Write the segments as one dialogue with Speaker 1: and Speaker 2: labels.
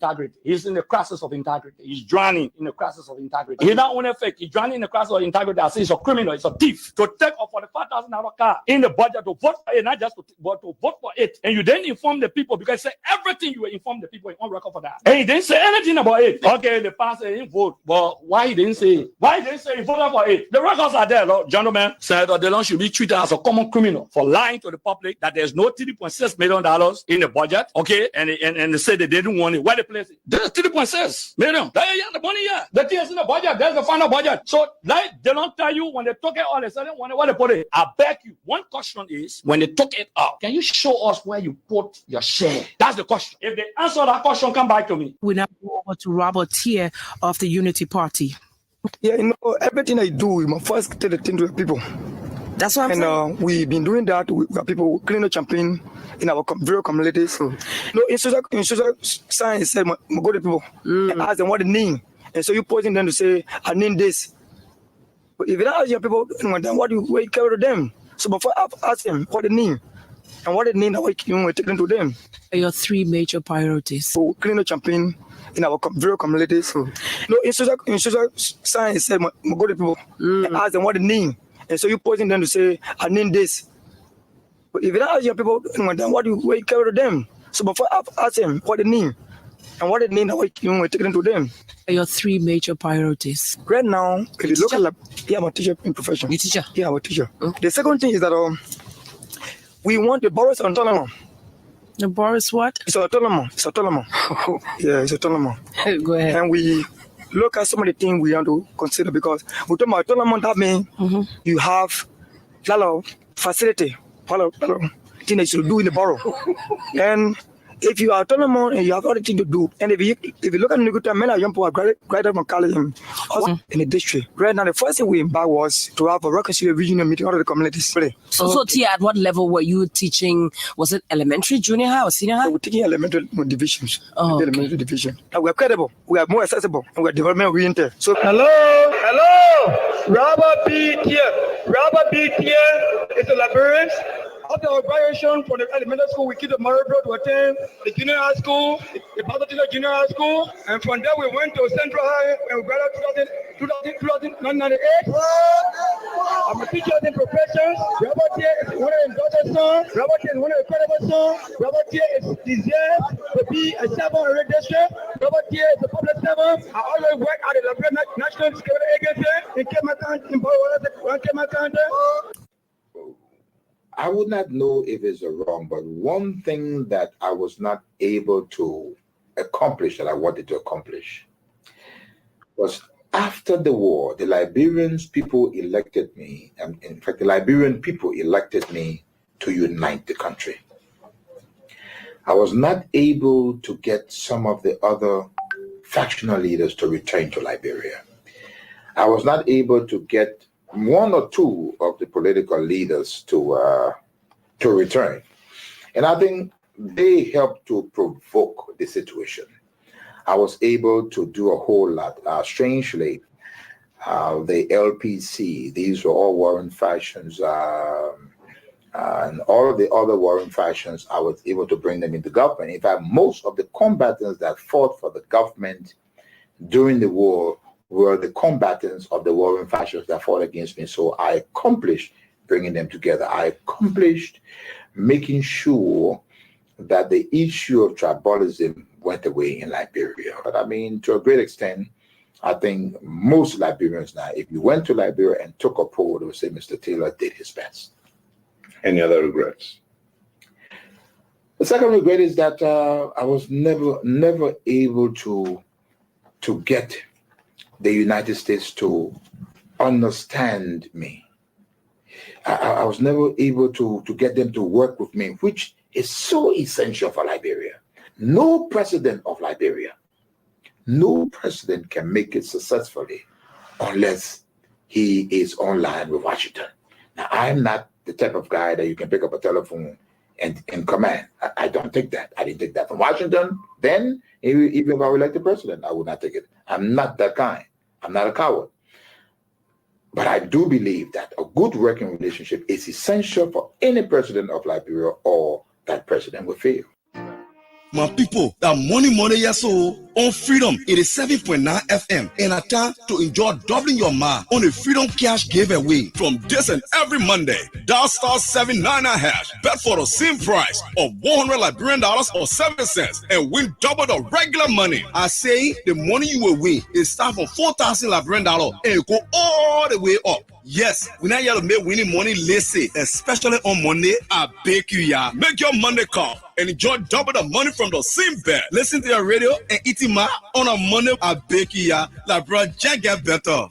Speaker 1: integrity. He's in the crisis of integrity. He's drowning in the crisis of integrity. He's not only fake, he's drowning in the crisis of integrity. I say he's a criminal, he's a thief. To take a $45,000 car in the budget to vote for it, not just but to vote for it. And you didn't inform the people because say everything you will inform the people on record for that. And he didn't say anything about it. Okay, the pastor didn't vote. But why he didn't say it? Why he didn't say he voted for it? The records are there, Lord. Gentlemen. Senator Delon should be treated as a common criminal for lying to the public that there's no $3.6 million in the budget. Okay, and they said they didn't want it. Where they place it? There's $3.6 million. There you the money here. The thing is in the budget. There's the final budget. So like they don't tell you when they took it all, they said where they put it. I beg you. One question is when they took it out, can you show us where you put your share? That's the question. If they answer that question, come back to me.
Speaker 2: We now go over to Robert Tier of the Unity Party.
Speaker 3: Yeah, everything I do, we must first tell the thing to the people.
Speaker 2: That's what I'm saying.
Speaker 3: We've been doing that. We have people clean the champagne in our various communities. So, in social science, said, go to people and ask them what they name. And so you posing them to say, I name this. But if you don't ask your people, then what do you carry to them? So before I ask them what they name and what they name, that we take them to them.
Speaker 2: Your three major priorities.
Speaker 3: So clean the champagne in our various communities. So, in social science, said, go to people and ask them what they name. And so you posing them to say, I name this. But if you don't ask your people, then what do you carry to them? So before I ask them what they name and what they name, that we take them to them.
Speaker 2: Your three major priorities.
Speaker 3: Right now, if you look at I'm a teacher in profession.
Speaker 2: You teacher?
Speaker 3: Yeah, I'm a teacher. The second thing is that we want the borough's autonomous.
Speaker 2: The borough's what?
Speaker 3: It's autonomous. It's autonomous. Yeah, it's autonomous.
Speaker 2: Go ahead.
Speaker 3: And we look at some of the things we have to consider because we talk about autonomous. That means you have a lot of facility, a lot of things that you do in the borough. And if you are autonomous and you have other things to do, and if you look at the good time, many young people are graduated from college also in the district. Right now, the first thing we embarked was to have a reconciliation regional meeting out of the communities.
Speaker 2: So Tia, at what level were you teaching? Was it elementary, junior high, or senior high?
Speaker 3: We're taking elementary divisions. Elementary division. And we're credible, we are more accessible, and we're development oriented. So
Speaker 4: hello, Robert B. here. Robert B. here is a librarian. After our graduation from the elementary school, we keep the Murray Road to attend the junior high school, the Pasadena Junior High School, and from there we went to Central High and we graduated 1998. I'm a teacher in professions. Robert here is one of the daughter's son. Robert here is one of the credible sons. Robert here is deserved to be a servant in the district. Robert here is a public servant. I always work at the National Security Agency in Cape County.
Speaker 5: I would not know if it's wrong, but one thing that I was not able to accomplish that I wanted to accomplish was after the war, the Liberians people elected me, and in fact, the Liberian people elected me to unite the country. I was not able to get some of the other factional leaders to return to Liberia. I was not able to get one or two of the political leaders to return. And I think they helped to provoke the situation. I was able to do a whole lot. Strangely, the LPC, these were all warring factions, and all of the other warring factions, I was able to bring them into government. In fact, most of the combatants that fought for the government during the war were the combatants of the warring factions that fought against me. So I accomplished bringing them together. I accomplished making sure that the issue of tribalism went away in Liberia. But I mean, to a great extent, I think most Liberians now, if you went to Liberia and took a poll, they would say Mr. Taylor did his best.
Speaker 6: Any other regrets?
Speaker 5: The second regret is that I was never able to get the United States to understand me. I was never able to get them to work with me, which is so essential for Liberia. No president of Liberia, no president can make it successfully unless he is online with Washington. Now, I'm not the type of guy that you can pick up a telephone and command. I don't take that. I didn't take that from Washington. Then, even if I were elected president, I would not take it. I'm not that kind. I'm not a coward. But I do believe that a good working relationship is essential for any president of Liberia, or that president will fail.
Speaker 7: My people, that money, yes, so on Freedom 87.9 FM, and a time to enjoy doubling your mind on the Freedom Cash giveaway from this and every Monday. Dial star 799#, bet for the same price of $100 Liberian or 7 cents, and win double the regular money. I say the money you will win is start from $4,000 Liberian and go all the way up. Yes, we not here to make winning money lazy, especially on Monday. I beg you, yeah. Make your Monday call and enjoy double the money from the same bet. Listen to your radio and eat it on a Monday. I beg you, yeah. Like, bro, just get better.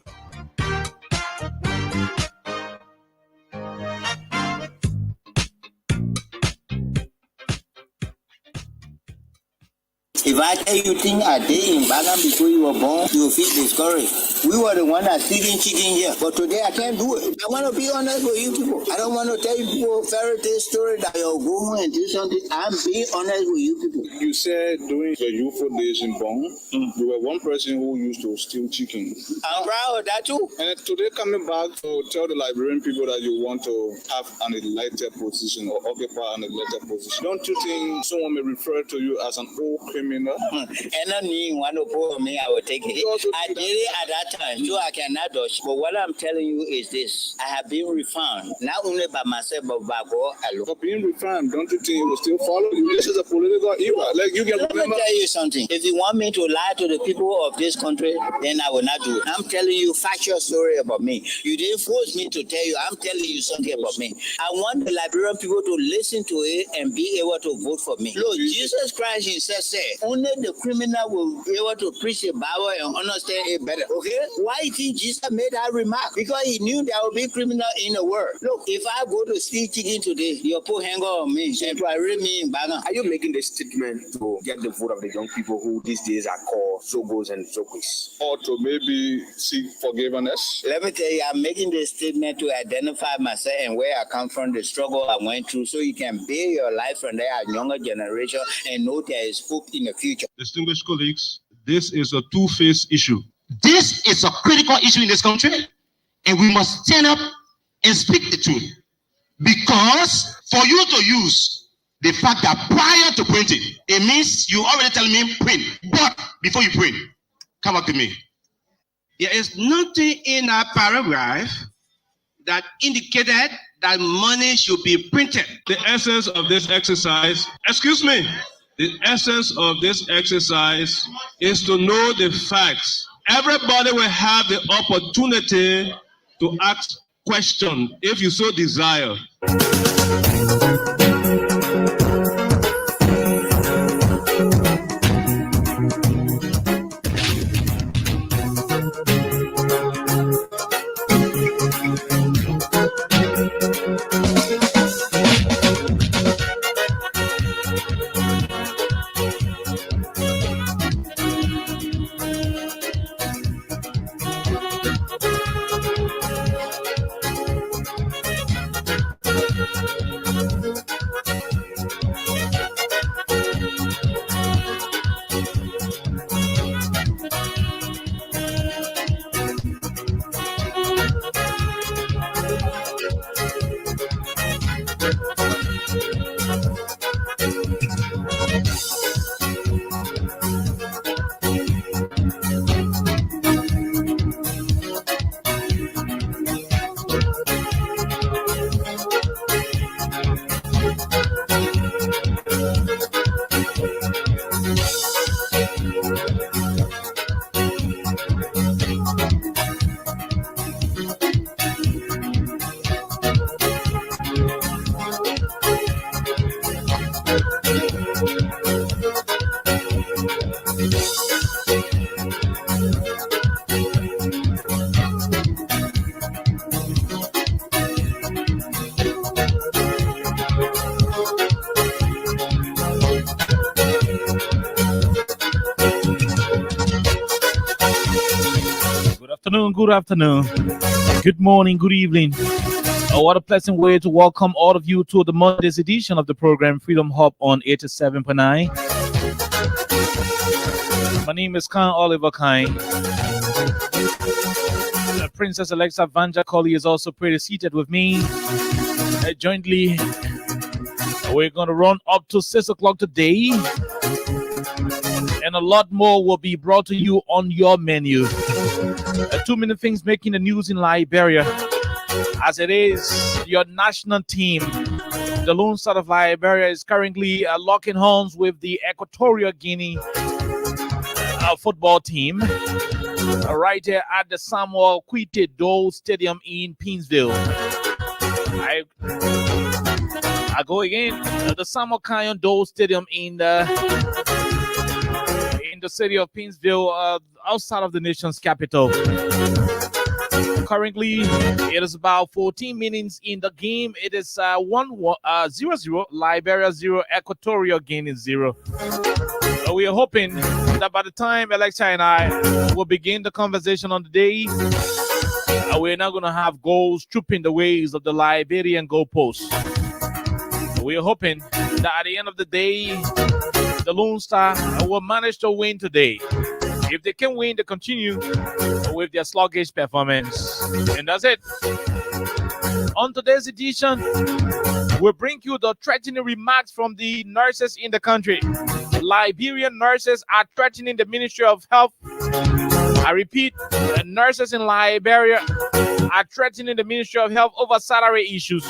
Speaker 8: If I tell you things a day in Bagan before you were born, you will feel discouraged. We were the one that's feeding chicken here, but today I can't do it. I want to be honest with you people. I don't want to tell you people a fairy tale story that you'll go home and do something. I'm being honest with you people.
Speaker 6: You said during the youthful days in Bong, you were one person who used to steal chicken.
Speaker 8: I'm proud of that too.
Speaker 6: And today coming back to tell the Liberian people that you want to have an elected position or occupy an elected position. Don't you think someone may refer to you as an old criminal?
Speaker 8: And I mean, one of me, I will take it. I did it at that time, so I cannot dodge. But what I'm telling you is this: I have been refound, not only by myself, but by God alone.
Speaker 6: For being refound, don't you think you will still follow you? This is a political era. Like you can
Speaker 8: Let me tell you something. If you want me to lie to the people of this country, then I will not do it. I'm telling you factual story about me. You didn't force me to tell you. I'm telling you something about me. I want the Liberian people to listen to it and be able to vote for me. Look, Jesus Christ himself said, only the criminal will be able to preach the Bible and understand it better. Okay? Why do you think Jesus made that remark? Because he knew there would be criminal in the world. Look, if I go to steal chicken today, you'll put hanger on me and parade me in Bagan.
Speaker 9: Are you making this statement to get the vote of the young people who these days are called Zogos and Zogis?
Speaker 6: or to maybe seek forgiveness?
Speaker 8: Let me tell you, I'm making this statement to identify myself and where I come from, the struggle I went through, so you can build your life from there at younger generation and know there is hope in the future.
Speaker 10: Distinguished colleagues, this is a two-faced issue.
Speaker 11: This is a critical issue in this country, and we must stand up and speak the truth. Because for you to use the fact that prior to printing, it means you already telling me print. But before you print, come up to me. There is nothing in that paragraph that indicated that money should be printed.
Speaker 10: The essence of this exercise, the essence of this exercise is to know the facts. Everybody will have the opportunity to ask questions if you so desire.
Speaker 12: Good afternoon, good morning, good evening. What a pleasant way to welcome all of you to the Monday's edition of the program Freedom Hub on 87.9. My name is Khan Oliver Kine. Princess Alexa Vanja Colley is also pretty seated with me. Jointly, we're going to run up to 6 o'clock today. and a lot more will be brought to you on your menu. Too many things making the news in Liberia, as it is your national team. The Lone Star of Liberia is currently locking horns with the Equatorial Guinea football team right here at the Samuel Kwite Dole Stadium in Pinsville. I go again. The Samuel Kayon Dole Stadium in the city of Pinsville, outside of the nation's capital. Currently, it is about 14 minutes in the game. It is 0-0, Liberia 0, Equatorial Guinea 0. We are hoping that by the time Alexa and I will begin the conversation on the day, we're not going to have goals trooping the ways of the Liberian goalposts. We are hoping that at the end of the day, the Lone Star will manage to win today. If they can win, they continue with their sluggish performance. And that's it. On today's edition, we'll bring you the threatening remarks from the nurses in the country. Liberian nurses are threatening the Ministry of Health. I repeat, the nurses in Liberia are threatening the Ministry of Health over salary issues.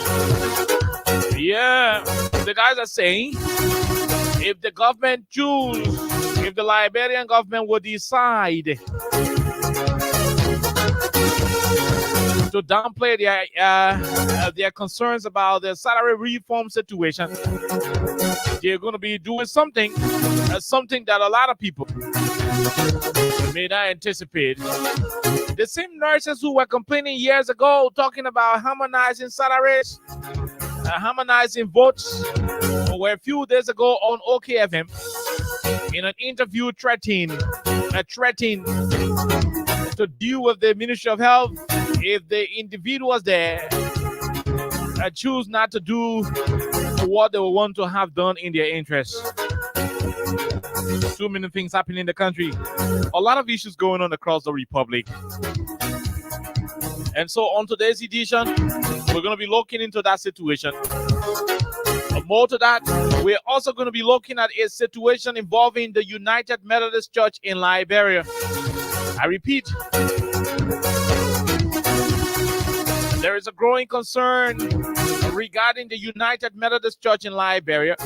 Speaker 12: Yeah, the guys are saying if the government if the Liberian government would decide to downplay their concerns about the salary reform situation, they're going to be doing something that a lot of people may not anticipate. The same nurses who were complaining years ago, talking about harmonizing salaries, harmonizing votes, were a few days ago on OKFM in an interview threatening to deal with the Ministry of Health if the individuals there choose not to do what they want to have done in their interests. Too many things happening in the country. A lot of issues going on across the Republic. And so on today's edition, we're going to be looking into that situation. More to that, we're also going to be looking at a situation involving the United Methodist Church in Liberia. I repeat, there is a growing concern regarding the United Methodist Church in Liberia,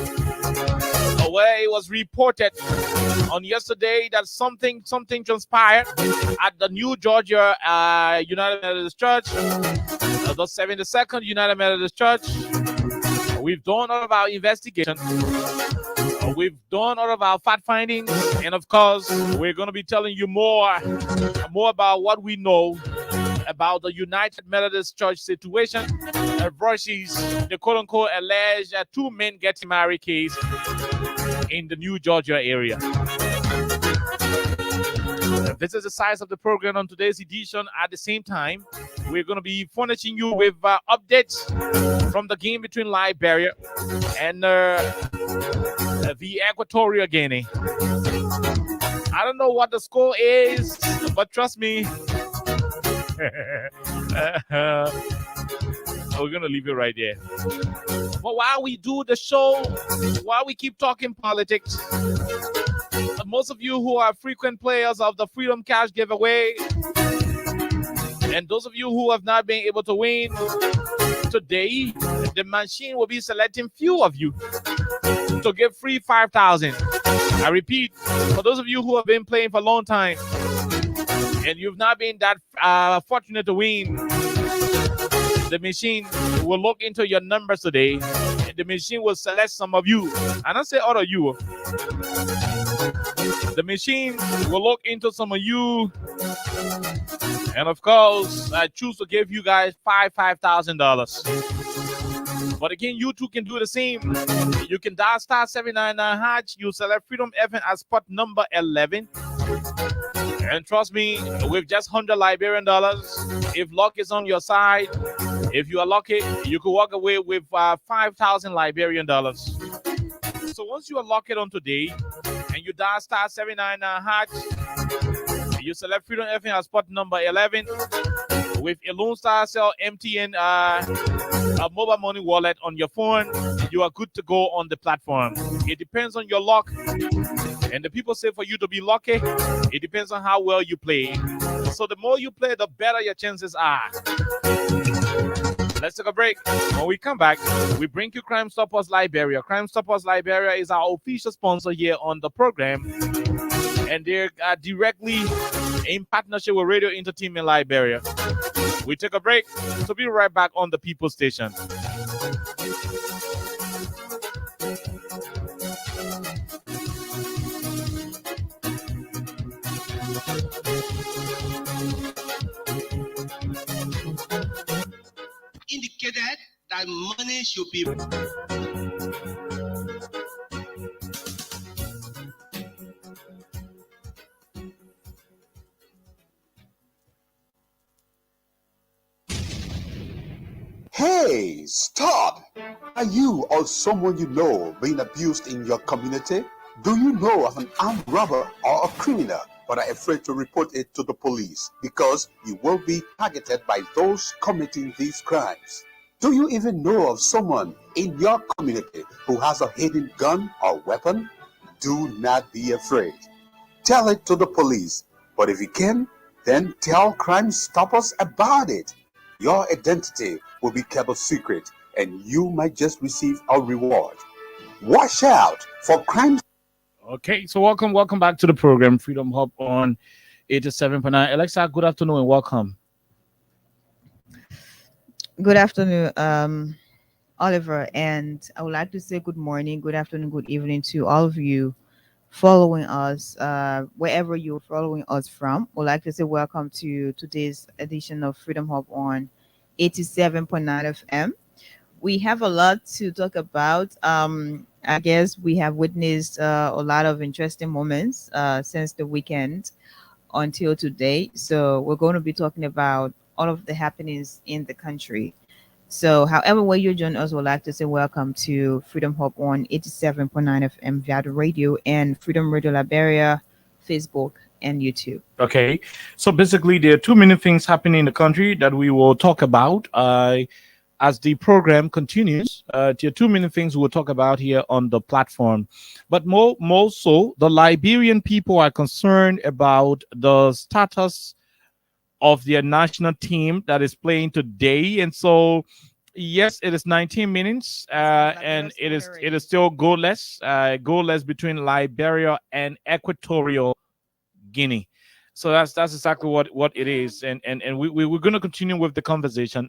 Speaker 12: where it was reported on yesterday that something transpired at the New Georgia United Methodist Church, the 72nd United Methodist Church. We've done all of our investigation. We've done all of our fact findings, and of course, we're going to be telling you more about what we know about the United Methodist Church situation versus the quote-unquote alleged two men getting married case in the New Georgia area. This is the size of the program on today's edition. At the same time, we're going to be furnishing you with updates from the game between Liberia and the Equatorial Guinea. I don't know what the score is, but trust me, we're going to leave it right there. But while we do the show, while we keep talking politics, most of you who are frequent players of the Freedom Cash giveaway, and those of you who have not been able to win, today the machine will be selecting few of you to give free 5,000. I repeat, for those of you who have been playing for a long time and you've not been that fortunate to win, the machine will look into your numbers today, and the machine will select some of you. And I say all of you. The machine will look into some of you, and of course, I choose to give you guys $5,000. But again, you too can do the same. You can dial star 799#. You select Freedom FM as spot number 11. And trust me, with just $100 Liberian dollars, if luck is on your side, if you are lucky, you could walk away with 5,000 Liberian dollars. So once you are locked on today, and you dial star 799#, you select Freedom FM as spot number 11 with a Lone Star Cell MTN a mobile money wallet on your phone. you are good to go on the platform. It depends on your luck. And the people say for you to be lucky, it depends on how well you play. So the more you play, the better your chances are. Let's take a break. When we come back, we bring you Crime Stoppers Liberia. Crime Stoppers Liberia is our official sponsor here on the program. And they're directly in partnership with Radio Entertainment Liberia. We take a break. So be right back on the People Station.
Speaker 11: Indicated that money should be.
Speaker 13: Hey, stop! Are you or someone you know being abused in your community? Do you know of an armed robber or a criminal but are afraid to report it to the police because you will be targeted by those committing these crimes? Do you even know of someone in your community who has a hidden gun or weapon? Do not be afraid. Tell it to the police, but if you can, then tell Crime Stoppers about it. Your identity will be kept a secret and you might just receive a reward. Watch out for crime.
Speaker 12: Okay, so welcome back to the program, Freedom Hub on 87.9. Alexa, good afternoon and welcome.
Speaker 14: Good afternoon, Oliver, and I would like to say good morning, good afternoon, good evening to all of you following us, wherever you're following us from. Would like to say welcome to today's edition of Freedom Hub on 87.9 FM. We have a lot to talk about. I guess we have witnessed a lot of interesting moments since the weekend until today. So we're going to be talking about all of the happenings in the country. So however way you join us, we'd like to say welcome to Freedom Hub on 87.9 FM via the radio and Freedom Radio Liberia, Facebook, and YouTube.
Speaker 12: Okay, so basically there are too many things happening in the country that we will talk about as the program continues. There are too many things we'll talk about here on the platform. But more so, the Liberian people are concerned about the status of their national team that is playing today. And so, yes, it is 19 minutes and it is still goalless between Liberia and Equatorial Guinea. So that's exactly what it is, and we're going to continue with the conversation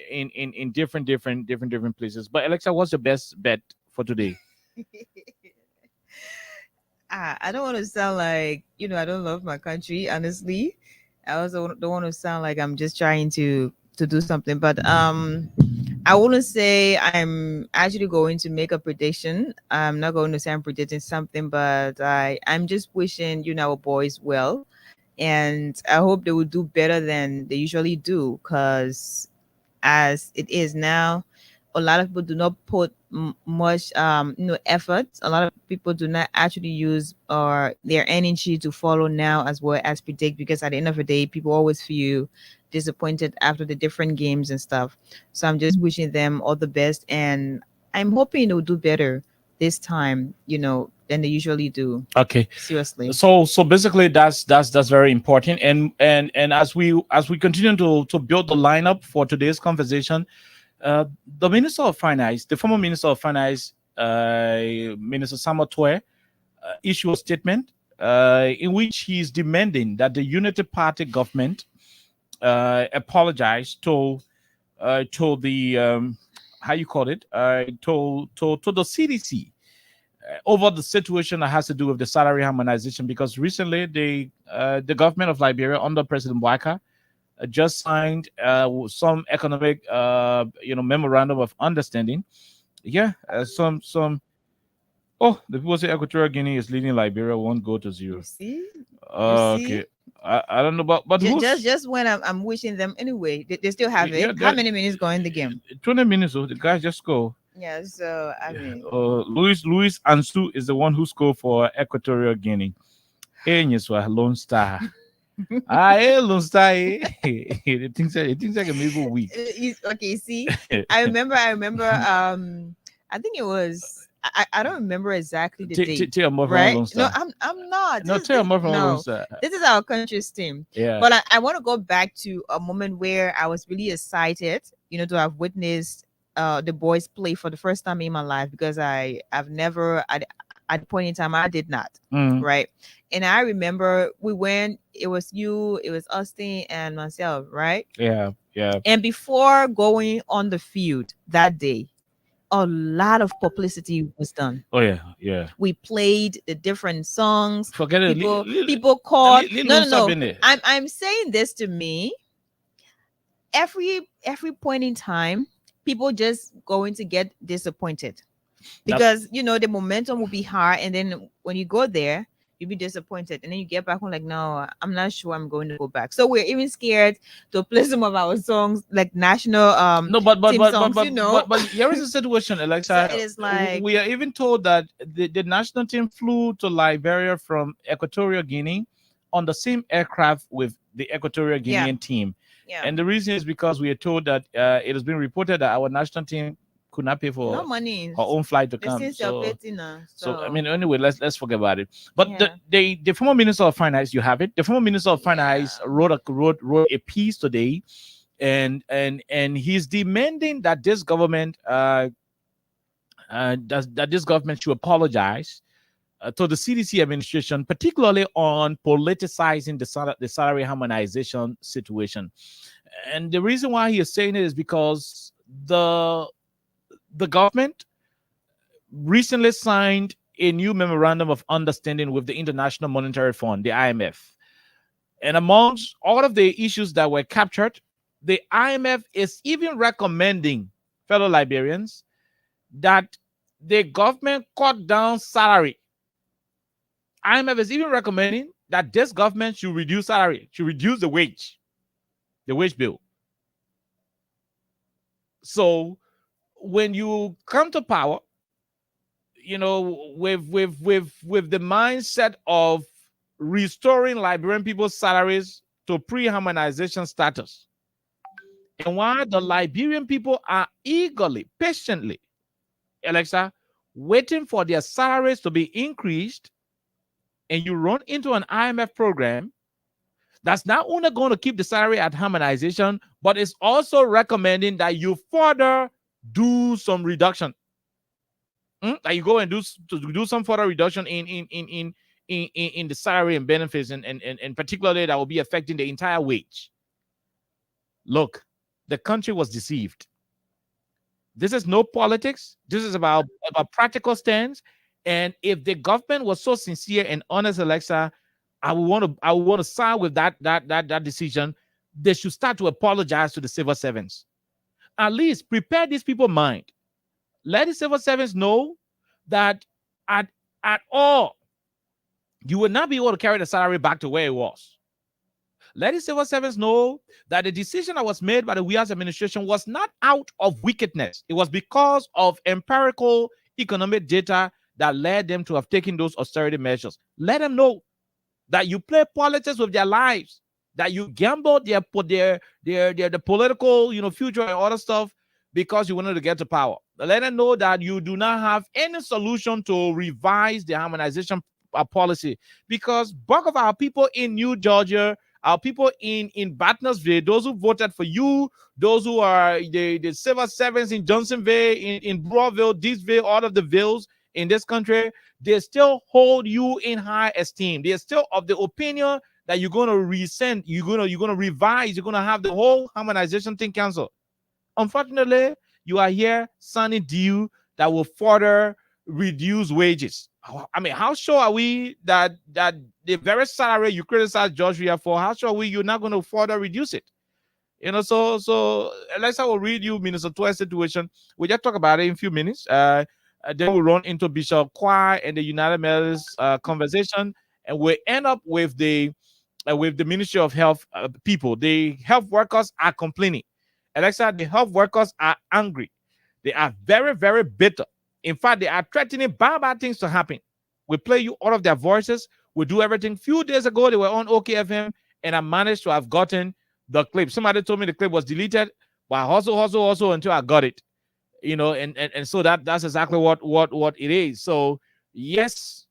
Speaker 12: in different places. But Alexa, what's your best bet for today?
Speaker 14: I don't want to sound like I don't love my country. Honestly, I also don't want to sound like I'm just trying to do something. But I want to say I'm actually going to make a prediction. I'm not going to say I'm predicting something, but I'm just wishing our boys well. And I hope they will do better than they usually do, because as it is now, a lot of people do not put much effort. A lot of people do not actually use their energy to follow now as well as predict, because at the end of the day, people always feel disappointed after the different games and stuff. So I'm just wishing them all the best, and I'm hoping they'll do better this time, than they usually do.
Speaker 12: Okay.
Speaker 14: Seriously.
Speaker 12: So basically that's very important. And as we continue to build the lineup for today's conversation, the Minister of Finance, the former Minister of Finance, Minister Samuel Toye, issued a statement in which he is demanding that the Unity Party government apologize to the how you call it, to the CDC over the situation that has to do with the salary harmonization, because recently the government of Liberia under President Bouaka just signed some economic memorandum of understanding. The people say Equatorial Guinea is leading Liberia 1-0.
Speaker 14: See?
Speaker 12: Okay. I don't know, but
Speaker 14: just when I'm wishing them anyway, they still have it. How many minutes go in the game?
Speaker 12: 20 minutes. The guys just go.
Speaker 14: Yeah, so I mean,
Speaker 12: Luis Ansu is the one who scored for Equatorial Guinea. Lone Star. Lone Star. It thinks like a maybe weak.
Speaker 14: Okay, see, I remember I think it was. I don't remember exactly the date.
Speaker 12: Tell more from
Speaker 14: Right?
Speaker 12: Lone
Speaker 14: No,
Speaker 12: Star.
Speaker 14: I'm not.
Speaker 12: No,
Speaker 14: This-
Speaker 12: tell
Speaker 14: this-
Speaker 12: more from
Speaker 14: no.
Speaker 12: Lone Star.
Speaker 14: This is our country's team.
Speaker 12: Yeah.
Speaker 14: But I want to go back to a moment where I was really excited, to have witnessed the boys play for the first time in my life, because I've never at the point in time I did not.
Speaker 12: Mm.
Speaker 14: Right. And I remember we went, it was you, it was Austin and myself, right?
Speaker 12: Yeah.
Speaker 14: And before going on the field that day, a lot of publicity was done.
Speaker 12: Oh yeah.
Speaker 14: We played the different songs.
Speaker 12: Forget it.
Speaker 14: People called.
Speaker 12: Lil
Speaker 14: No.
Speaker 12: Sub in there.
Speaker 14: I'm saying this to me. Every point in time, people just going to get disappointed, because the momentum will be high, and then when you go there, you'll be disappointed, and then you get back home like, no, I'm not sure I'm going to go back. So we're even scared to play some of our songs, like national
Speaker 12: No, but
Speaker 14: team songs,
Speaker 12: but here is the situation, Alexa.
Speaker 14: So it is like-
Speaker 12: we are even told that the national team flew to Liberia from Equatorial Guinea on the same aircraft with the Equatorial
Speaker 14: Yeah.
Speaker 12: Guinean team.
Speaker 14: Yeah.
Speaker 12: And the reason is because we are told that it has been reported that our national team could not pay for
Speaker 14: no money.
Speaker 12: her own flight to
Speaker 14: They
Speaker 12: come.
Speaker 14: still
Speaker 12: So,
Speaker 14: celebrating now,
Speaker 12: so I mean, anyway, let's forget about it. But
Speaker 14: Yeah.
Speaker 12: the former minister of finance, you have it. The former minister of finance wrote a piece today, and he's demanding that this government that this government should apologize to the CDC administration, particularly on politicizing the salary harmonization situation. And the reason why he is saying it is because the government recently signed a new memorandum of understanding with the International Monetary Fund, the IMF. And amongst all of the issues that were captured, the IMF is even recommending fellow Liberians that the government cut down salary. IMF is even recommending that this government should reduce salary, should reduce the wage bill. So when you come to power, with the mindset of restoring Liberian people's salaries to pre-harmonization status, and while the Liberian people are eagerly, patiently, Alexa, waiting for their salaries to be increased, and you run into an IMF program that's not only going to keep the salary at harmonization, but it's also recommending that you further do some reduction. That you go and do some further reduction in the salary and benefits, and particularly that will be affecting the entire wage. Look, the country was deceived. This is no politics. This is about practical stance. And if the government was so sincere and honest, Alexa, I would want to side with that decision. They should start to apologize to the civil servants. At least prepare these people's mind. Let the civil servants know that at all, you will not be able to carry the salary back to where it was. Let the civil servants know that the decision that was made by the WIAS administration was not out of wickedness. It was because of empirical economic data that led them to have taken those austerity measures. Let them know that you play politics with their lives, that you gamble the political, future and other stuff because you wanted to get to power. Let them know that you do not have any solution to revise the harmonization policy, because bulk of our people in New Georgia, our people in Batnasville, those who voted for you, those who are the civil servants in Johnsonville, in Broadville, Deesville, all of the villes in this country, they still hold you in high esteem. They're still of the opinion that you're going to rescind, you're going to revise, you're going to have the whole harmonization thing canceled. Unfortunately, you are here signing deal that will further reduce wages. I mean, how sure are we that the very salary you criticize Georgia for, how sure are we you're not going to further reduce it? So Alexa will read you Minnesota situation. We'll just talk about it in a few minutes. Then we'll run into Bishop Kwai and the United Methodist conversation, and we'll end up with the Ministry of Health people. The health workers are complaining. Alexa, the health workers are angry. They are very, very bitter. In fact, they are threatening bad things to happen. We play you all of their voices. We do everything. Few days ago, they were on OKFM, and I managed to have gotten the clip. Somebody told me the clip was deleted, but I hustle until I got it. you know, and so that's exactly what it is. So yes,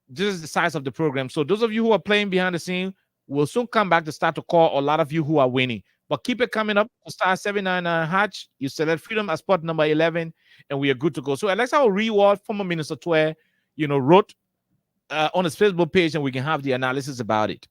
Speaker 12: this is the size of the program. So those of you who are playing behind the scene will soon come back to start to call a lot of you who are winning. But keep it coming up. Star 799 hatch. You select Freedom as spot number 11, and we are good to go. So Alexa will reward former Minister Twe, you know, wrote on his Facebook page, and we can have the analysis about it.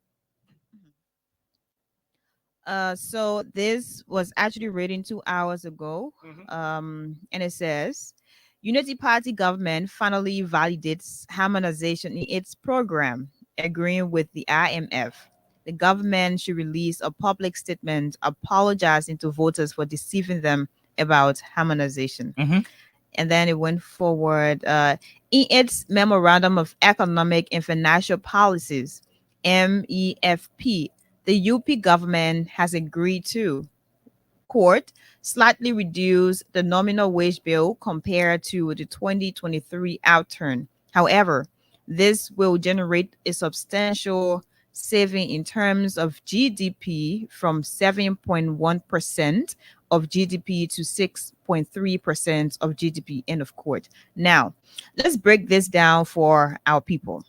Speaker 14: So this was actually written 2 hours ago. And it says, Unity Party government finally validates harmonization in its program, agreeing with the IMF. The government should release a public statement apologizing to voters for deceiving them about harmonization. And then it went forward. In its Memorandum of Economic and Financial Policies, MEFP, the UP government has agreed to, quote, slightly reduce the nominal wage bill compared to the 2023 outturn. However, this will generate a substantial saving in terms of GDP from 7.1% of GDP to 6.3% of GDP, end of quote. Now, let's break this down for our people.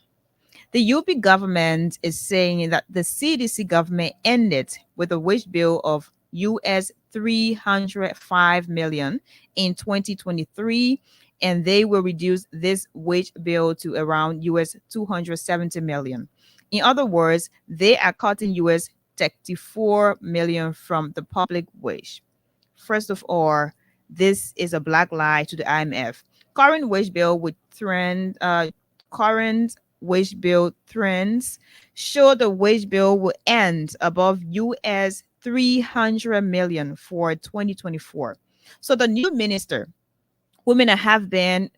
Speaker 14: The UP government is saying that the CDC government ended with a wage bill of US 305 million in 2023, and they will reduce this wage bill to around US 270 million. In other words, they are cutting US 34 million from the public wage. First of all, this is a black lie to the IMF. Current wage bill trends show the wage bill will end above US 300 million for 2024. So the new minister, women that have been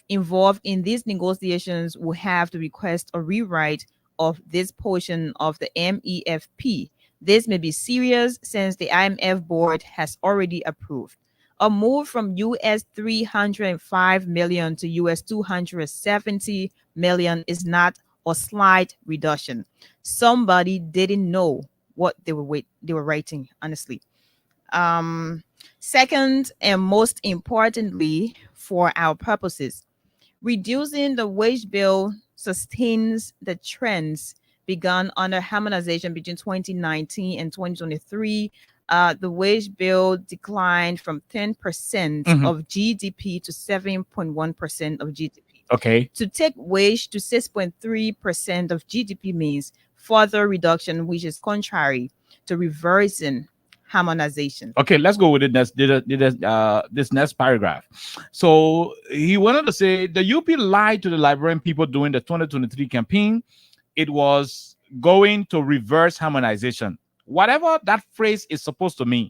Speaker 14: involved in these negotiations, will have to request a rewrite of this portion of the MEFP. This may be serious since the IMF board has already approved. A move from US 305 million to US 270 million is not a slight reduction. Somebody didn't know what they were writing, honestly. Second, and most importantly for our purposes, reducing the wage bill sustains the trends begun under harmonization between 2019 and 2023. The wage bill declined from 10% of GDP to 7.1% of GDP.
Speaker 12: Okay.
Speaker 14: To take wage to 6.3% of GDP means further reduction, which is contrary to reversing harmonization.
Speaker 12: Okay, let's go with this next paragraph. So he wanted to say the UP lied to the Liberian people during the 2023 campaign. It was going to reverse harmonization. Whatever that phrase is supposed to mean.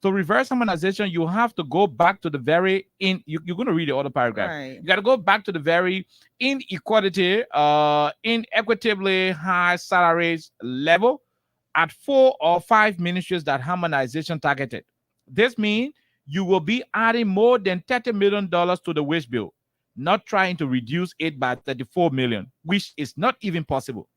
Speaker 12: To reverse harmonization, you have to go back to the very you're going to read the other paragraph.
Speaker 14: Right.
Speaker 12: You got to go back to the very inequitably high salaries level at 4 or 5 ministries that harmonization targeted. This means you will be adding more than $30 million to the wage bill, not trying to reduce it by 34 million, which is not even possible.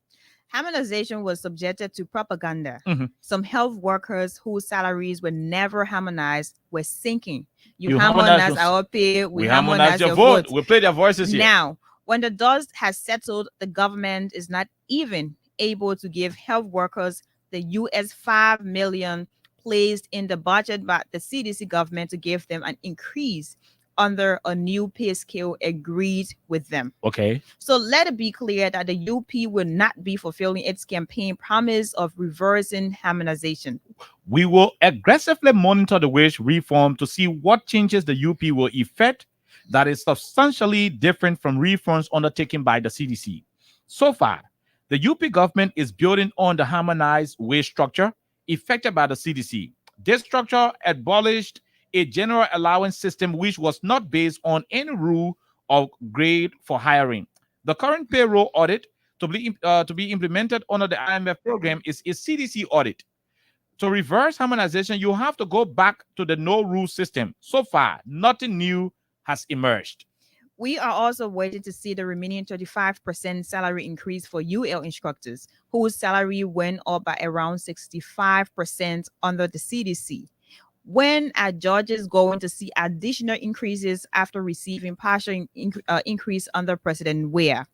Speaker 14: Harmonization was subjected to propaganda. Some health workers whose salaries were never harmonized were sinking. You harmonize our pay, we harmonize your vote.
Speaker 12: We play their voices here.
Speaker 14: Now, when the dust has settled, the government is not even able to give health workers the US 5 million placed in the budget by the CDC government to give them an increase under a new pay scale agreed with them.
Speaker 12: Okay.
Speaker 14: So let it be clear that the UP will not be fulfilling its campaign promise of reversing harmonization.
Speaker 12: We will aggressively monitor the wage reform to see what changes the UP will effect that is substantially different from reforms undertaken by the CDC. So far, the UP government is building on the harmonized wage structure effected by the CDC. This structure abolished a general allowance system which was not based on any rule or grade for hiring. The current payroll audit to be implemented under the IMF program is a CDC audit. To reverse harmonization, you have to go back to the no rule system. So far, nothing new has emerged.
Speaker 14: We are also waiting to see the remaining 35% salary increase for UL instructors, whose salary went up by around 65% under the CDC. When are judges going to see additional increases after receiving partial increase under President Weah?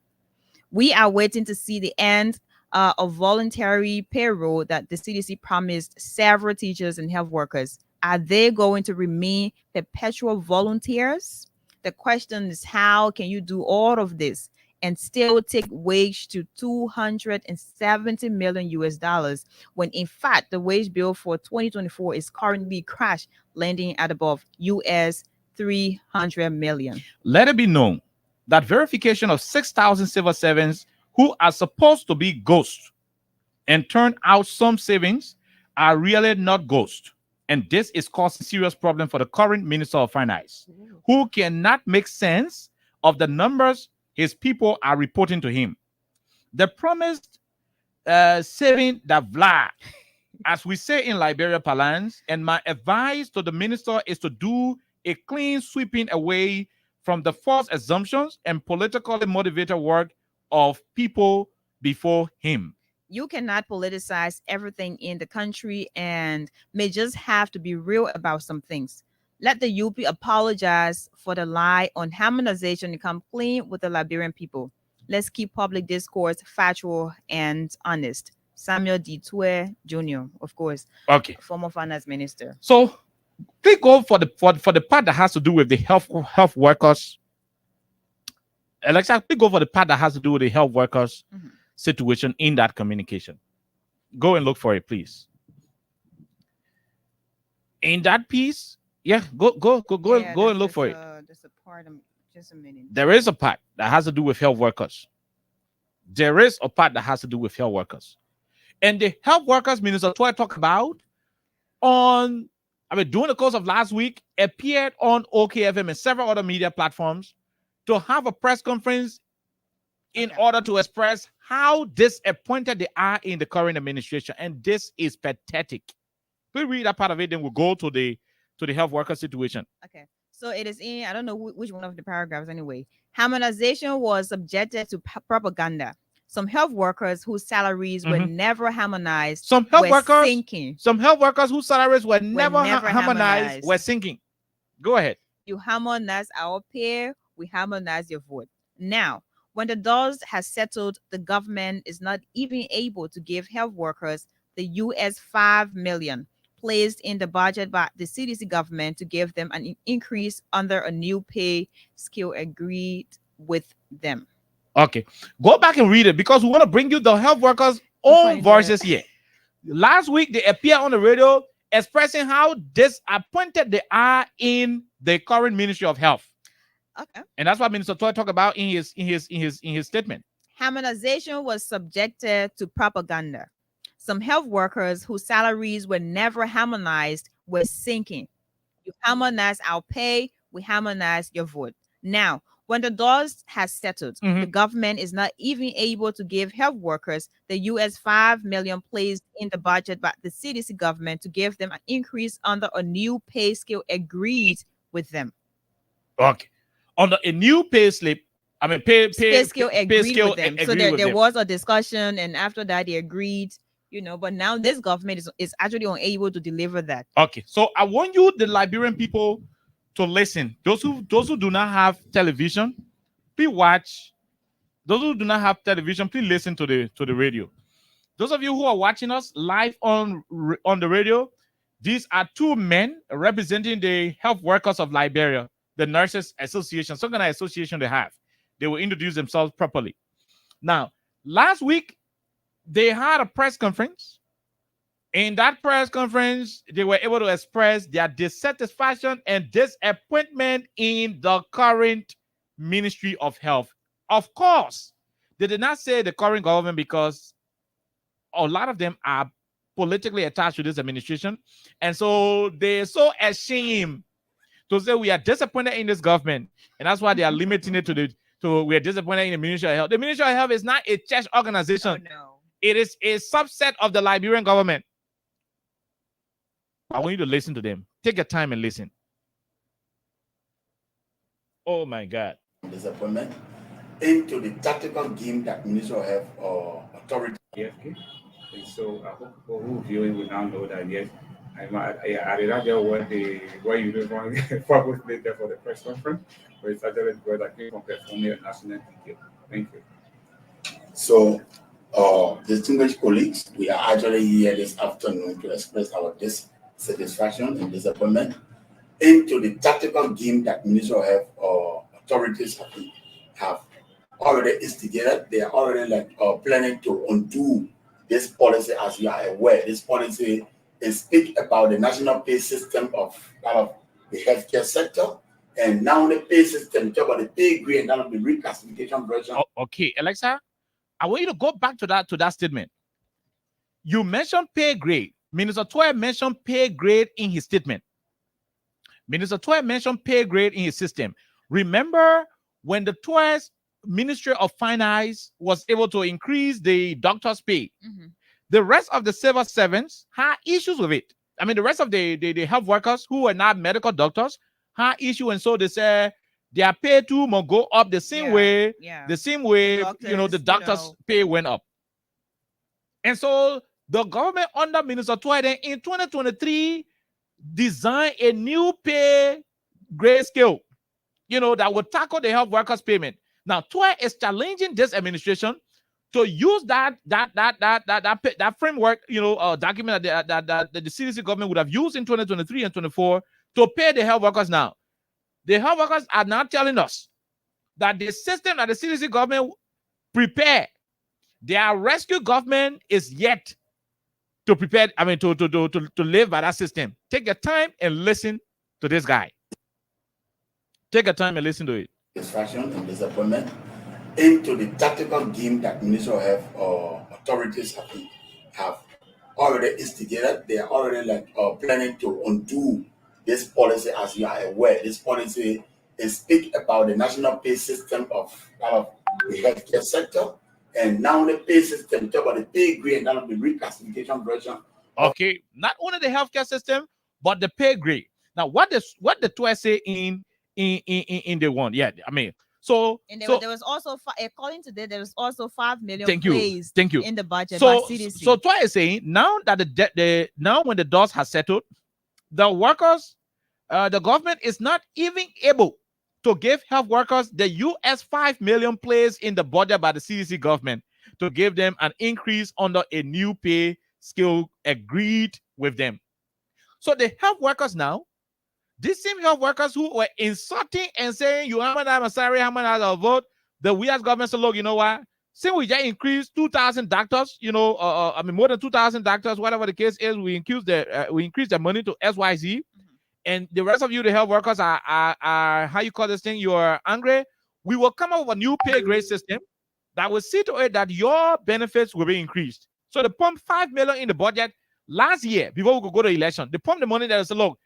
Speaker 14: We are waiting to see the end of voluntary payroll that the CDC promised several teachers and health workers. Are they going to remain perpetual volunteers? The question is, how can you do all of this and still take wage to $270 million US, when in fact the wage bill for 2024 is currently crash landing at above US 300 million?
Speaker 12: Let it be known that verification of 6,000 civil servants who are supposed to be ghosts and turn out some savings are really not ghosts. And this is causing serious problem for the current Minister of Finance, who cannot make sense of the numbers his people are reporting to him. The promised saving the vla, as we say in Liberia parlance, and my advice to the minister is to do a clean sweeping away from the false assumptions and politically motivated work of people before him.
Speaker 14: You cannot politicize everything in the country and may just have to be real about some things. Let the UP apologize for the lie on harmonization and come clean with the Liberian people. Let's keep public discourse factual and honest. Samuel Ditwe Jr., of course.
Speaker 12: Okay.
Speaker 14: Former finance minister.
Speaker 12: So please go for the part that has to do with the health workers. Alexa, please go for the part that has to do with the health workers situation in that communication. Go and look for it, please. In that piece, yeah, go and look for it.
Speaker 14: There's a part. Just a minute.
Speaker 12: There is a part that has to do with health workers. There is a part that has to do with health workers. And the health workers Minister Toy talked about during the course of last week, appeared on OKFM and several other media platforms to have a press conference in order to express how disappointed they are in the current administration. And this is pathetic. Please read that part of it, then we'll go to the health worker situation.
Speaker 14: Okay. So it is in, I don't know which one of the paragraphs anyway. Harmonization was subjected to propaganda. Some health workers whose salaries were never harmonized
Speaker 12: Some health
Speaker 14: were
Speaker 12: workers
Speaker 14: sinking.
Speaker 12: Some health workers whose salaries were never harmonized were sinking. Go ahead.
Speaker 14: You harmonize our pay, we harmonize your vote. Now, when the dust has settled, the government is not even able to give health workers the US $5 million placed in the budget by the CDC government to give them an increase under a new pay scale agreed with them.
Speaker 12: Okay, go back and read it because we want to bring you the health workers' own voices here. Last week, they appeared on the radio expressing how disappointed they are in the current Ministry of Health.
Speaker 14: Okay,
Speaker 12: and that's what Minister Toy talked about in his statement.
Speaker 14: Harmonization was subjected to propaganda. Some health workers whose salaries were never harmonized were sinking. You harmonize our pay, we harmonize your vote. Now, when the dust has settled, the government is not even able to give health workers the US $5 million placed in the budget by the CDC government to give them an increase under a new pay scale agreed with them.
Speaker 12: Okay. Under a new pay slip, pay
Speaker 14: scale agreed with them. So there
Speaker 12: them.
Speaker 14: Was a discussion, and after that they agreed, but now this government is actually unable to deliver that.
Speaker 12: Okay. So I want you, the Liberian people, to listen. Those who do not have television, please watch. Those who do not have television, please listen to the radio. Those of you who are watching us live on the radio, these are two men representing the health workers of Liberia, the Nurses Association, some kind of association they have. They will introduce themselves properly. Now, last week, they had a press conference. In that press conference, they were able to express their dissatisfaction and disappointment in the current Ministry of Health. Of course, they did not say the current government because a lot of them are politically attached to this administration. And so they're so ashamed to say we are disappointed in this government. And that's why they are limiting it to we are disappointed in the Ministry of Health. The Ministry of Health is not a church organization.
Speaker 14: Oh, no.
Speaker 12: It is a subset of the Liberian government. I want you to listen to them. Take your time and listen. Oh my God.
Speaker 15: Disappointment into the tactical game that Minister of Health authority.
Speaker 16: Yes, okay. And so I hope people who view it will now know that yes, I did not get what you did want to publish later for the press conference, but it's actually because I came from California National Detail. Thank you.
Speaker 15: So, distinguished colleagues, we are actually here this afternoon to express our dissatisfaction and disappointment into the tactical game that Ministry of Health authorities have already instigated. They are already planning to undo this policy. As you are aware, this policy is speak about the national pay system of the healthcare sector, and now the pay system talk about the pay grade and now the reclassification version.
Speaker 12: Okay, Alexa, I want you to go back to that statement. You mentioned pay grade. Minister Toy mentioned pay grade in his statement. Minister Toy mentioned pay grade in his system. Remember when the Toy's Ministry of Finance was able to increase the doctor's pay? The rest of the civil servants had issues with it. I mean, the rest of the health workers who are not medical doctors had issue, and so they said their pay too must go up the same way. The same way, the doctors' pay went up. And so the government under Minister Toy then in 2023 designed a new pay grade scale, that would tackle the health workers' payment. Now, Toy is challenging this administration to use that framework, document that the CDC government would have used in 2023 and 2024 to pay the health workers now. The health workers are now telling us that the system that the CDC government prepared, their rescue government is yet to prepare, to live by that system. Take your time and listen to this guy. Take your time and listen to it.
Speaker 15: Satisfaction and disappointment into the tactical game that Ministry of Health authorities have already instigated. They are already planning to undo this policy. As you are aware, this policy is speak about the national pay system of the healthcare sector, and now the pay system talk about the pay grade and now the reclassification version.
Speaker 12: Okay, not only the healthcare system, but the pay grade. Now, what the Toy say in the one? Yeah, I mean. So,
Speaker 14: there was also, according to that, there was also 5 million
Speaker 12: thank you
Speaker 14: in the budget by CDC.
Speaker 12: So Toy is saying now that now when the dust has settled, the workers, the government is not even able to give health workers the US 5 million placed in the budget by the CDC government to give them an increase under a new pay scale agreed with them. So the health workers now, these same health workers who were insulting and saying, you haven't had a salary, haven't had a vote, the we as government said, look, you know what? Since we just increased 2,000 doctors, more than 2,000 doctors, whatever the case is, we increased the money to XYZ. And the rest of you, the health workers, are how you call this thing? You are angry. We will come up with a new pay grade system that will see to it that your benefits will be increased. So they pumped 5 million in the budget last year before we could go to election. They pumped the money there and said, look,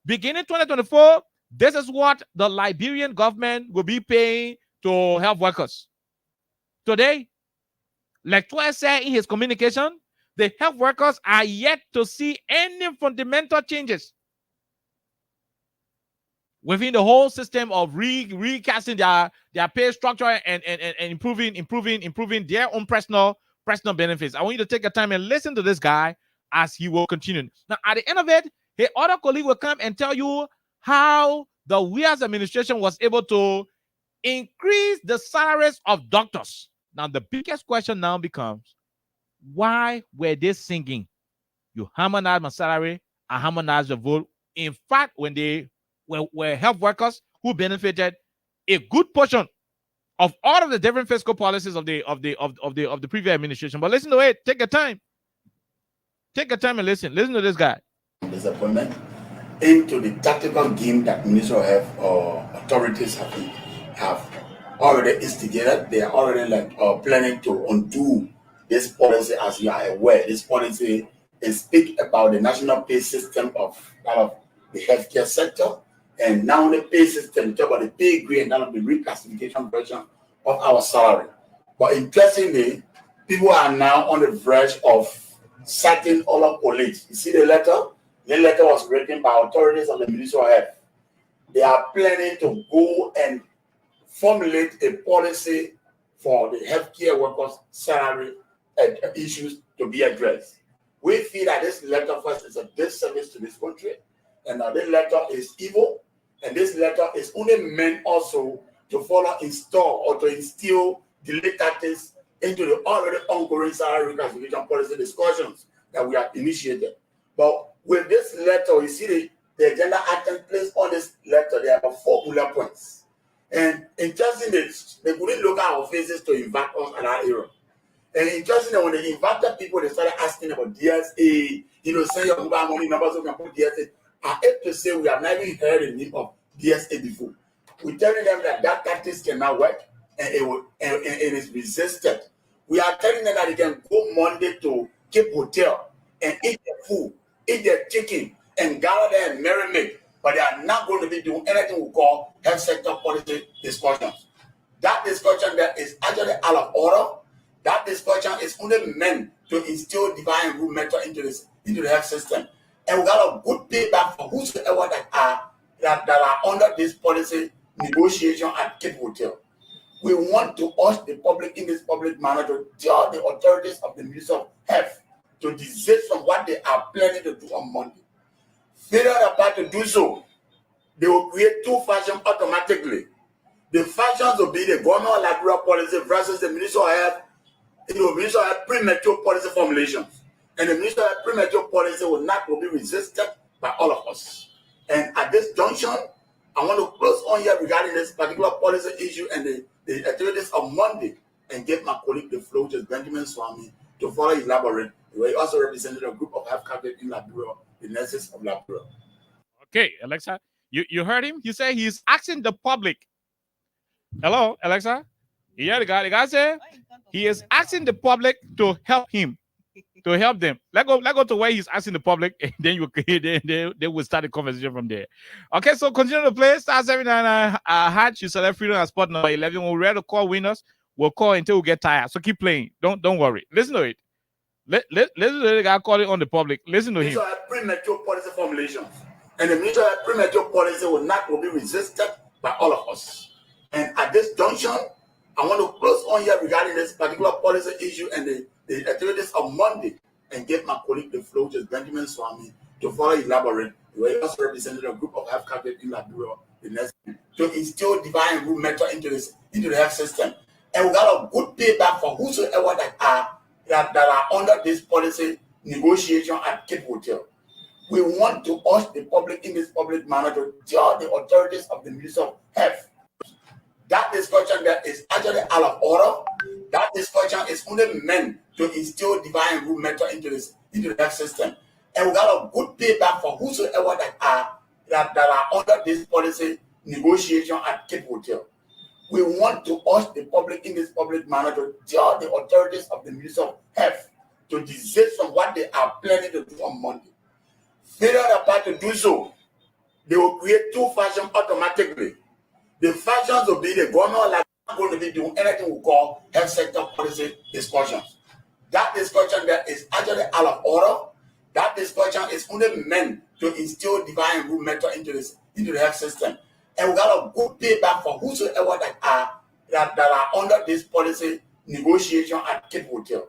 Speaker 12: beginning 2024, this is what the Liberian government will be paying to health workers. Today, like Toy said in his communication, the health workers are yet to see any fundamental changes within the whole system of recasting their pay structure and improving their own personal benefits. I want you to take your time and listen to this guy as he will continue. Now, at the end of it, the other colleague will come and tell you how the WEA's administration was able to increase the salaries of doctors. Now, the biggest question now becomes, why were they singing, you harmonize my salary, I harmonize the vote? In fact, when they were health workers who benefited a good portion of all of the different fiscal policies of the previous administration. But listen to it. Take your time. Take your time and listen. Listen to this guy.
Speaker 15: Disappointment into the tactical game that Ministry of Health authorities have already instigated. They are already planning to undo this policy. As you are aware, this policy is speak about the national pay system of the healthcare sector, and now the pay system talk about the pay grade and now the reclassification version of our salary. But interestingly, people are now on the verge of sacking all our colleagues. You see the letter? The letter was written by authorities of the Ministry of Health. They are planning to go and formulate a policy for the healthcare workers' salary issues to be addressed. We feel that this letter first is a disservice to this country, and this letter is evil, and this letter is only meant also to follow, install, or to instill delay tactics into the already ongoing salary reclassification policy discussions that we have initiated. But with this letter, you see the agenda item placed on this letter, there are 4 bullet points. And interesting that they couldn't look at our faces to invite us at that era. And interesting that when they invited people, they started asking about DSA, send your mobile money numbers so we can put DSA. I hate to say we have never heard the name of DSA before. We're telling them that tactics cannot work and it is resisted. We are telling them that they can go Monday to Cape Hotel and eat their food, eat their chicken, and gather there and merry, but they are not going to be doing anything we call health sector policy discussions. That discussion there is actually out of order. That discussion is only meant to instill divine rule method into the health system. And we got a good payback for whosoever that are under this policy negotiation at Cape Hotel. We want to urge the public in this public manner to tell the authorities of the Ministry of Health to desist from what they are planning to do on Monday. Failure apart to do so, they will create 2 factions automatically. The factions will be the government liberal policy versus the Ministry of Health. Ministry of Health premature policy formulations. And the Ministry of Health premature policy will be resisted by all of us. And at this junction, I want to close on here regarding this particular policy issue and the activities of Monday and give my colleague the floor, which is Benjamin Swami, to further elaborate. He also represented a group of health captains in Liberia, the nurses of Liberia.
Speaker 12: Okay, Alexa, you heard him? He said he's asking the public. Hello, Alexa? You hear the guy? The guy said he is asking the public to help him, to help them. Let's go to where he's asking the public, and then they will start the conversation from there. Okay, so continue to play. Star 79 hatch. You select freedom as spot number 11. When we're ready to call winners, we'll call until we get tired. So keep playing. Don't worry. Listen to it. Listen to the guy calling on the public. Listen to him.
Speaker 15: Ministry of premature policy formulations, and the Ministry of premature policy will be resisted by all of us. And at this junction, I want to close on here regarding this particular policy issue and the activities of Monday and give my colleague the floor, which is Benjamin Swami, to further elaborate. He also represented a group of health captains in Liberia, the next to instill divine rule method into the health system. And we got a good payback for whosoever that are under this policy negotiation at Cape Hotel. We want to urge the public in this public manner to tell the authorities of the Ministry of Health. That discussion there is actually out of order. That discussion is only meant to instill divine rule method into the health system. And we got a good payback for whosoever that are under this policy negotiation at Cape Hotel. We want to urge the public in this public manner to tell the authorities of the Ministry of Health to desist from what they are planning to do on Monday. Failure apart to do so, they will create 2 factions automatically. The factions will be the government like not going to be doing anything we call health sector policy discussions. That discussion there is actually out of order. That discussion is only meant to instill divine rule method into the health system. And we got a good payback for whosoever that are under this policy negotiation at Cape Hotel.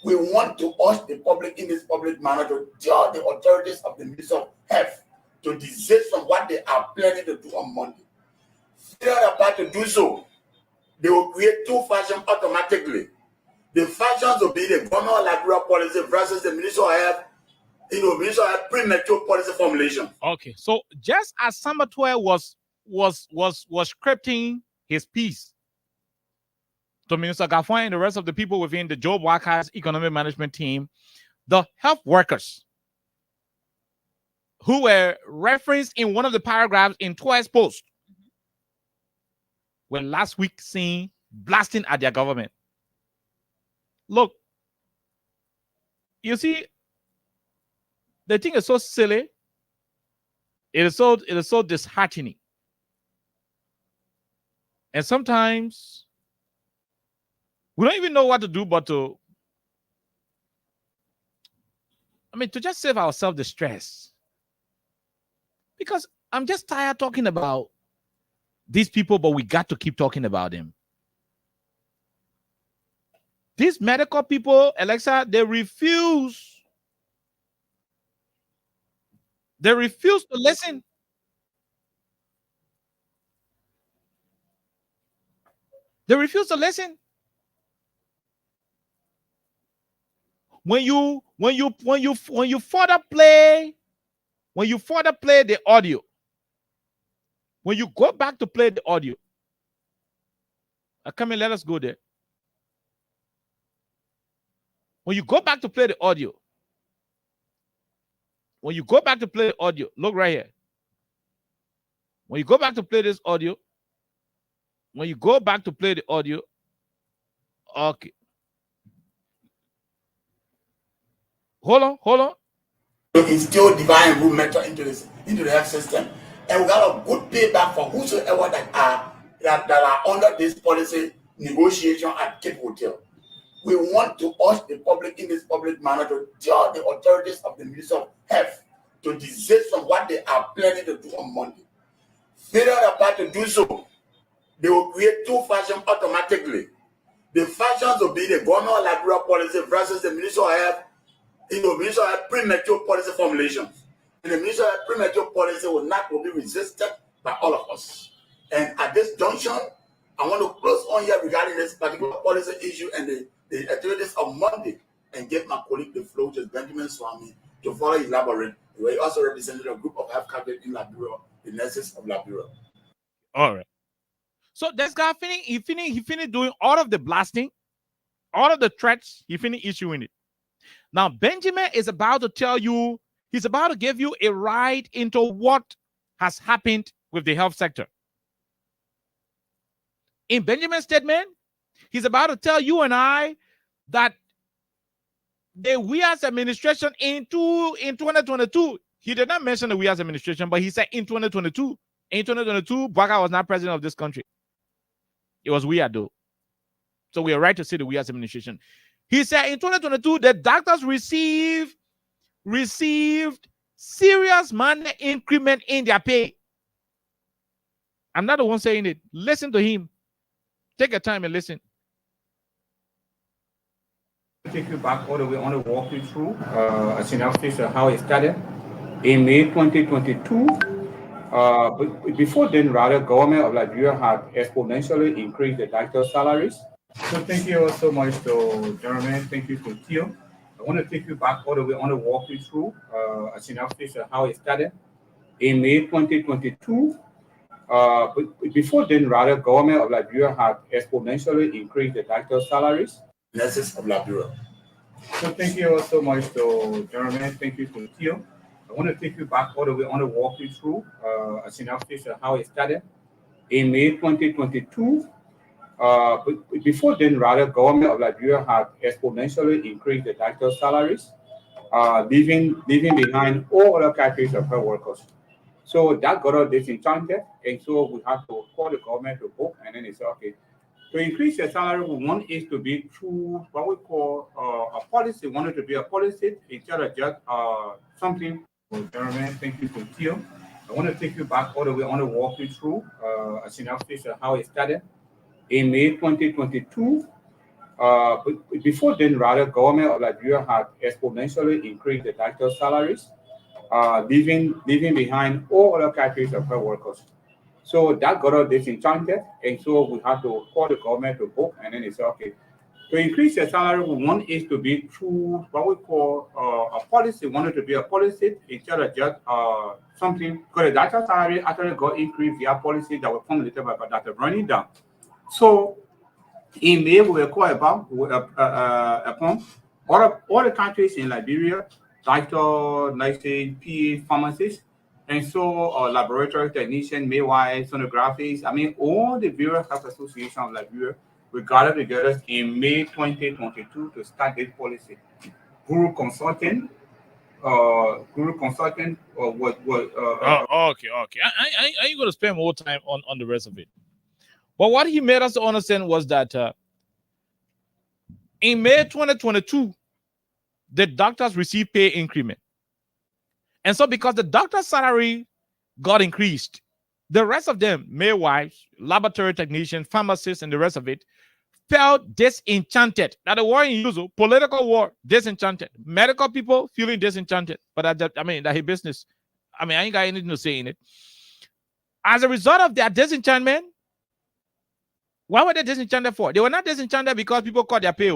Speaker 15: We want to urge the public in this public manner to tell the authorities of the Ministry of Health to desist from what they are planning to do on Monday. Failure apart to do so, they will create 2 factions automatically. The factions will be the government liberal policy versus the Ministry of Health. Ministry of Health premature policy formulation.
Speaker 12: Okay, so just as Sambatwe was scripting his piece to Minister Gafoy and the rest of the people within the Job Walker's economic management team, the health workers who were referenced in one of the paragraphs in Twice Post were last week seen blasting at their government. Look, you see, the thing is so silly. It is so disheartening. And sometimes we don't even know what to do but to just save ourselves the stress. Because I'm just tired talking about these people, but we got to keep talking about them. These medical people, Alexa, they refuse They refuse to listen. They refuse to listen. When you further play the audio, when you go back to play the audio, come in, let us go there. When you go back to play the audio, look right here. When you go back to play this audio, okay. Hold on.
Speaker 15: To instill divine rule method into the health system, and we got a good payback for whosoever that are under this policy negotiation at Cape Hotel. We want to urge the public in this public manner to tell the authorities of the Ministry of Health to desist from what they are planning to do on Monday. Failure apart to do so, they will create two factions automatically. The factions will be the government of Liberia policy versus the Ministry of Health. Ministry of Health premature policy formulations. And the Ministry of Health premature policy will be resisted by all of us. And at this junction, I want to close on here regarding this particular policy issue and the activities of Monday, and give my colleague the floor, just Benjamin Swami, to further elaborate. We also represented a group of health cadres in Liberia, the nurses of Liberia.
Speaker 12: All right. So this guy he finished doing all of the blasting, all of the threats. He finished issuing it. Now Benjamin is about to tell you. He's about to give you a ride into what has happened with the health sector. In Benjamin's statement, he's about to tell you and I that the WIAS administration in 2022, he did not mention the WIAS administration, but he said in 2022, Baka was not president of this country. It was WIAS though. So we are right to say the WIAS administration. He said in 2022, the doctors received serious money increment in their pay. I'm not the one saying it. Listen to him. Take your time and listen.
Speaker 16: Take you back all the way. I want to walk you through a synopsis of how it started in May 2022. But before then, rather, government of Liberia had exponentially increased the doctor's salaries. So thank you all so much to Jeremy. Thank you to Theo. I want to take you back all the way. I want to walk you through a synopsis of how it started in May 2022. But before then, rather, government of Liberia had exponentially increased the doctor's salaries.
Speaker 15: Nurses of Liberia.
Speaker 16: So thank you all so much to Jeremy. Thank you to Theo. I want to take you back all the way. I want to walk you through a synopsis of how it started in May 2022. But before then, rather, government of Liberia had exponentially increased the doctor's salaries, leaving behind all other categories of health workers. So that got us disenchanted, and so we had to call the government to book, and then they said, okay, to increase your salary, we want it to be through what we call a policy. We want it to be a policy instead of just something. Well, Jeremy, thank you to Theo. I want to take you back all the way. I want to walk you through a synopsis of how it started in May 2022. But before then, rather, government of Liberia had exponentially increased the doctor's salaries, leaving behind all other categories of health workers. So that got us disenchanted, and so we had to call the government to book, and then they said, okay, to increase your salary, we want it to be through what we call a policy. We want it to be a policy instead of just something, because the doctor's salary actually got increased via policy that was formulated by Dr. Bernie down. So in May, we were called upon all the countries in Liberia, doctor, nurses, PA, pharmacists, and so laboratory technician, midwives, sonographists, all the various health associations of Liberia, we gathered together in May 2022 to start this policy. Guru Consulting was
Speaker 12: okay. I ain't going to spend more time on the rest of it. But what he made us understand was that in May 2022, the doctors received pay increment. And so because the doctor's salary got increased, the rest of them, midwives, laboratory technicians, pharmacists, and the rest of it, felt disenchanted. Now the war in usual, political war, disenchanted. Medical people feeling disenchanted. But that's his business. I mean, I ain't got anything to say in it. As a result of their disenchantment, what were they disenchanted for? They were not disenchanted because people caught their pay.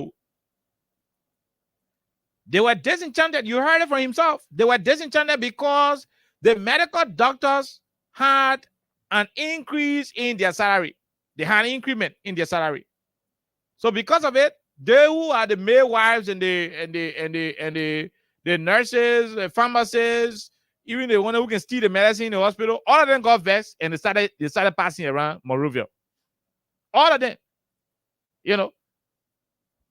Speaker 12: They were disenchanted. You heard it from himself. They were disenchanted because the medical doctors had an increase in their salary. They had an increment in their salary. So because of it, they who are the midwives and the nurses, the pharmacists, even the one who can steal the medicine in the hospital, all of them got vexed and they started passing around Monrovia. All of them. You know,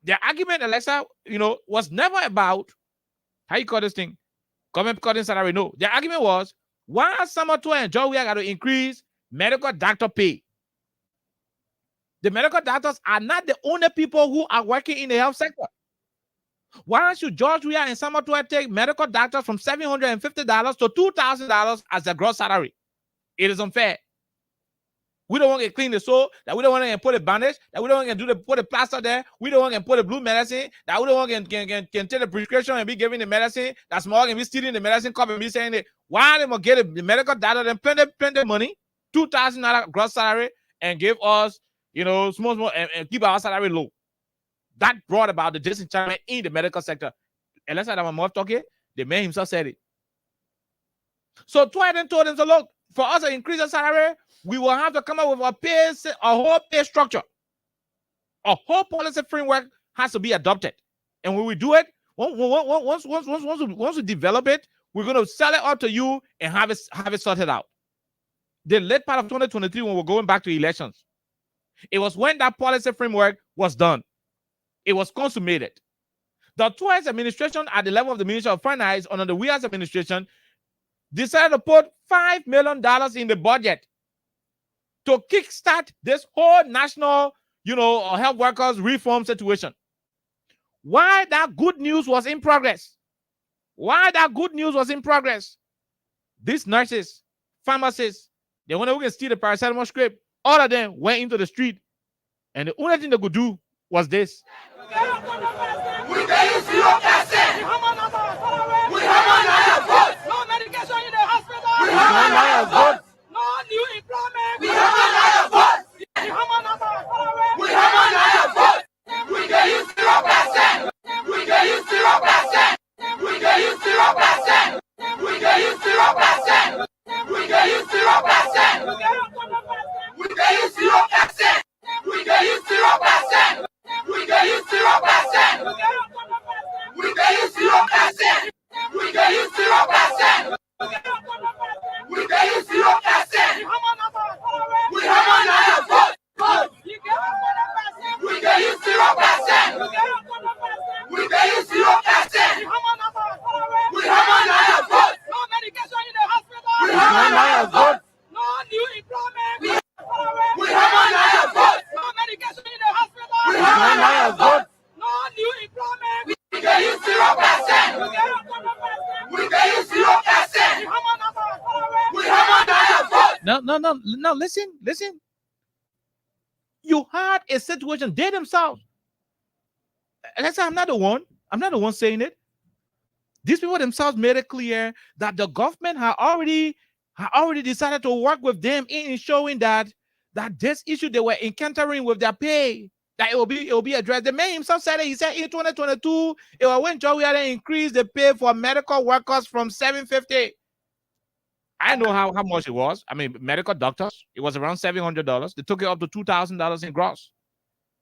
Speaker 12: their argument, Alexa, you know, was never about how you call this thing, government cutting salary. No, their argument was why Samatua and Joe we are going to increase medical doctor pay. The medical doctors are not the only people who are working in the health sector. Why should George Weah and Samatua take medical doctors from $750 to $2,000 as their gross salary? It is unfair. We don't want to clean the sore, that we don't want to put a bandage, that we don't want to put a plaster there, we don't want to put a blue medicine, that we don't want to can take the prescription and be giving the medicine, that small and be stealing the medicine cup and be saying that why they must get the medical doctor then plenty money, $2,000 gross salary, and give us, you know, small and keep our salary low. That brought about the disenchantment in the medical sector. And let's say that my mouth talking, the man himself said it. So Twilight then told them, so look, for us to increase the salary, we will have to come up with a whole pay structure. A whole policy framework has to be adopted. And when we do it, once we develop it, we're going to sell it out to you and have it sorted out. The late part of 2023, when we're going back to elections, it was when that policy framework was done. It was consummated. The Twice administration at the level of the Ministry of Finance under the Weah's administration decided to put $5 million in the budget to kickstart this whole national, you know, health workers reform situation. Why that good news was in progress? These nurses, pharmacists, the one who can steal the paracetamol script, all of them went into the street, and the only thing they could do was this.
Speaker 17: We tell you 0%. We have a vote. No medication in the hospital. We have a vote. No new employment. We have a vote. We have a vote. We tell you 0%. We tell you 0%. We tell you 0%. We tell you 0%. We tell you 0%. We tell you 0%. We tell you 0%. We tell you 0%. We tell you 0%. We tell you 0%. We tell you 0%. We have another vote. We tell you 0%. We tell you 0%. We have another vote. No medication in the hospital. We have another vote. No new employment. We have another vote. No medication in the hospital. We have another vote. No new employment. We tell you 0%. We tell you 0%. We have another vote.
Speaker 12: No, listen. You had a situation, they themselves. Let's say I'm not the one saying it. These people themselves made it clear that the government had already decided to work with them in showing that this issue they were encountering with their pay, that it will be addressed. The man himself said it. He said in 2022, it was when Joe had increased the pay for medical workers from $750. I know how much it was. I mean, medical doctors, it was around $700. They took it up to $2,000 in gross.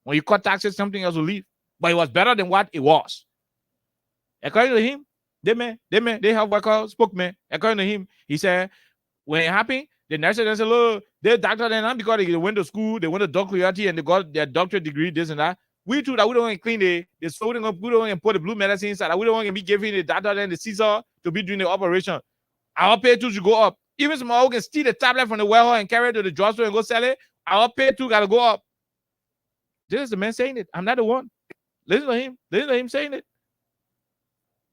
Speaker 12: When you cut taxes, something else will leave. But it was better than what it was. According to him, they have workers spoke me. According to him, he said, when it happened, the nurses said, look, they're doctor than them because they went to school, they went to doctorate and they got their doctorate degree, this and that. We too that we don't want to clean the soldering up, we don't want to put the blue medicine inside. We don't want to be giving the doctor and the Caesar to be doing the operation. Our pay too should go up. Even small can steal the tablet from the warehouse and carry it to the drugstore and go sell it. Our pay too gotta go up. This is the man saying it. I'm not the one. Listen to him saying it.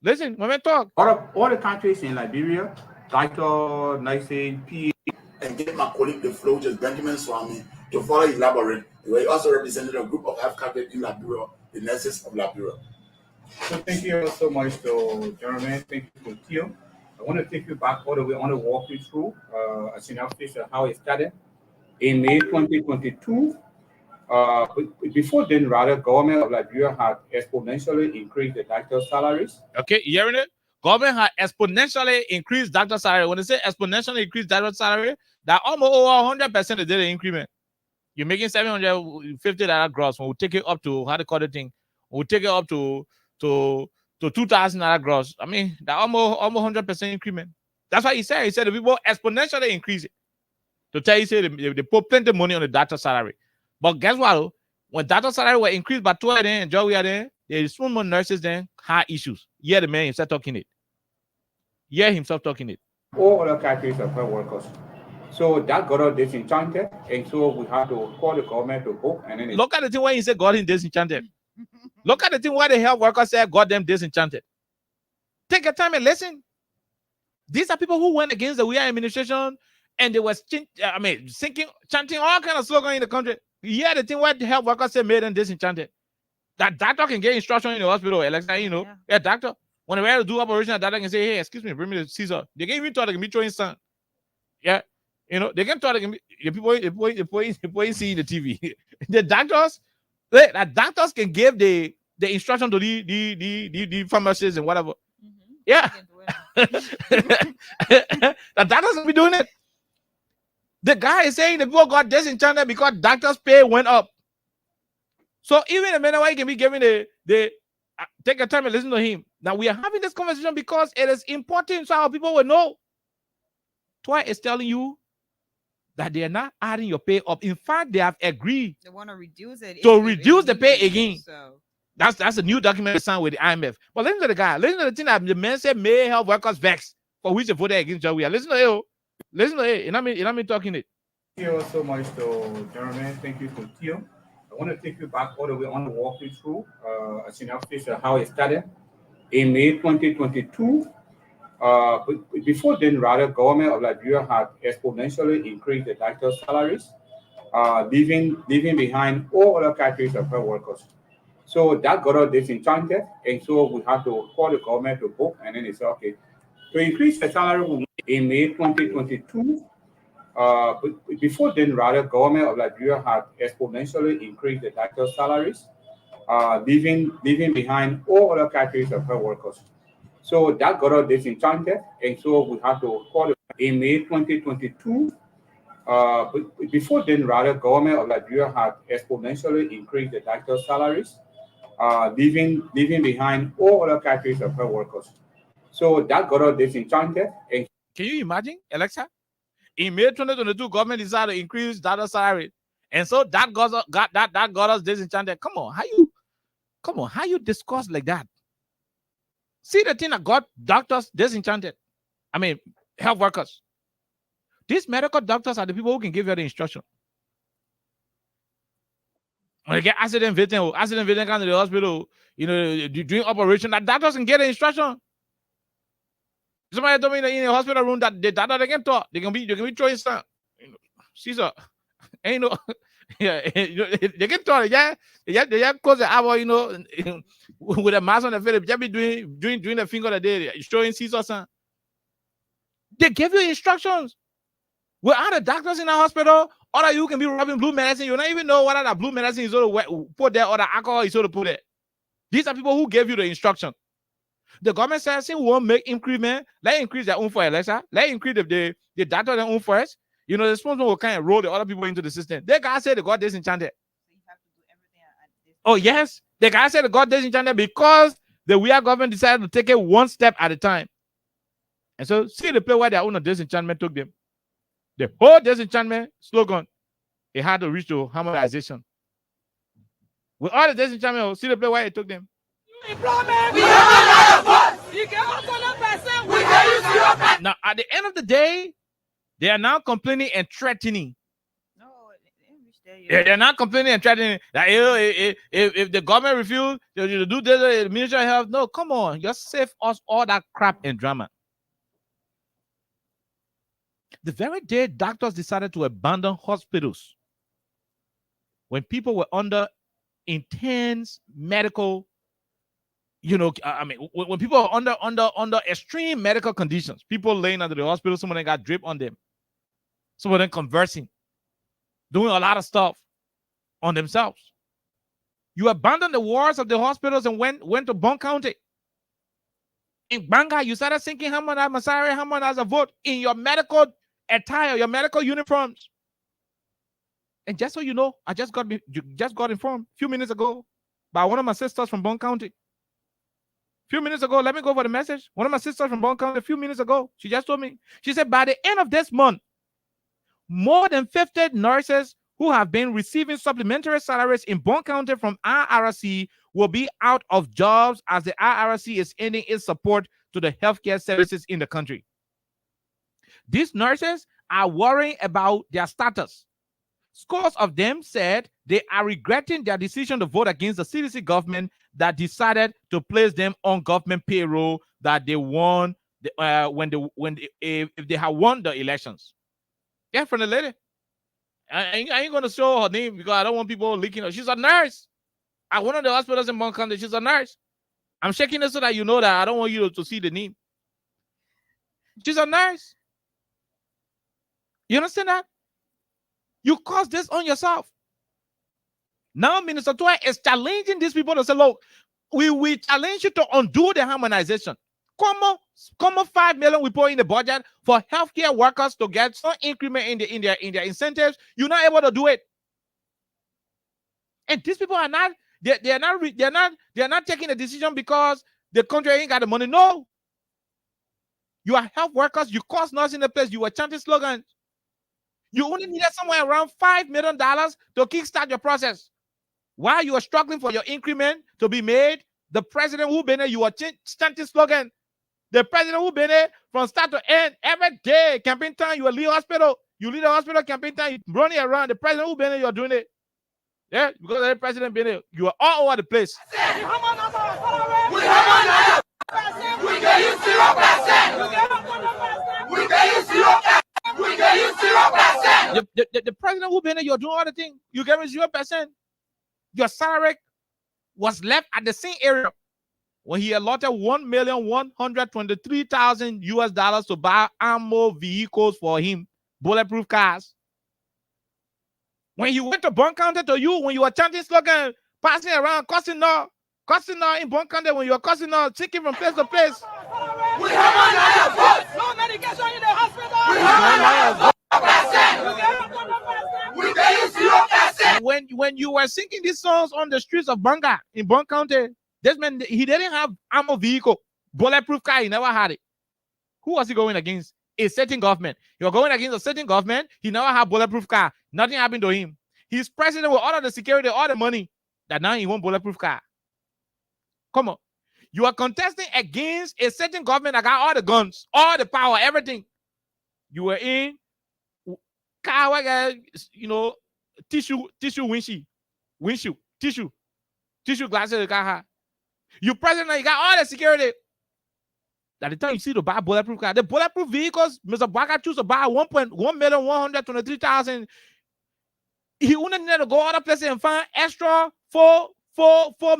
Speaker 12: Listen, when I talk.
Speaker 16: All the countries in Liberia, doctor, nursing, PA,
Speaker 15: and get my colleague, the Flojas, Benjamin Swami, to further elaborate. He also represented a group of health captains in Liberia, the nurses of Liberia.
Speaker 16: So thank you so much to Jeremy. Thank you to Theo. I want to take you back all the way. I want to walk you through as senior officer how it started in May 2022. Before then, rather, government of Liberia had exponentially increased the doctor's salaries.
Speaker 12: Okay, you hearing it? Government had exponentially increased doctor salary. When they say exponentially increased doctor salary, that almost over 100% they did an increment. You're making $750 gross. When we take it up to how to call the thing, we'll take it up to $2,000 gross. I mean, that almost 100% increment. That's what he said. He said the people exponentially increase it. To tell you, say they put plenty of money on the doctor salary. But guess what? When doctor salary were increased by 12 then and Joe there, the small more nurses then had issues. Yeah, the man himself talking it. Yeah, himself talking it.
Speaker 16: All other categories of health workers. So that got us disenchanted, and so we had to call the government to book. And then
Speaker 12: look at the thing where he said got him disenchanted. Look at the thing where the health workers said got them disenchanted. Take your time and listen. These are people who went against the We Are administration, and they were sinking, chanting all kind of slogans in the country. Yeah, the thing where the health workers said made them disenchanted. That doctor can get instruction in the hospital, Alexa, yeah, doctor. When they were to do operation, that doctor can say, hey, excuse me, bring me the Caesar. They can even thought they can be throwing sun. Yeah, they can thought they can be the people see the TV. The doctors can give the instruction to the pharmacists and whatever. Mm-hmm. Yeah. The doctors will be doing it. The guy is saying the people got disenchanted because doctors' pay went up. So even the minute why he can be giving the take your time and listen to him. Now we are having this conversation because it is important so our people will know. Twi is telling you that they are not adding your pay up. In fact, they have agreed.
Speaker 14: They want to reduce it.
Speaker 12: To reduce the pay again.
Speaker 14: So.
Speaker 12: That's a new document signed with the IMF. But listen to the guy. Listen to the thing that the man said may help workers vex for which they voted against Jawia. Listen to it. Listen to it. You know me talking it.
Speaker 16: Thank you so much to Jeremy. Thank you to Theo. I want to take you back all the way. I want to walk you through as senior officer how it started in May 2022. Before then, rather, government of Liberia had exponentially increased the doctor's salaries, leaving behind all other categories of health workers. So that got us disenchanted, and so we had to call the government to book, and then they said, okay, to increase the salary in May 2022. Before then, rather, government of Liberia had exponentially increased the doctor's salaries, leaving behind all other categories of health workers. So that got us disenchanted, and so we had to call it in May 2022. Before then, rather, government of Liberia had exponentially increased the doctor's salaries, leaving behind all other categories of health workers. So that got us disenchanted. And
Speaker 12: can you imagine, Alexa? In May 2022, government decided to increase doctor salary, and so that got us disenchanted. Come on, how you discuss like that? See the thing that got doctors disenchanted. I mean, health workers. These medical doctors are the people who can give you the instruction. When they get accident victim come to the hospital, doing operation, that doctors can get the instruction. Somebody told me that in the hospital room that the doctor they can talk, they can be throwing stuff. Caesar, ain't no, yeah, they can talk. Yeah, they close the hour, with a mask on the face. They be doing the finger that they showing Caesar son. They give you instructions. We're the doctors in the hospital. All of you can be rubbing blue medicine. You don't even know whether that blue medicine is going to put there or the alcohol is going to put there. These are people who gave you the instruction. The government says, we won't make increment. Let increase their own for Alexa. Let increase the doctor their own first. The sponsor will kind of roll the other people into the system. The guy said they got disenchanted. So you have to do everything Oh, yes. The guy said they got disenchanted because the We Are government decided to take it one step at a time. And so see the play where their own disenchantment took them. The whole disenchantment slogan, it had to reach to harmonization. With all the disenchantment, see the play where it took them.
Speaker 17: Employment. We have a vote. You can also not person. We can use your.
Speaker 12: Now, at the end of the day, they are now complaining and threatening.
Speaker 14: No,
Speaker 12: they're not complaining and threatening that if the government refuse to do this, the Ministry of Health. No, come on, just save us all that crap and drama. The very day doctors decided to abandon hospitals, when people were under intense medical You know, I mean, when people are under extreme medical conditions, people laying under the hospital, some of them got drip on them, some of them conversing, doing a lot of stuff on themselves. You abandoned the wards of the hospitals and went to Bond County. In Banga, you started singing Hamana Masari, Hamana as a vote in your medical attire, your medical uniforms. And just so you know, I just got informed a few minutes ago by one of my sisters from Bond County. A few minutes ago, let me go over the message. One of my sisters from Bond County a few minutes ago, she just told me. She said, by the end of this month, more than 50 nurses who have been receiving supplementary salaries in Bond County from IRC will be out of jobs as the IRC is ending its support to the healthcare services in the country. These nurses are worrying about their status. Scores of them said they are regretting their decision to vote against the CDC government that decided to place them on government payroll that they won if they had won the elections. Yeah, from the lady. I ain't gonna show her name because I don't want people leaking her. She's a nurse at one of the hospitals in Bond County. She's a nurse. I'm checking it so that you know that I don't want you to see the name. She's a nurse. You understand that? You caused this on yourself. Now Minister Toy is challenging these people to say, look, we challenge you to undo the harmonization. Come on, 5 million we put in the budget for healthcare workers to get some increment in their incentives. You're not able to do it. And these people are not, they're not taking a decision because the country ain't got the money. No. You are health workers, you cost nothing in the place, you were chanting slogans. You only needed somewhere around $5 million to kickstart your process. While you are struggling for your increment to be made, the president who been there, you are chanting slogan. The president who been there from start to end, every day, campaign time, you will leave hospital. You leave the hospital, campaign time, you running around. The president who been there, you're doing it. Yeah, because the president been there. You are all over the place. The president who been there, you're doing all the things. You get 0%. Your salary was left at the same area when he allotted $1,123,000 US to buy ammo vehicles for him, bulletproof cars. When you went to Bond County to you, when you were chanting slogan, passing around, cussing in Bond County, when you were cussing out, taking from place to place.
Speaker 17: We have another vote. No medication in the hospital. We have another vote. We tell you 0%.
Speaker 12: When you were singing these songs on the streets of Banga in Bond County, this man, he didn't have ammo vehicle, bulletproof car, he never had it. Who was he going against? A certain government. You're going against a certain government, he never had bulletproof car. Nothing happened to him. He's president with all of the security, all the money, that now he won't bulletproof car. Come on. You are contesting against a certain government that got all the guns, all the power, everything. You were in car, you know, tissue windshield, tissue glasses. You president, you got all the security. At the time you see the buy bulletproof car, the bulletproof vehicles, Mr. Baga choose to buy 1,123,000. He wouldn't need to go other places and find extra 4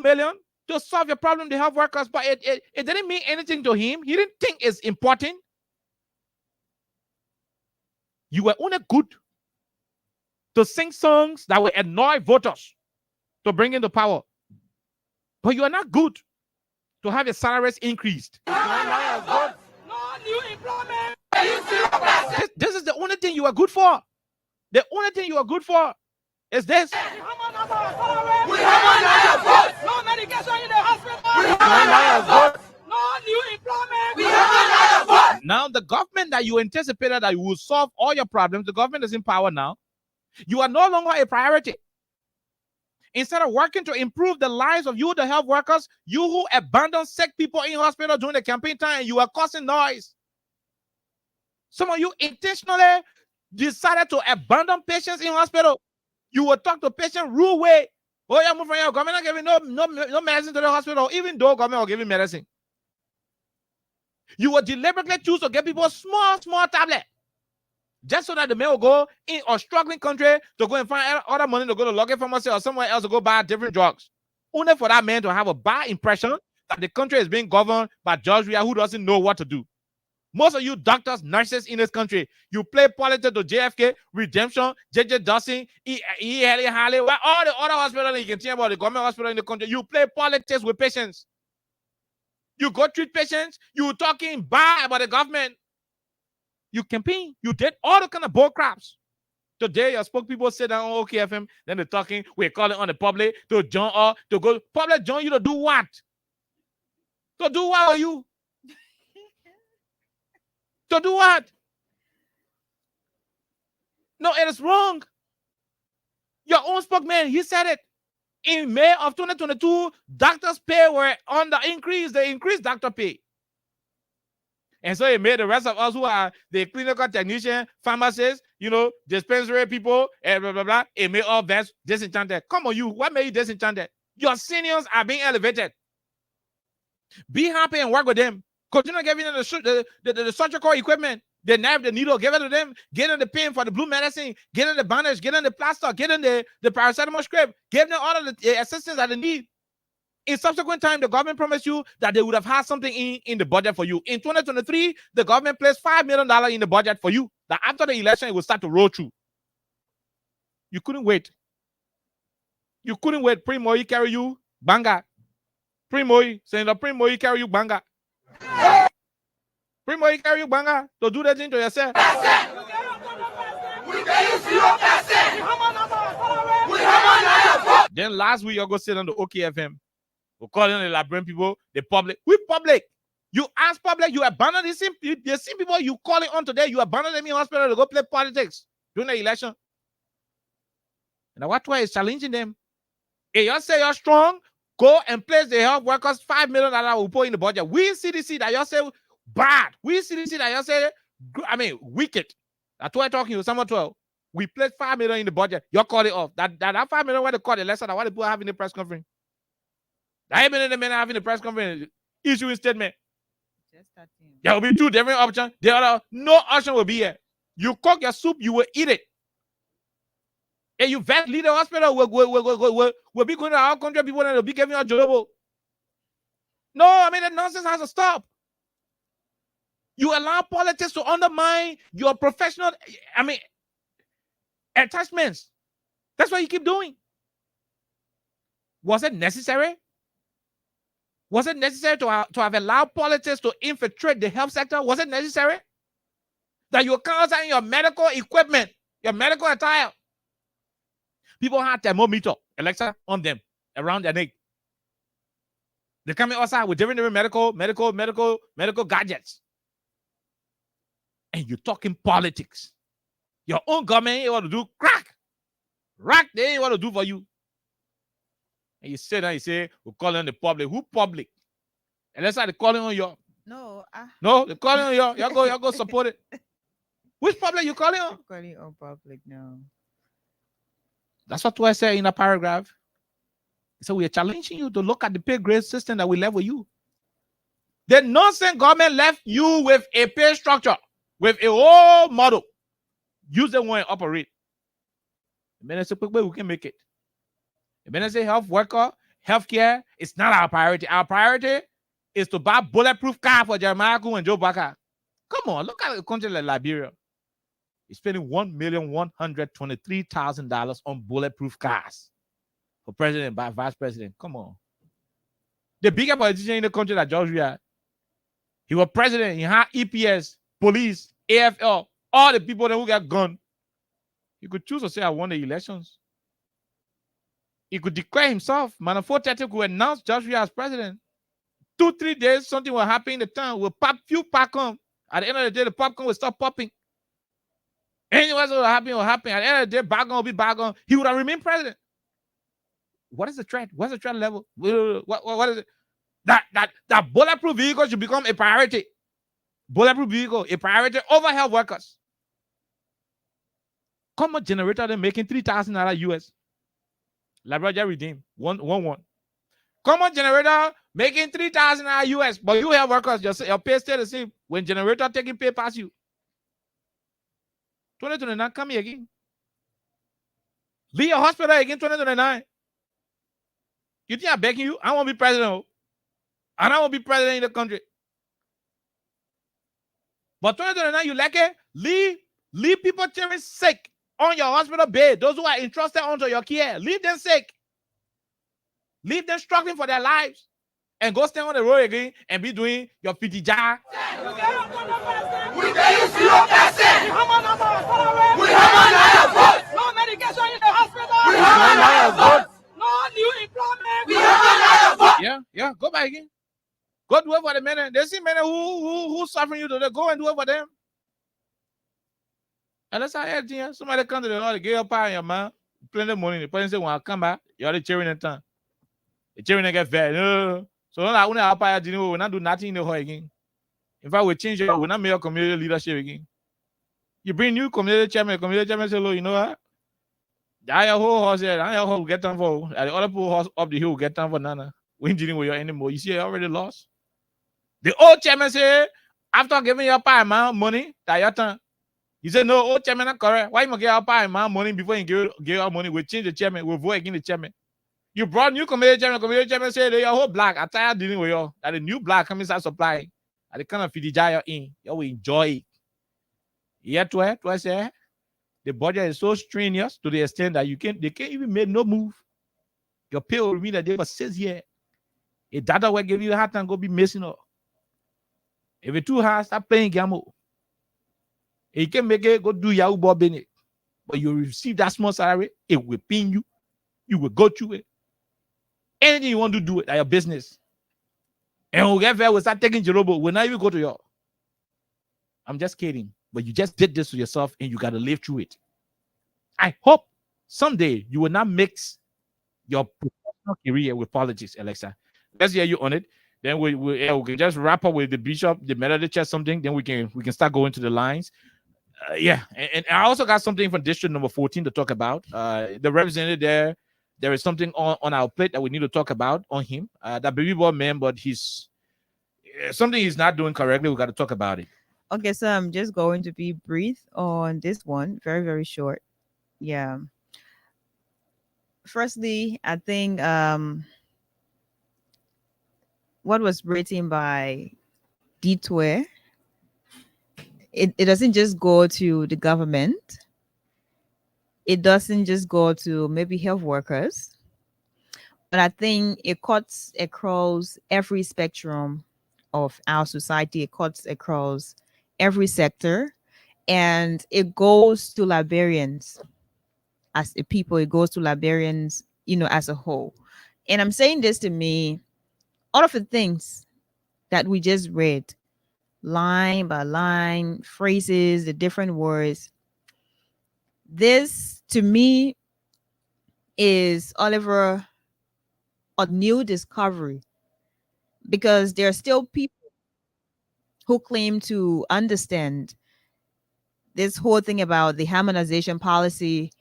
Speaker 12: million to solve your problem, the health workers, but it didn't mean anything to him. He didn't think it's important. You were only good to sing songs that will annoy voters to bring in the power. But you are not good to have your salaries increased.
Speaker 17: No new employment.
Speaker 12: This is the only thing you are good for. The only thing you are good for is this.
Speaker 17: We have another vote. No medication in the hospital. We have another vote. No new employment. We have another vote.
Speaker 12: Now the government that you anticipated that you will solve all your problems, the government is in power now. You are no longer a priority. Instead of working to improve the lives of you, the health workers, you who abandon sick people in hospital during the campaign time, you are causing noise. Some of you intentionally decided to abandon patients in hospital. You will talk to patient rude way. Oh, yeah, move from here. Government not giving no medicine to the hospital, even though government will give you medicine. You will deliberately choose to give people small tablet. Just so that the man will go in a struggling country to go and find other money to go to Lockheed Pharmacy or somewhere else to go buy different drugs. Only for that man to have a bad impression, that the country is being governed by George Weah, who doesn't know what to do. Most of you doctors, nurses in this country, you play politics to JFK, Redemption, JJ Dawson, Harley, well, all the other hospitals you can think about, the government hospital in the country. You play politics with patients. You go treat patients. You talking bad about the government. You campaign. You did all the kind of bull craps. Today, your spokespeople sit down on OKFM, then they're talking. We're calling on the public to join or to go. Public join you to do what? To do what are you? To do what? No, it is wrong. Your own spokesman, he said it. In May of 2022, doctors' pay were on the increase. They increased doctor pay. And so it made the rest of us who are the clinical technician, pharmacists, dispensary people, and blah, blah, blah. It made all vets disenchanted. Come on, you. What made you disenchanted? Your seniors are being elevated. Be happy and work with them. Continue giving them the surgical equipment, the knife, the needle, give it to them. Get them the pin for the blue medicine. Get them the bandage. Get them the plaster. Get them the paracetamol script. Give them all of the assistance that they need. In subsequent time, the government promised you that they would have had something in the budget for you. In 2023, the government placed $5 million in the budget for you. That after the election, it will start to roll through. You couldn't wait. You couldn't wait. Primo, he carry you, banga. Primo, Senator Primo, he carry you, banga. Primo, he carry you, banga. To do that thing to yourself. Then last week, you go sit on the OKFM. We're calling the Liberian people, the public. We public. You ask public, you abandon the same people you calling on today. You abandon them in hospital to go play politics during the election. And that's why it's challenging them. If you say you're strong, go and place the health workers $5 million will put in the budget. We CDC that you say bad. We CDC that you say, wicked. That's why I'm talking to someone 12. We placed $5 million in the budget. You call it off. That $5 million where they call it lesser than what the people have in the press conference. I ain't been in the men having the press conference issuing statement. There will be two different options. The other, no option will be here. You cook your soup, you will eat it. And you vet lead the hospital will be going to our country, people that will be giving you a job. No, the nonsense has to stop. You allow politics to undermine your professional, attachments. That's what you keep doing. Was it necessary? Was it necessary to have allowed politics to infiltrate the health sector? Was it necessary? That you count on your medical equipment, your medical attire. People had thermometer, Alexa, on them, around their neck. They come outside with different medical gadgets. And you're talking politics. Your own government ain't want to do crack. They ain't want to do for you. And you sit there and you say, we're calling on the public. Who public? And let's say they're calling on your.
Speaker 14: No.
Speaker 12: No, they're calling on your. Y'all go support it. Which public you calling on?
Speaker 14: I'm calling on public now.
Speaker 12: That's what I said in a paragraph. So we are challenging you to look at the pay grade system that we left with you. The nonsense government left you with a pay structure, with a whole model. Use the one and operate. And then I say, we can make it. When I say health worker, healthcare, it's not our priority. Our priority is to buy bulletproof car for Jeremiah Ku and Joe Baka. Come on, look at a country like Liberia. It's spending $1,123,000 on bulletproof cars for president by vice president. Come on. The bigger politician in the country that George Weah, he was president. He had EPS, police, AFL, all the people who got gun. He could choose to say, I won the elections. He could declare himself. Manafort Tete could announce George Weah as president. 2-3 days, something will happen in the town. We'll pop few popcorn. At the end of the day, the popcorn will stop popping. Anything else will happen will happen. At the end of the day, bygone will be bygone. He would have remained president. What is the threat? What's the threat level? What is it? That bulletproof vehicle should become a priority. Bulletproof vehicle, a priority over health workers. Common generator, they're making $3,000 US. Liberia redeem 1-1. Common generator making $3,000 US, but you have workers, your pay stay the same. When generator taking pay past you. 2029, come here again. Leave your hospital again 2029. You think I'm begging you? I won't be president. And I will be president in the country. But 2029, you like it? Leave people tearing sick on your hospital bed. Those who are entrusted onto your care, leave them sick. Leave them struggling for their lives. And go stand on the road again and be doing your PT jar.
Speaker 17: We tell you 0%. We have vote. No medication in the hospital. We have vote. No new employment. We have vote.
Speaker 12: Yeah, go back again. Go do it for the men. They see men who suffering you today. Go and do it for them. And that's how everything. Somebody come to the Lord, give your power in your man, plenty of money. The person say, when I come back, you're the cheering in town. The cheering get fed. So when I power, we will not do nothing in the hall again. In fact, we change it. We not make your community leadership again. You bring new community chairman say, look, you know what? That your whole horse here, that your whole get time for. And the other people horse up the hill get time for nana. We ain't dealing with you anymore. You see, you already lost. The old chairman said, after giving your power man money, that your turn. He said, no, old chairman not correct. Why you give your power man money before you give your money? We change the chairman. We vote against the chairman. You brought new committee chairman said, your whole black. I tired dealing with you. That the new black coming start supplying. And the kind of feed you in. You will enjoy it. Yet, what I say? The budget is so strenuous to the extent that they can't even make no move. Your pay will mean that they was 6 years. A data will give you a hard time, go be messing up. If it's too hard, stop playing gamble. You can make it go do Yahoo Bob in it. But you receive that small salary, it will pin you. You will go through it. Anything you want to do it at your business. And we'll get there, we'll start taking Jerobo. We'll not even go to your. I'm just kidding. But you just did this to yourself and you got to live through it. I hope someday you will not mix your professional career with politics, Alexa. Let's hear you on it. Then we can just wrap up with the bishop, the Methodist Church, something. Then we can start going to the lines. And I also got something from district number 14 to talk about. The representative there is something on our plate that we need to talk about on him. That baby boy man, but he's something he's not doing correctly. We got to talk about it.
Speaker 14: Okay, so I'm just going to be brief on this one, very, very short. Yeah. Firstly, I think what was written by Detour, it doesn't just go to the government. It doesn't just go to maybe health workers, but I think it cuts across every spectrum of our society. It cuts across every sector, and it goes to Liberians as a people. It goes to Liberians, as a whole. And I'm saying this to me, all of the things that we just read, line by line, phrases, the different words, this to me is, Oliver, a new discovery, because there are still people who claim to understand this whole thing about the harmonization policy.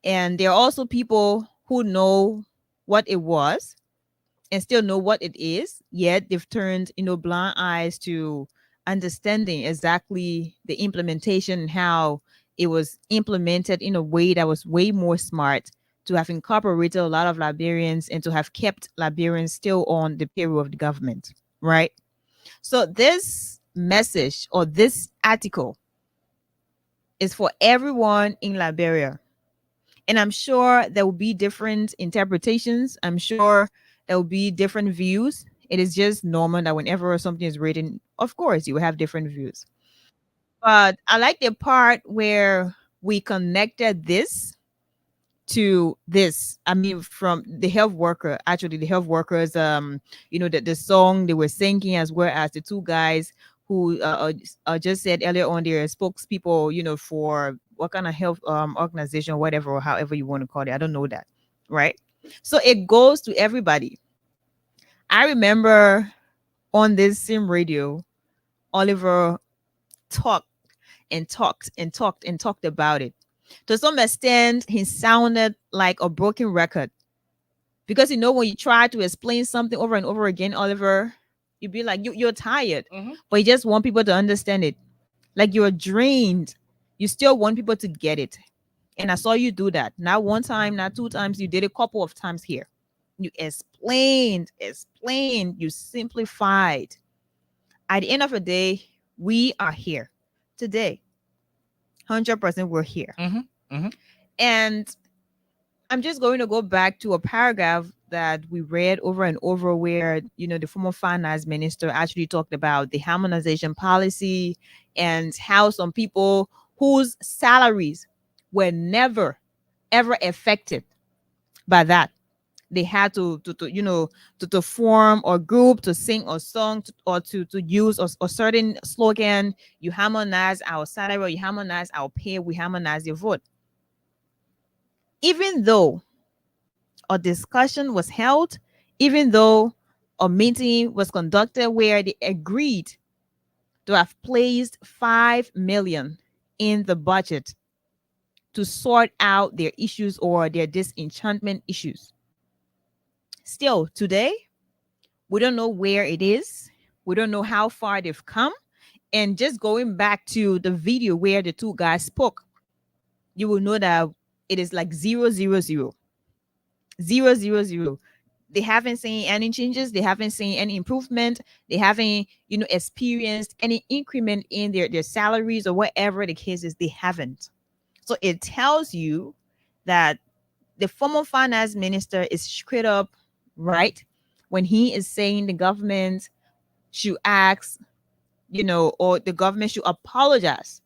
Speaker 14: And there are also people who know what it was and still know what it is, yet they've turned, blind eyes to understanding exactly the implementation and how it was implemented in a way that was way more smart, to have incorporated a lot of Liberians and to have kept Liberians still on the payroll of the government, right? So this message or this article is for everyone in Liberia. And I'm sure there will be different interpretations. I'm sure there will be different views. It is just normal that whenever something is written, of course, you will have different views. But I like the part where we connected this to this. I mean, from the health worker, actually the health workers, the song they were singing, as well as the two guys who just said earlier on, their spokespeople, for what kind of health organization, whatever, or however you want to call it. I don't know that, right? So it goes to everybody. I remember on this same radio, Oliver talked about it. To some extent, he sounded like a broken record, because when you try to explain something over and over again, Oliver, you'd be like, you're tired, but you just want people to understand it. Like you're drained. You still want people to get it. And I saw you do that. Not one time, not two times. You did a couple of times here. You explained, you simplified. At the end of the day, we are here today. 100% we're here. And I'm just going to go back to a paragraph that we read over and over where, the former finance minister actually talked about the harmonization policy and how some people whose salaries were never, ever affected by that, they had to form a group to sing a song or to use a certain slogan. You harmonize our salary, you harmonize our pay, we harmonize your vote. Even though a discussion was held, even though a meeting was conducted where they agreed to have placed 5 million in the budget to sort out their issues or their disenchantment issues. Still, today, we don't know where it is. We don't know how far they've come. And just going back to the video where the two guys spoke, you will know that it is like 0, 0, 0. 0, 0, 0. They haven't seen any changes. They haven't seen any improvement. They haven't, experienced any increment in their salaries or whatever the case is. They haven't. So it tells you that the former finance minister is straight up right when he is saying the government should ask, or the government should apologize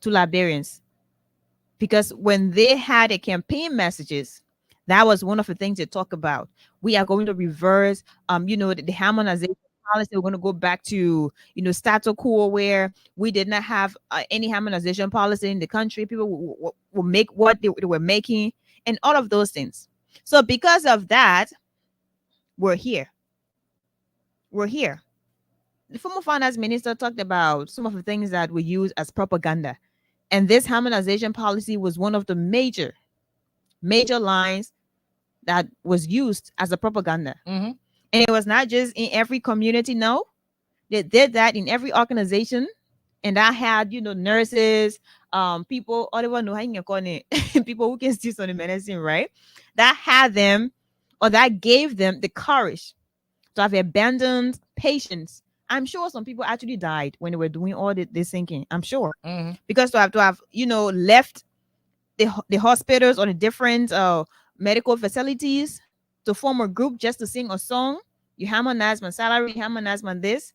Speaker 14: to Liberians. Because when they had a campaign messages, that was one of the things they talk about. We are going to reverse, the harmonization policy. We're going to go back to, status quo where we did not have any harmonization policy in the country. People will make what they were making and all of those things. So because of that, we're here. We're here. The former finance minister talked about some of the things that we use as propaganda. And this harmonization policy was one of the major lines that was used as a propaganda. And it was not just in every community. No, they did that in every organization. And that had, nurses, people, people who can steal some of the medicine, right? That had them, or that gave them the courage to have abandoned patients. I'm sure some people actually died when they were doing all this thinking. I'm sure. Because to have left the hospitals or the different medical facilities to form a group just to sing a song, you harmonize my salary, you harmonize my this.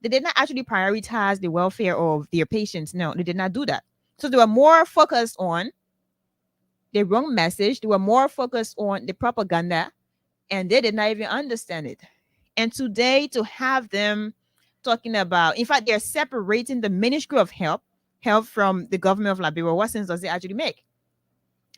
Speaker 14: They did not actually prioritize the welfare of their patients. No, they did not do that. So they were more focused on the wrong message. They were more focused on the propaganda, and they did not even understand it. And today, to have them talking about, in fact, they're separating the Ministry of Health from the government of Liberia. What sense does it actually make?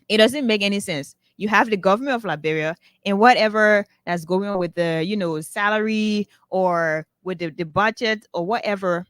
Speaker 14: It doesn't make any sense. You have the government of Liberia, and whatever that's going on with the, salary or with the budget or whatever,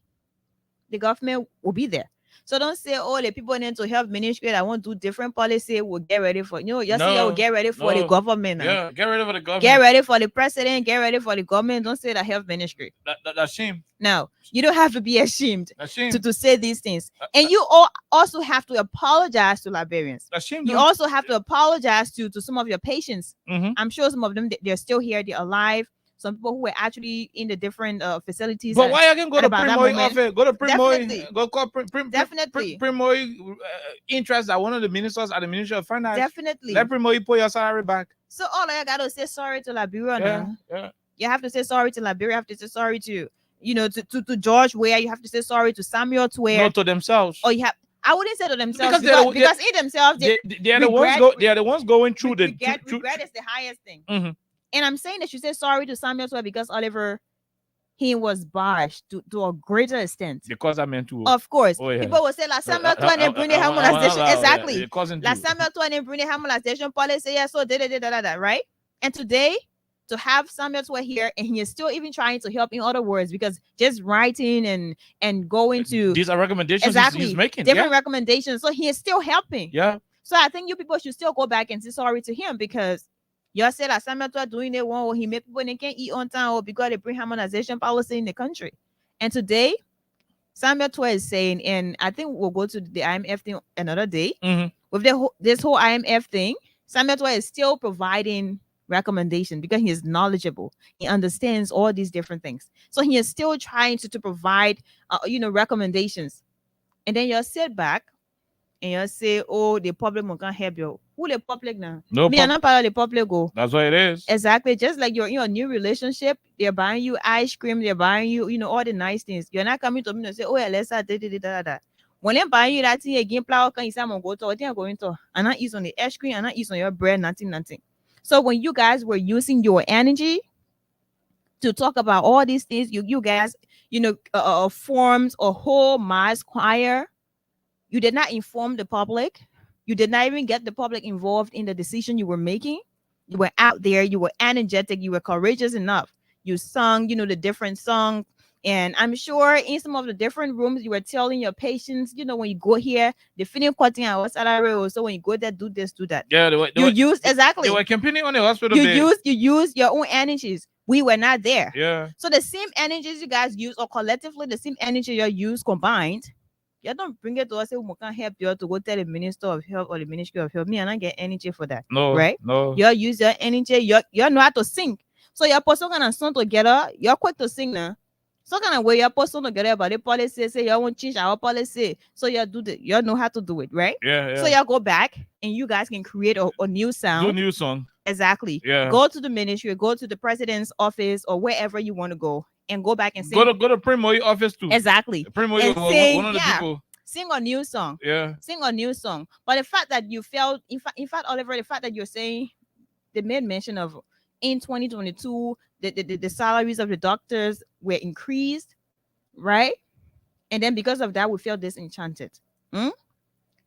Speaker 14: the government will be there. So don't say, oh, the people in the health ministry that want to do different policy will get ready for, will get ready for the government.
Speaker 12: Yeah, get ready for the government.
Speaker 14: Get ready for the president. Get ready for the government. Don't say the health ministry.
Speaker 12: That's shame.
Speaker 14: No, you don't have to be ashamed to say these things. And you also have to apologize to Liberians. You also have to apologize to some of your patients. I'm sure some of them, they're still here. They're alive. Some people who were actually in the different facilities.
Speaker 12: But why again go to Primoy office? Go to Primoy.
Speaker 14: Definitely.
Speaker 12: Go call
Speaker 14: Definitely.
Speaker 12: Primoy interest at one of the ministers at the Ministry of Finance.
Speaker 14: Definitely.
Speaker 12: Let Primoy put your salary back.
Speaker 14: So all I gotta say sorry to Liberia now.
Speaker 12: Yeah.
Speaker 14: You have to say sorry to Liberia. You have to say sorry to to George Weah. You have to say sorry to Samuel Tuer.
Speaker 12: Not to themselves.
Speaker 14: Or you have. I wouldn't say to themselves
Speaker 12: because
Speaker 14: in themselves
Speaker 12: they are the ones going through the
Speaker 14: regret is the highest thing. And I'm saying that you say sorry to Samuel Tuer because Oliver, he was bashed to a greater extent.
Speaker 12: Because I meant to.
Speaker 14: Of course.
Speaker 12: Oh, yeah.
Speaker 14: People will say, La Samuel Tuer and Brunei harmonization. Exactly.
Speaker 12: La
Speaker 14: Samuel Tuer and Brunei harmonization policy. Yeah, so right? And today, to have Samuel Tuer here, and he is still even trying to help in other words, because just writing and going to.
Speaker 12: These are recommendations he's making.
Speaker 14: Different recommendations. So he is still helping.
Speaker 12: Yeah.
Speaker 14: So I think you people should still go back and say sorry to him, because you said that Samuel Tuer doing it one, or he make people they can't eat on time, or because they bring harmonization policy in the country. And today, Samuel Tuer is saying, and I think we'll go to the IMF thing another day. With this whole IMF thing, Samuel Tuer is still providing recommendation because he is knowledgeable. He understands all these different things. So he is still trying to provide, recommendations. And then you sit back and you say, oh, the public can't help you. Who the public now?
Speaker 12: No
Speaker 14: Me, I'm not part of the public. Go.
Speaker 12: That's what it is.
Speaker 14: Exactly. Just like you're in a new relationship, they're buying you ice cream, they're buying you, all the nice things. You're not coming to me and say, oh, yeah, let's da. When they're buying you that thing again, plow can you say I'm gonna go to what they're going to and not eat on the ice cream and not eat on your bread, nothing. So when you guys were using your energy to talk about all these things, you guys, formed a whole mass choir. You did not inform the public. You did not even get the public involved in the decision you were making. You were out there. You were energetic. You were courageous enough. You sung, the different songs. And I'm sure in some of the different rooms, you were telling your patients, when you go here, the feeling cutting our salary. So when you go there, do this, do that.
Speaker 12: Yeah, they were campaigning on the hospital.
Speaker 14: You use your own energies. We were not there.
Speaker 12: Yeah.
Speaker 14: So the same energies you guys use, or collectively the same energy you use combined, you don't bring it to us. Say we can't help you to go tell the Minister of Health or the Ministry of Health. Me, I don't get energy for that.
Speaker 12: No,
Speaker 14: right?
Speaker 12: no.
Speaker 14: You use your energy. You know how to sing. So your person gonna sing together. You're quick to sing now. So kind of way your person together about the policy. Say you won't change our policy. So you do that. You know how to do it, right?
Speaker 12: Yeah.
Speaker 14: So you go back and you guys can create a new sound.
Speaker 12: Do a new song.
Speaker 14: Exactly.
Speaker 12: Yeah.
Speaker 14: Go to the ministry. Go to the president's office or wherever you want to go and go back and sing.
Speaker 12: Go to Primoy office too.
Speaker 14: Exactly.
Speaker 12: Primoy
Speaker 14: and
Speaker 12: was
Speaker 14: sing,
Speaker 12: one of the people.
Speaker 14: Sing a new song.
Speaker 12: Yeah.
Speaker 14: Sing a new song. But the fact that you felt, in fact, Oliver, the fact that you're saying, they made mention of in 2022, the salaries of the doctors were increased, right? And then because of that, we feel disenchanted.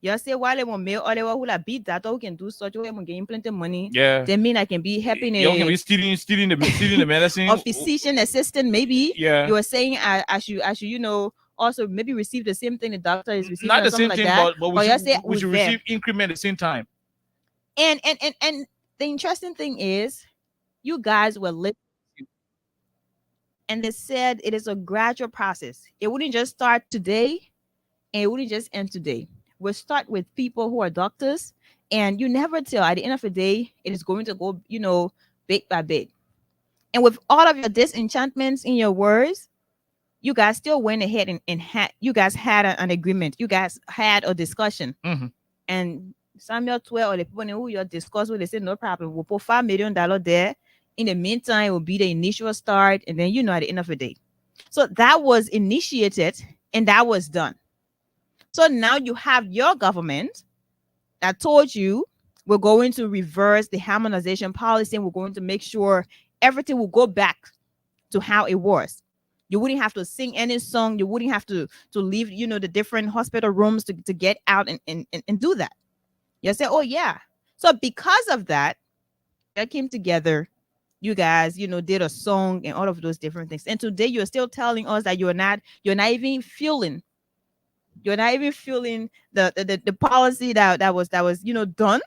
Speaker 14: You say, while they want mail, or they want to beat that, or we can do such, we can get plenty of money.
Speaker 12: Yeah.
Speaker 14: They mean I can be helping
Speaker 12: You can be stealing the medicine.
Speaker 14: or physician assistant, maybe.
Speaker 12: Yeah.
Speaker 14: You were saying I should, also maybe receive the same thing the doctor is receiving.
Speaker 12: Not the
Speaker 14: something
Speaker 12: same
Speaker 14: like
Speaker 12: thing,
Speaker 14: that.
Speaker 12: but we should receive increment at the same time.
Speaker 14: And the interesting thing is, you guys were listening, and they said it is a gradual process. It wouldn't just start today, and it wouldn't just end today. We'll start with people who are doctors, and you never tell. At the end of the day, it is going to go, bit by bit. And with all of your disenchantments in your words, you guys still went ahead and you guys had an agreement. You guys had a discussion.
Speaker 12: Mm-hmm.
Speaker 14: And Samuel 12 or the people who you discussed with, they said, no problem. We'll put $5 million there. In the meantime, it will be the initial start. And then, at the end of the day. So that was initiated and that was done. So now you have your government that told you we're going to reverse the harmonization policy and we're going to make sure everything will go back to how it was. You wouldn't have to sing any song. You wouldn't have to leave, the different hospital rooms to get out and do that. You say, oh, yeah. So because of that, that came together. You guys, did a song and all of those different things. And today you're still telling us that you're not even feeling the policy that was done.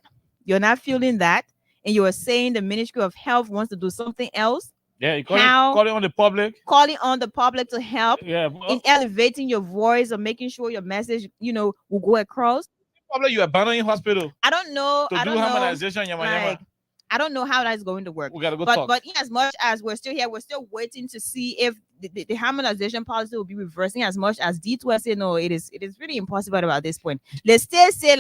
Speaker 14: You're not feeling that. And you are saying the Ministry of Health wants to do something else.
Speaker 12: Yeah, you calling on the public.
Speaker 14: Calling on the public to help
Speaker 12: in
Speaker 14: elevating your voice or making sure your message, will go across.
Speaker 12: Public, you abandoning hospital.
Speaker 14: I don't know.
Speaker 12: To do harmonization,
Speaker 14: I don't know how that's going to work.
Speaker 12: We gotta go talk.
Speaker 14: But in as much as we're still here, we're still waiting to see if the harmonization policy will be reversing. As much as D2 say no, it is really impossible at this point. They still say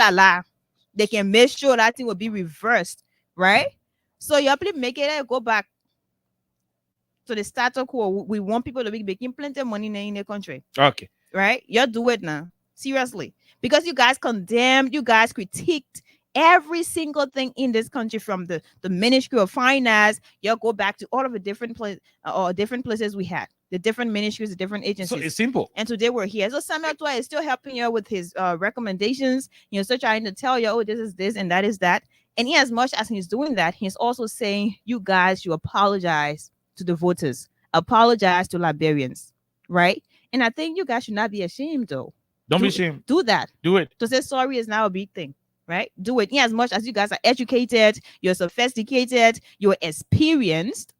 Speaker 14: they can make sure that thing will be reversed, right? So you have to make it go back to the status quo. We want people to be making plenty of money in the country.
Speaker 12: Okay.
Speaker 14: Right? You do it now. Seriously. Because you guys condemned, you guys critiqued every single thing in this country, from the Ministry of Finance. You go back to all of the different places we had, the different ministries, the different agencies.
Speaker 12: So it's simple.
Speaker 14: And today we're here. So Samuel Twa is still helping you with his recommendations. Still trying to tell you, oh, this is this and that is that. And in as much as he's doing that, he's also saying, you guys, you apologize to the voters, apologize to Liberians, right? And I think you guys should not be ashamed, though.
Speaker 12: Don't be ashamed.
Speaker 14: Do that.
Speaker 12: Do it.
Speaker 14: To say sorry is now a big thing, right? Do it. In as much as you guys are educated, you're sophisticated, you're experienced,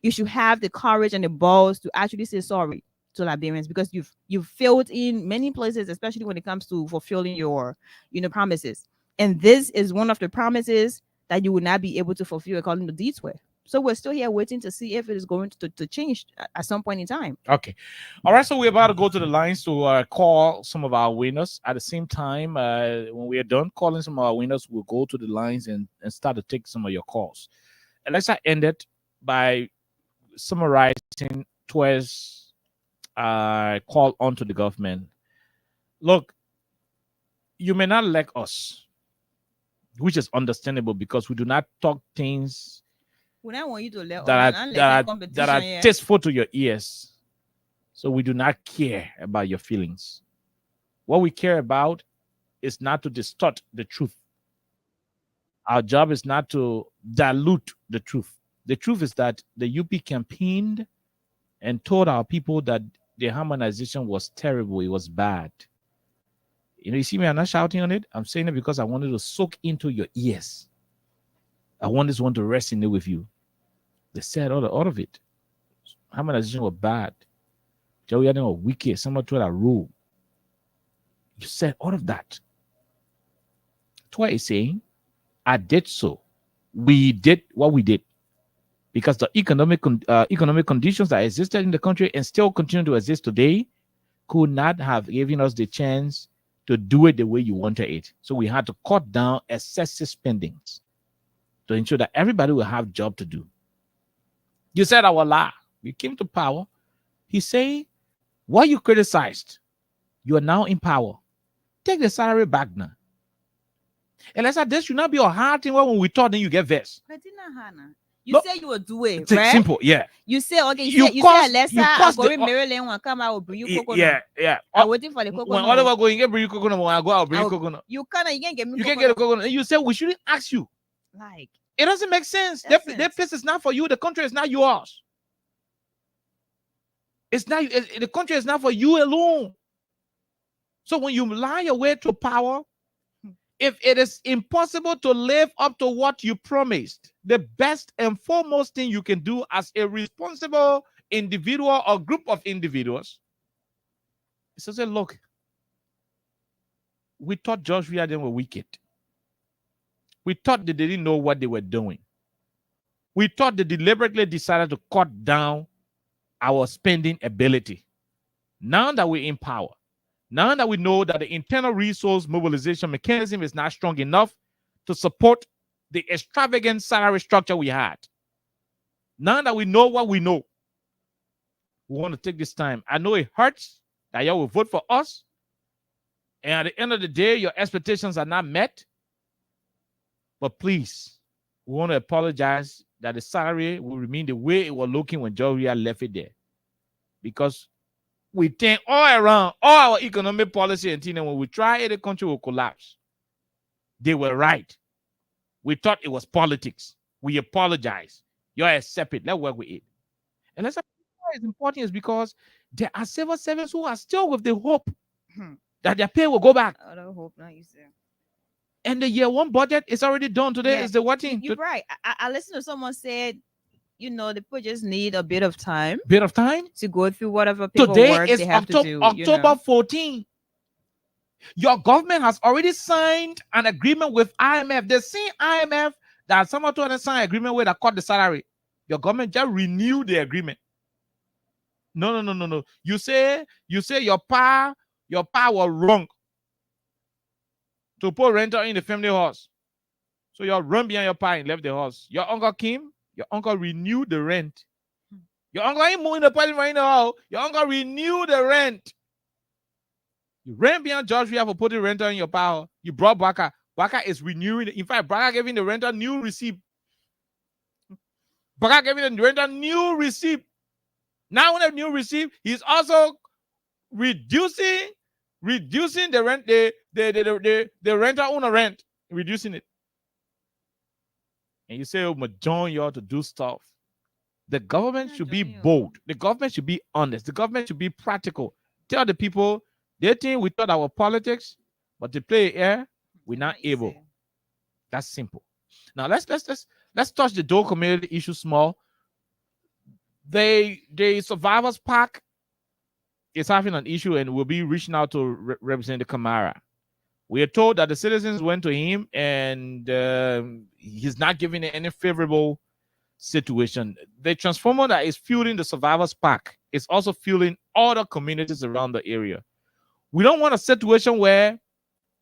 Speaker 14: you should have the courage and the balls to actually say sorry to Liberians, because you've failed in many places, especially when it comes to fulfilling your promises. And this is one of the promises that you will not be able to fulfill according to these way. So we're still here waiting to see if it is going to change at some point in time.
Speaker 12: Okay. All right. So we're about to go to the lines to call some of our winners. At the same time, when we are done calling some of our winners, we'll go to the lines and start to take some of your calls. And let's end it by summarizing Twer's call onto the government. Look, you may not like us, which is understandable because we do not talk things
Speaker 14: We don't want you to let
Speaker 12: that are tasteful to your ears. So we do not care about your feelings. What we care about is not to distort the truth. Our job is not to dilute the truth. The truth is that the UP campaigned and told our people that the harmonization was terrible. It was bad. You see me, I'm not shouting on it. I'm saying it because I wanted to soak into your ears. I want this one to resonate with you. They said all of it. Harmonization was bad. Joey had a wicked, someone told a rule. You said all of that. That's why he's saying, I did so. We did what we did. Because the economic conditions that existed in the country and still continue to exist today could not have given us the chance to do it the way you wanted it. So we had to cut down excessive spendings to ensure that everybody will have a job to do. You said our lie. We came to power. He say, what you criticized, you are now in power. Take the salary back now. And let's say this should not be a hard thing when we talk, then you get vexed.
Speaker 14: But it's not Hannah. You say you will do it, right?
Speaker 12: Simple, yeah.
Speaker 14: You say, okay, you say Alexa, I'm going Maryland, when I come out, will bring you coconut.
Speaker 12: Yeah.
Speaker 14: I'm waiting for the coconut.
Speaker 12: When Oliver go, you can bring you coconut. When I go, I'll bring you coconut.
Speaker 14: You can't get me
Speaker 12: You can't get a coconut. And you say, we shouldn't ask you.
Speaker 14: Like,
Speaker 12: it doesn't make sense. That place is not for you. The country is not yours. It's not, the country is not for you alone. So when you lie your way to power, if it is impossible to live up to what you promised, the best and foremost thing you can do as a responsible individual or group of individuals is to say, look, we thought George Weah were wicked. We thought that they didn't know what they were doing. We thought they deliberately decided to cut down our spending ability. Now that we're in power, now that we know that the internal resource mobilization mechanism is not strong enough to support the extravagant salary structure we had, now that we know what we know, we want to take this time. I know it hurts that y'all will vote for us, and at the end of the day, your expectations are not met. But please, we want to apologize that the salary will remain the way it was looking when George Weah left it there. Because we think all around, all our economic policy and when we try it, the country will collapse. They were right. We thought it was politics. We apologize. You accept it. Let's work with it. And that's why it's important is because there are civil servants who are still with the hope that their pay will go back.
Speaker 14: I don't hope not, you say.
Speaker 12: And the year one budget is already done today.
Speaker 14: Yeah,
Speaker 12: is the what thing?
Speaker 14: You're right. I listened to someone said, you know, the people just need a bit of time.
Speaker 12: Bit of time
Speaker 14: to go through whatever paperwork
Speaker 12: today is
Speaker 14: they have to do.
Speaker 12: October 14. Your government has already signed an agreement with IMF. The same IMF that someone told them sign agreement with that cut the salary. Your government just renewed the agreement. No. You say your pa was wrong to put renter in the family house. So you run behind your pa and left the house. Your uncle came, your uncle renewed the rent. Your uncle ain't moving the party right now. Your uncle renewed the rent. You ran behind George Weah for putting renter in your power. You brought Baka. Baka is renewing. In fact, Baka giving the renter new receipt. Baka giving the renter new receipt. Now with a new receipt, he's also reducing the rent, the renter owner rent, reducing it. And you say, oh, my join y'all to do stuff. The government should be bold. The government should be honest. The government should be practical. Tell the people, they think we thought our politics, but to play air, we're not able. That's simple. Now let's touch the Dole community issue small. The Survivors Park is having an issue and will be reaching out to Representative Kamara. We are told that the citizens went to him and he's not giving any favorable situation. The transformer that is fueling the Survivors Park is also fueling other communities around the area. We don't want a situation where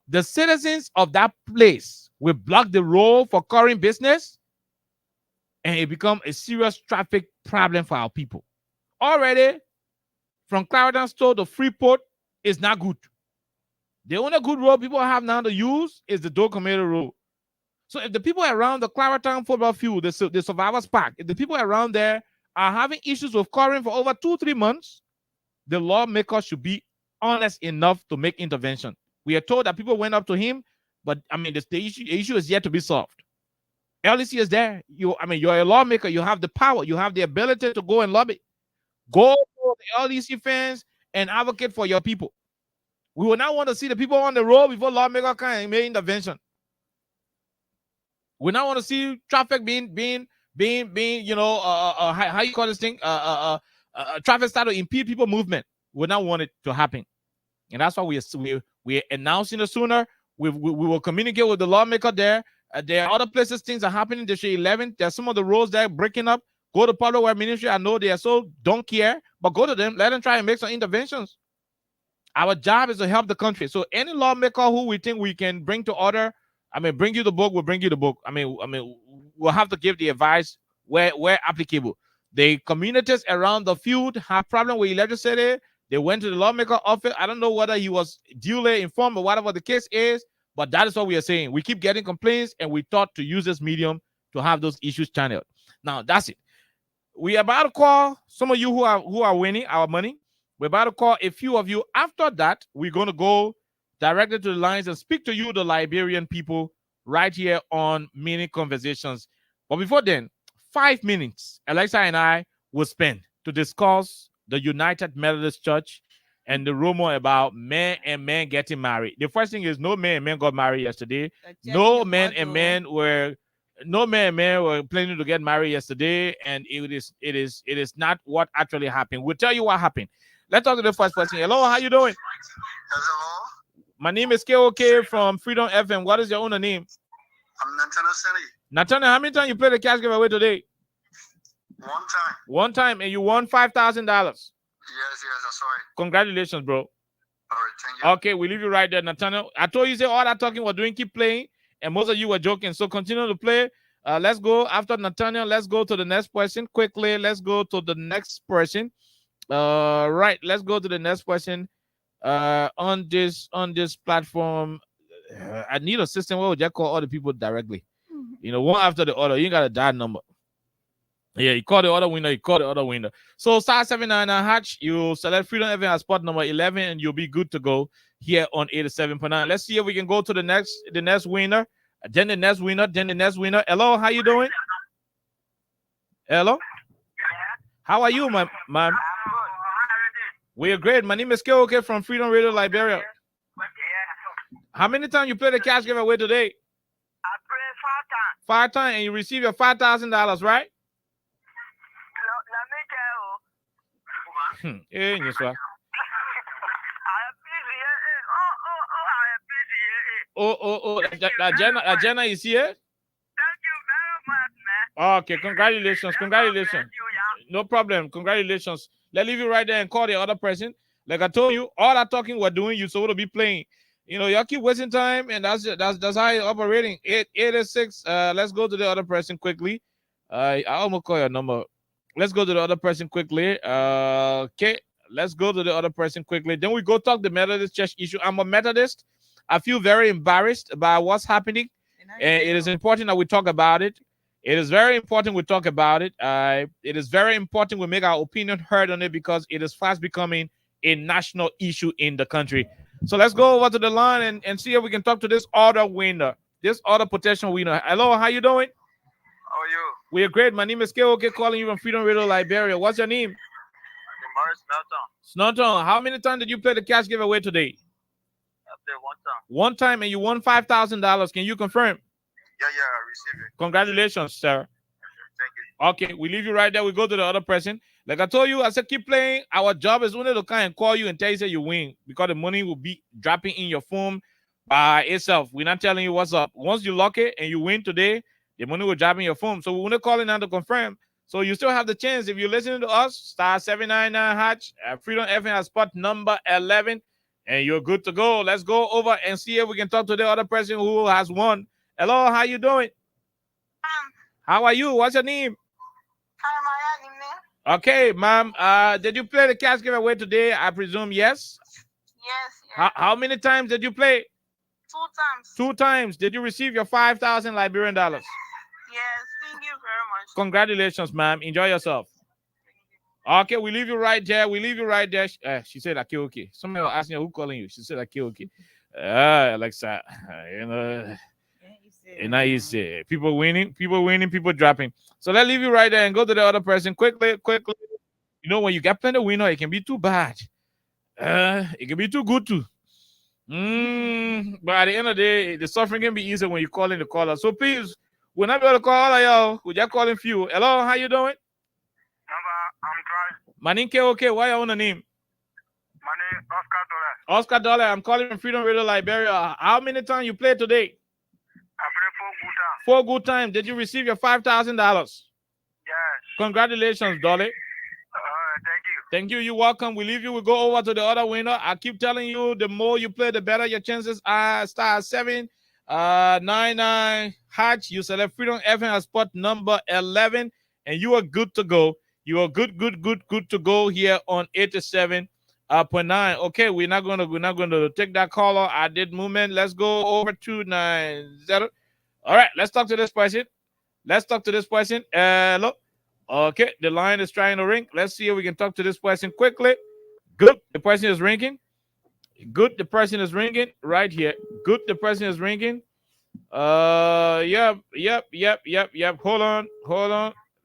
Speaker 12: the citizens of that place will block the road for current business and it become a serious traffic problem for our people. Already, from Clarendon Store to Freeport is not good. The only good road people have now to use is the Door Community Road. So if the people around the Clarendon football field, the Survivors Park, if the people around there are having issues with current for over 2-3 months, the lawmakers should be honest enough to make intervention. We are told that people went up to him, but I mean, the issue is yet to be solved. LEC is there. You're a lawmaker. You have the power. You have the ability to go and lobby. Go to the LEC fans and advocate for your people. We will not want to see the people on the road before lawmakers can make intervention. We not want to see traffic being how you call this thing? Traffic start to impede people movement. We not want it to happen, and that's why we're announcing it sooner. We will communicate with the lawmaker there. There are other places things are happening. District 11, there's some of the roads that are breaking up. Go to Public Works Ministry. I know they are so don't care, but go to them. Let them try and make some interventions. Our job is to help the country. So any lawmaker who we think we can bring to order, bring you the book, we'll bring you the book. We'll have to give the advice where applicable. The communities around the field have problem with electricity. They went to the lawmaker office. I don't know whether he was duly informed or whatever the case is, but that is what we are saying. We keep getting complaints, and we thought to use this medium to have those issues channeled. Now, that's it. We are about to call some of you who are winning our money. We're about to call a few of you. After that, we're going to go directly to the lines and speak to you, the Liberian people, right here on Mini Conversations. But before then, 5 minutes, Alexa and I will spend to discuss the United Methodist Church and the rumor about men and men getting married. The first thing is no man and men got married yesterday. No men and men were planning to get married yesterday, and it is not what actually happened. We'll tell you what happened. Let's talk to the first person. Hello, how you doing?
Speaker 18: Hello.
Speaker 12: My name is KOK from Freedom FM. What is your owner name?
Speaker 18: I'm Nathaniel Senny.
Speaker 12: Nathaniel, how many times you played the cash giveaway today?
Speaker 18: One time.
Speaker 12: One time, and you won $5,000.
Speaker 18: Yes, I saw it.
Speaker 12: Congratulations, bro.
Speaker 18: All right, thank you.
Speaker 12: Okay, we leave you right there, Nathaniel. I told you, say all that talking we're doing, keep playing, and most of you were joking, so continue to play. Let's go after Nathaniel. Let's go to the next person quickly. Let's go to the next person. Right, let's go to the next person. On this platform, I need a system where we just call all the people directly. One after the other. You got a dial number. Yeah, you call the other winner. You call the other winner. So star 799 hatch. You select Freedom FM as spot number 11, and you'll be good to go here on 87.9. Let's see if we can go to the next winner. Then the next winner. Then the next winner. Hello, how you doing? Hello. How are you, my man? We are great. My name is KOK from Freedom Radio Liberia. How many times you played the cash giveaway today?
Speaker 18: I played 5 times.
Speaker 12: 5 times, and you received your $5,000, right? Yes, sir. Jenna is here.
Speaker 18: Thank you very much, man.
Speaker 12: Okay, congratulations. No problem. Congratulations. Let's leave you right there and call the other person. Like I told you, all that talking we're doing, you're supposed to be playing. Y'all keep wasting time, and that's how it's operating. 886. Let's go to the other person quickly. I almost call your number. Let's go to the other person quickly. Okay, let's go to the other person quickly. Then we go talk the Methodist Church issue. I'm a Methodist. I feel very embarrassed about what's happening, and it is important that we talk about it. It is very important we talk about it. It is very important we make our opinion heard on it because it is fast becoming a national issue in the country. So let's go over to the line and see if we can talk to this other winner, this other potential winner. Hello, how you doing?
Speaker 18: How are you?
Speaker 12: We are great. My name is KOK calling you from Freedom Radio Liberia. What's your name?
Speaker 18: Morris Melton.
Speaker 12: Snowton. How many times did you play the cash giveaway today?
Speaker 18: I played 1 time.
Speaker 12: 1 time, and you won $5,000. Can you confirm?
Speaker 18: Yeah, I received it.
Speaker 12: Congratulations, sir.
Speaker 18: Thank you.
Speaker 12: Okay, we leave you right there. We go to the other person. Like I told you, I said keep playing. Our job is only to kind of call you and tell you that you win because the money will be dropping in your phone by itself. We're not telling you what's up. Once you lock it and you win today, the money will drop in your phone. So we're not calling now to confirm. So you still have the chance. If you're listening to us, star 799 hatch, Freedom FM has spot number 11, and you're good to go. Let's go over and see if we can talk to the other person who has won. Hello, how you doing? How are you? What's your name? Okay, ma'am. Did you play the cash giveaway today? I presume yes.
Speaker 19: Yes.
Speaker 12: How many times did you play?
Speaker 19: 2 times.
Speaker 12: 2 times. Did you receive your 5,000 Liberian dollars?
Speaker 19: Yes. Thank you very much.
Speaker 12: Congratulations, ma'am. Enjoy yourself. Okay, we leave you right there. We leave you right there. She said, okay, okay. Somebody was asking her, who calling you? She said, okay, okay. Alexa, you know, and now you say people winning, people dropping. So let's leave you right there and go to the other person quickly. You know, when you get plenty of winner, it can be too bad. It can be too good too. But at the end of the day, the suffering can be easy when you call in the caller. So please, we're not able to call all of y'all. We're just calling few. Hello, how you doing?
Speaker 18: I'm driving.
Speaker 12: My name okay. Why you on the name?
Speaker 18: My name is Oscar Dollar.
Speaker 12: Oscar Dollar. I'm calling from Freedom Radio Liberia. How many times you played today?
Speaker 18: I played 4 good times.
Speaker 12: 4 good times. Did you receive your $5,000?
Speaker 18: Yes.
Speaker 12: Congratulations, Dolly.
Speaker 18: Thank you.
Speaker 12: Thank you. You're welcome. We leave you. We go over to the other winner. I keep telling you, the more you play, the better your chances are. Star 799 hatch. You select Freedom FM as spot number 11, and you are good to go. You are good to go here on 87.9. Okay, we're not gonna take that caller. I did movement. Let's go over to 90. All right, let's talk to this person. Hello. Okay, the line is trying to ring. Let's see if we can talk to this person quickly. Good, the person is ringing. Good, the person is ringing right here. Good, the person is ringing. Yep. Hold on.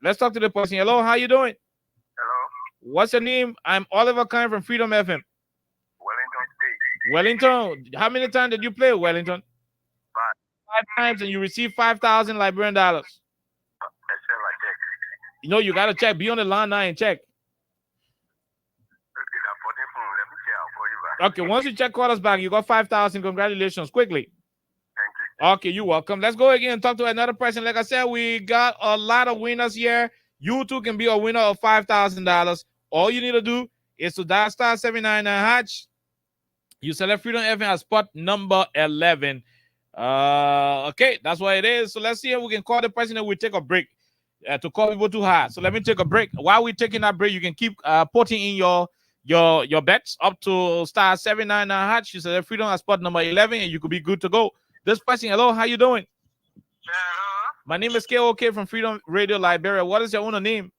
Speaker 12: Let's talk to the person. Hello, how you doing?
Speaker 18: Hello.
Speaker 12: What's your name? I'm Oliver Kine from Freedom FM.
Speaker 18: Wellington State.
Speaker 12: Wellington. How many times did you play, Wellington? 5 times, and you received 5,000 Liberian dollars. You know, you gotta check. Be on the line now and check. Okay, once you check, call us back. You got 5,000. Congratulations. Quickly.
Speaker 18: Thank you.
Speaker 12: Okay, you're welcome. Let's go again and talk to another person. Like I said, we got a lot of winners here. You too can be a winner of $5,000. All you need to do is to dial star 799 hatch. You select Freedom FM as spot number 11. Okay, that's what it is. So let's see if we can call the person and we take a break. To call people too hard. So let me take a break. While we're taking that break, you can keep putting in your bets up to star 799 hatch. You select Freedom as spot number 11, and you could be good to go. This person, hello, how you doing?
Speaker 18: Hello.
Speaker 12: My name is KOK from Freedom Radio Liberia. What is your owner name?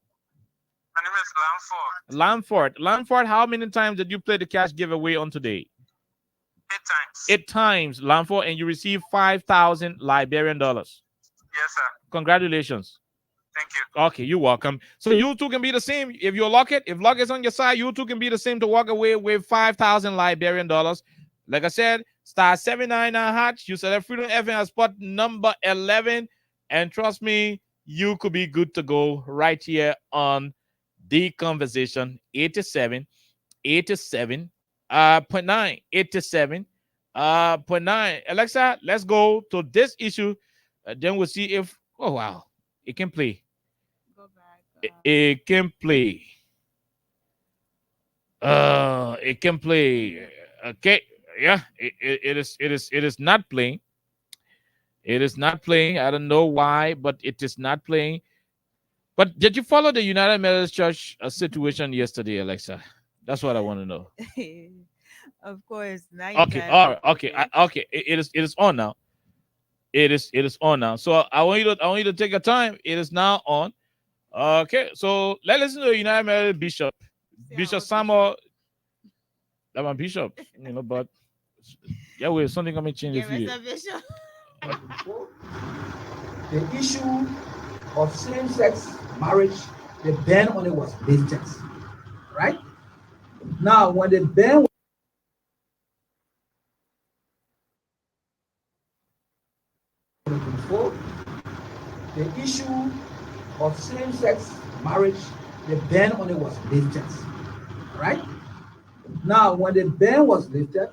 Speaker 18: My name is Lamford.
Speaker 12: Lamford, how many times did you play the cash giveaway on today?
Speaker 18: 8 times.
Speaker 12: 8 times, Lamford, and you received 5,000 Liberian dollars.
Speaker 18: Yes, sir.
Speaker 12: Congratulations.
Speaker 18: Thank you.
Speaker 12: Okay, you're welcome. So you two can be the same. If you lock it, if luck is on your side, you two can be the same to walk away with 5,000 Liberian dollars. Like I said, star 799 hatch. You select Freedom FM as spot number 11, and trust me, you could be good to go right here on The Conversation 87.9, 87.9. Alexa, let's go to this issue. Then we'll see if, oh wow, it can play. It can play. It can play. Okay, yeah. It is not playing. It is not playing. I don't know why, but it is not playing. But did you follow the United Methodist Church situation yesterday, Alexa? That's what I want to know.
Speaker 14: Of course. Now you
Speaker 12: Okay.
Speaker 14: can.
Speaker 12: All right. Okay. Okay. It is on now. It is on now. So I want you to take your time. It is now on. Okay, so let's listen to the United Methodist Bishop. Bishop Samuel. That one Bishop, you know, but yeah, wait, something coming change the video.
Speaker 20: The issue of same-sex marriage, the ban on it was lifted, right? Now, when the ban the issue of same-sex marriage, the ban on it was lifted, right? Now, when the ban was lifted,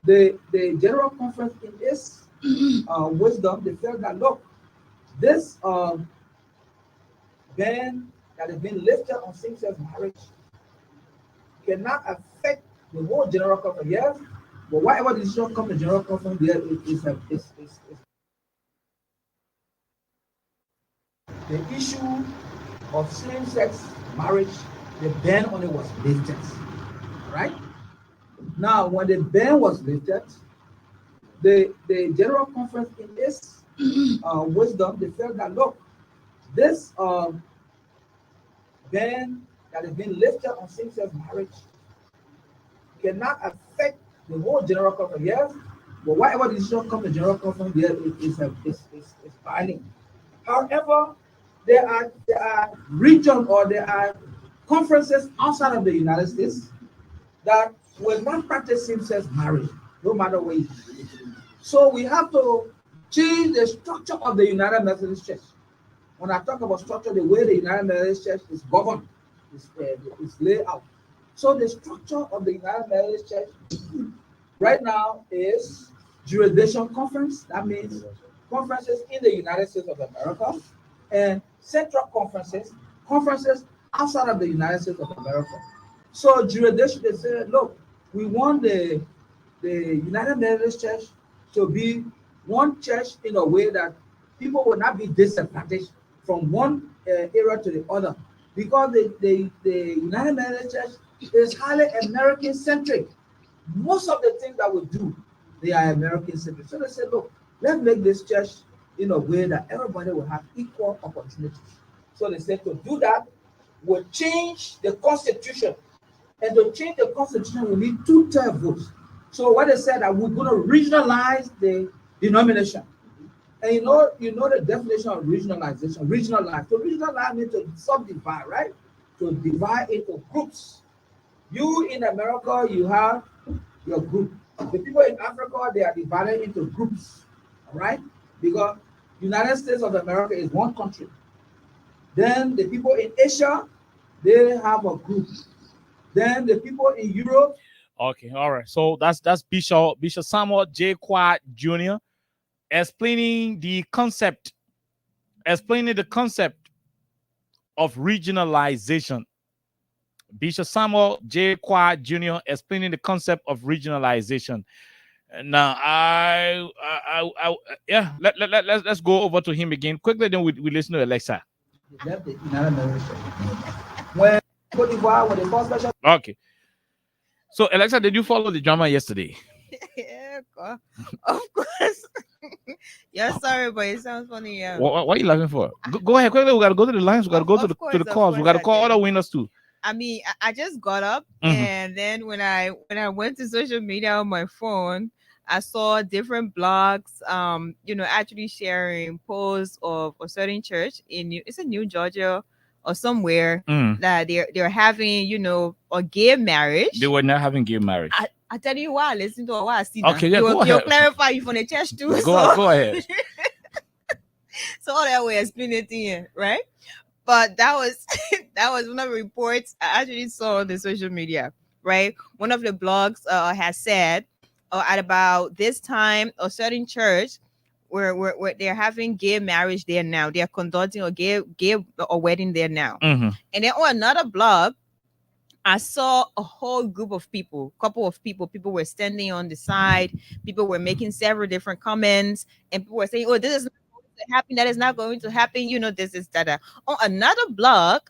Speaker 20: The General Conference in its wisdom, they felt that look, this ban that has been lifted on same-sex marriage cannot affect the whole General Conference. Yes, but whatever decision comes to General Conference, there is the issue of same-sex marriage. The ban on it was lifted, right? Now, when the ban was lifted, the General Conference in its wisdom, they felt that look, this ban that has been lifted on same-sex marriage cannot affect the whole General Conference. Yes, but whatever decision comes to General Conference, there is binding. However, there are regions or there are conferences outside of the United States that will not practice same-sex marriage, no matter where it is. So we have to change the structure of the United Methodist Church. When I talk about structure, the way the United Methodist Church is governed, is laid out. So the structure of the United Methodist Church right now is jurisdiction conference. That means conferences in the United States of America, and central conferences outside of the United States of America. So jurisdiction, they say, look, we want the United Methodist Church to be one church in a way that people will not be disadvantaged from one area to the other, because the United Methodist Church is highly American centric. Most of the things that we do, they are American centric. So they said, look, let's make this church in a way that everybody will have equal opportunities. So they said to do that, we'll change the constitution. And to change the constitution, we need 2/3 votes. So what they said that we're going to regionalize the denomination. And you know the definition of regionalization. Regionalize. So regionalize means to subdivide, right? To divide into groups. You in America, you have your group. The people in Africa, they are divided into groups, all right? Because United States of America is one country. Then the people in Asia, they have a group. Then the people in Europe.
Speaker 12: Okay, all right. So that's Bishop Samuel J. Quad Jr. explaining the concept of regionalization. Bishop Samuel J. Quad Jr. explaining the concept of regionalization. Now, let's go over to him again quickly. Then we listen to Alexa. Okay. So, Alexa, did you follow the drama yesterday?
Speaker 14: Yeah, of course. Yeah, sorry, but it sounds funny. Yeah.
Speaker 12: What are you laughing for? Go ahead quickly. We gotta go to the lines. We gotta go to the calls. We gotta call other winners too.
Speaker 14: I mean, I just got up, and then when I went to social media on my phone, I saw different blogs, actually sharing posts of a certain church in New Georgia or somewhere that they're having, a gay marriage.
Speaker 12: They were not having gay marriage.
Speaker 14: I tell you why. Listen to what I see.
Speaker 12: Okay, yeah, go ahead.
Speaker 14: You'll clarify you from the church too.
Speaker 12: Go ahead.
Speaker 14: So all that way explain it to you, right? But that was one of the reports I actually saw on the social media, right? One of the blogs has said at about this time, a certain church where they're having gay marriage there now. They're conducting a gay wedding there now. And then on another blog, I saw a whole group of people, people were standing on the side, people were making several different comments, and people were saying, oh, this is not going to happen, that is not going to happen, this is that. On another blog,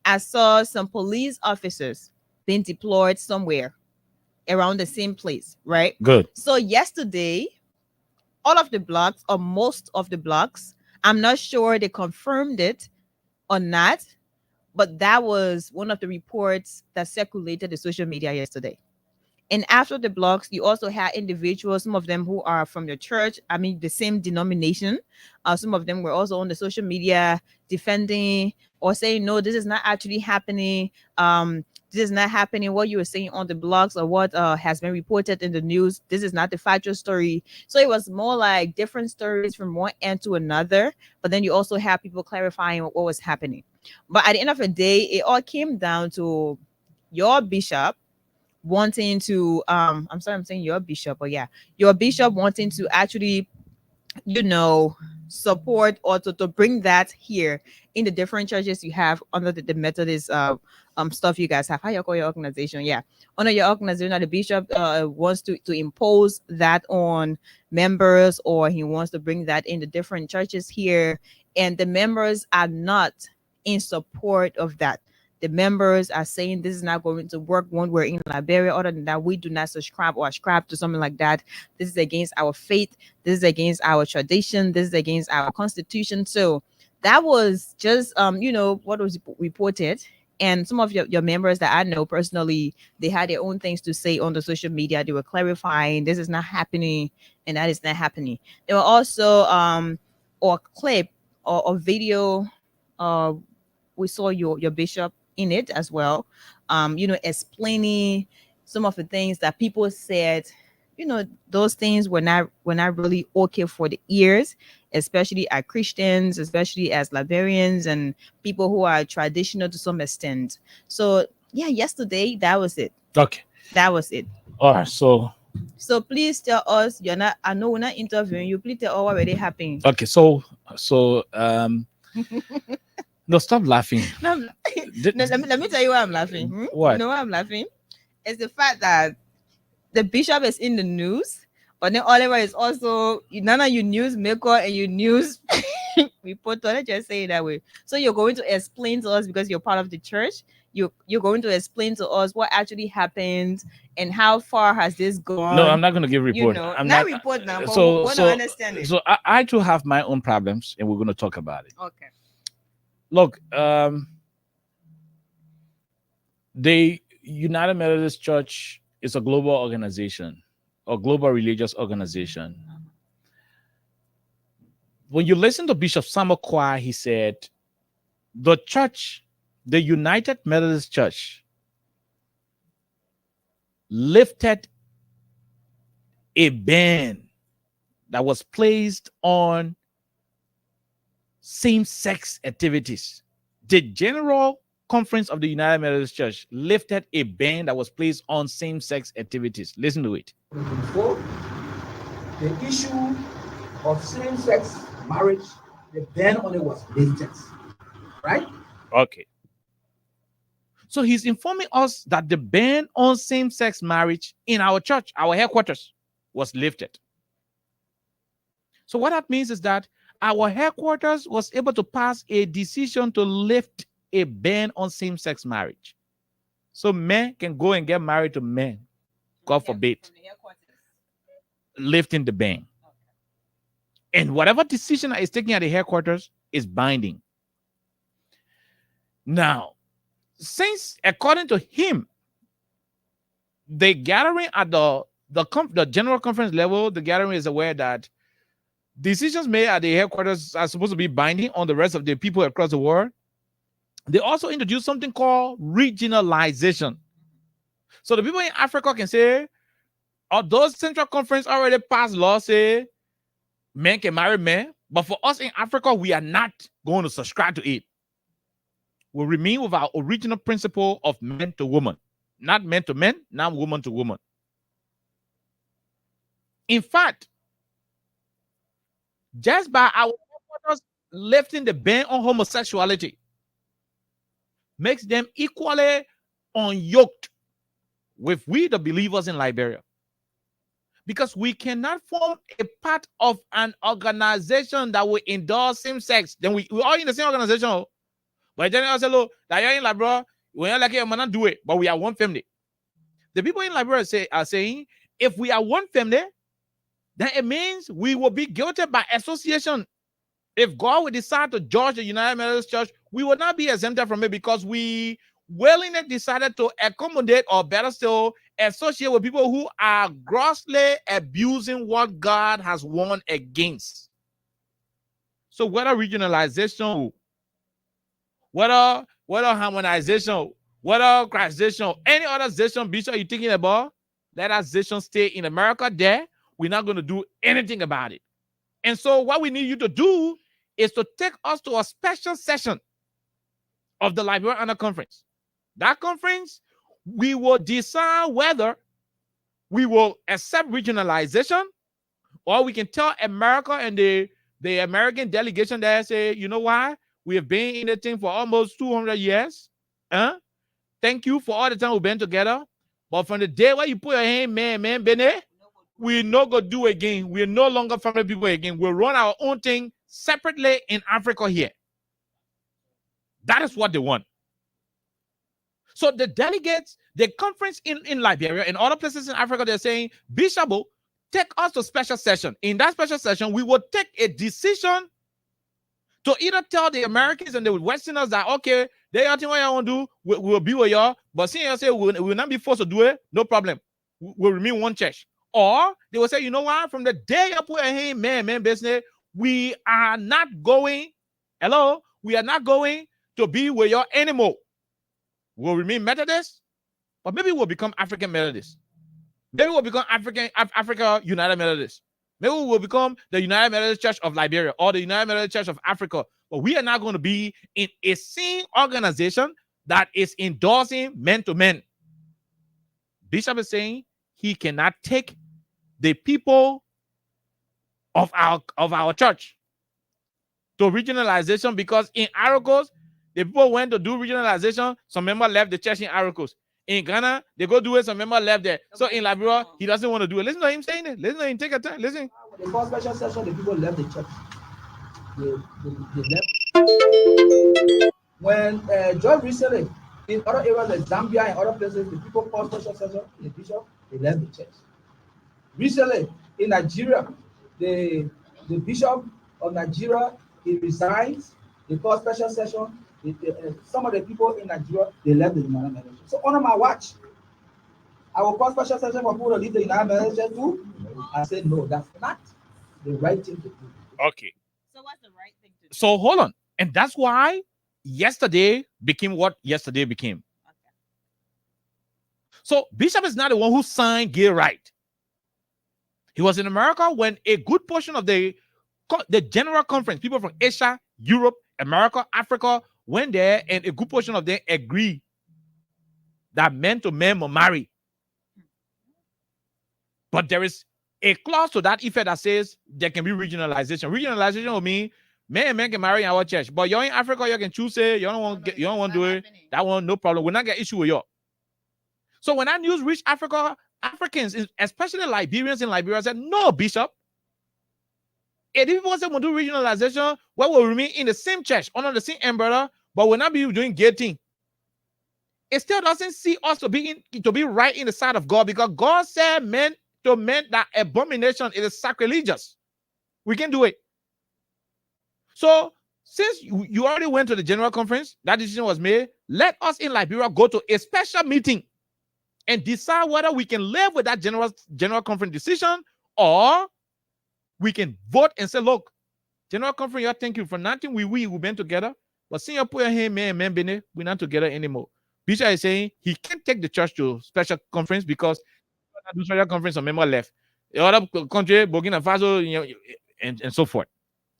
Speaker 14: I saw some police officers being deployed somewhere around the same place, right?
Speaker 12: Good.
Speaker 14: So yesterday, all of the blogs, or most of the blogs, I'm not sure they confirmed it or not, but that was one of the reports that circulated the social media yesterday. And after the blogs, you also had individuals, some of them who are from the church, the same denomination. Some of them were also on the social media defending or saying, no, this is not actually happening. This is not happening. What you were saying on the blogs or what has been reported in the news, this is not the factual story. So it was more like different stories from one end to another. But then you also have people clarifying what was happening. But at the end of the day, it all came down to your bishop wanting to I'm sorry, I'm saying your bishop, but yeah, your bishop wanting to actually, you know, support or to bring that here in the different churches you have under the Methodist stuff you guys have. How you call your organization? Yeah, under your organization, the bishop wants to impose that on members, or he wants to bring that in the different churches here, and the members are not in support of that. The members are saying this is not going to work when we're in Liberia. Other than that, we do not subscribe or ascribe to something like that. This is against our faith. This is against our tradition. This is against our constitution. So that was just, you know, what was reported. And some of your members that I know personally, they had their own things to say on the social media. They were clarifying this is not happening and that is not happening. There were also or clip or video. We saw your bishop in it as well, you know, explaining some of the things that people said, you know, those things were not really okay for the ears, especially as Christians, especially as Liberians and people who are traditional to some extent. So yeah, yesterday that was it.
Speaker 12: Okay,
Speaker 14: that was it.
Speaker 12: All right, so
Speaker 14: please tell us, you're not, I know we're not interviewing you, please tell us what already happened.
Speaker 12: okay, so no, stop laughing.
Speaker 14: No, let me tell you why I'm laughing.
Speaker 12: What?
Speaker 14: You know why I'm laughing? It's the fact that the bishop is in the news, but then Oliver is also none of you news maker and you news reporter. Let's just say it that way. So you're going to explain to us, because you're part of the church. You're going to explain to us what actually happened and how far has this gone.
Speaker 12: No, I'm not going to give report.
Speaker 14: You know,
Speaker 12: I'm
Speaker 14: not report now. But
Speaker 12: So,
Speaker 14: we
Speaker 12: so,
Speaker 14: understand it.
Speaker 12: so I too have my own problems, and we're going to talk about it.
Speaker 14: Okay.
Speaker 12: Look, the United Methodist Church is a global organization, a global religious organization. When you listen to Bishop Samuel Kwai, he said, the church, the United Methodist Church, lifted a ban that was placed on same-sex activities. The General Conference of the United Methodist Church lifted a ban that was placed on same-sex activities. Listen to it.
Speaker 20: The issue of same-sex marriage, the ban on it was lifted, right?
Speaker 12: Okay. So he's informing us that the ban on same-sex marriage in our church, our headquarters, was lifted. So what that means is that our headquarters was able to pass a decision to lift a ban on same-sex marriage. So men can go and get married to men. God forbid. Lifting the ban. And whatever decision that is taken at the headquarters is binding. Now, since according to him, the gathering at the general conference level, the gathering is aware that decisions made at the headquarters are supposed to be binding on the rest of the people across the world. They also introduced something called regionalization. So the people in Africa can say, those Central Conference already passed laws say men can marry men, but for us in Africa, we are not going to subscribe to it. We'll remain with our original principle of men to woman, not men to men, not woman to woman. In fact, just by our headquarters lifting the ban on homosexuality makes them equally unyoked with we, the believers in Liberia. Because we cannot form a part of an organization that will endorse same-sex. Then we all in the same organization. But then I say, look, that you're in Liberia, we're not like it, man, do it, but we are one family. The people in Liberia are saying, if we are one family, then it means we will be guilty by association. If God will decide to judge the United Methodist Church, we will not be exempted from it because we willingly decided to accommodate, or better still, associate with people who are grossly abusing what God has warned against. So whether regionalization, whether harmonization, whether Christization, any other zation, Bishop, you're thinking about, let that zation stay in America there. We're not going to do anything about it. And so what we need you to do is to take us to a special session of the Liberian Conference. That conference we will decide whether we will accept regionalization, or we can tell America and the American delegation there, say, you know why? We have been in the thing for almost 200 years. Thank you for all the time we've been together. But from the day where you put your hand, man, Bene, we're not going to do again. We're no longer family people again. We'll run our own thing separately in Africa here. That is what they want. So the delegates, the conference in Liberia and other places in Africa, they're saying, Bishop, take us to special session. In that special session, we will take a decision to either tell the Americans and the Westerners that, okay, they are what you want to do, we'll be with y'all, but seeing you say we will not be forced to do it, no problem. We'll remain one church. Or they will say, you know what, from the day you put a hey, man, business, we are not going, we are not going to be with y'all anymore. We'll remain Methodist, but maybe we'll become African Methodist. Maybe we'll become Africa United Methodist. Maybe we will become the United Methodist Church of Liberia or the United Methodist Church of Africa. But we are not going to be in a same organization that is endorsing men to men. Bishop is saying he cannot take the people of our church to regionalization, because in Aracos, the people went to do regionalization. Some member left the church in Aracos. In Ghana, they go do it. Some member left there. So in Liberia, he doesn't want to do it. Listen to him saying it. Listen to him. Take a time. Listen.
Speaker 20: When they call special session, the people left the church. They left. When just recently, in other areas like Zambia and other places, the people call special session, the bishop, they left the church. Recently, in Nigeria, the bishop of Nigeria, he resigns. They call special session. Some of the people in Nigeria, they left the United Methodist. So under my watch, I will call special session for people to leave the United Methodist too. I said, no, that's not the right thing to do.
Speaker 12: Okay. So what's the right thing to do? So hold on. And that's why yesterday became what yesterday became. Okay. So Bishop is not the one who signed gay right. He was in America when a good portion of the general conference, people from Asia, Europe, America, Africa, went there, and a good portion of them agreed that men to men will marry. But there is a clause to that effect that says there can be regionalization. Regionalization will mean men and men can marry in our church, but you're in Africa, you can choose it. You don't want to do it. That one, no problem. We're not get issue with you. So when that news reached Africans, especially Liberians in Liberia, said, no, Bishop. If people want to do regionalization, we will remain in the same church, under the same umbrella, but we'll not be doing gay thing. It still doesn't see us to be right in the sight of God, because God said men to men that abomination is sacrilegious. We can do it. So since you already went to the general conference, that decision was made, let us in Liberia go to a special meeting and decide whether we can live with that general conference decision, or we can vote and say, look, general conference, you thank you for nothing. We've been together. But seeing you put your hand, man, Bene, we're not together anymore. Bishop is saying he can't take the church to special conference because the special conference of member left. The other country, Burkina Faso, and so forth.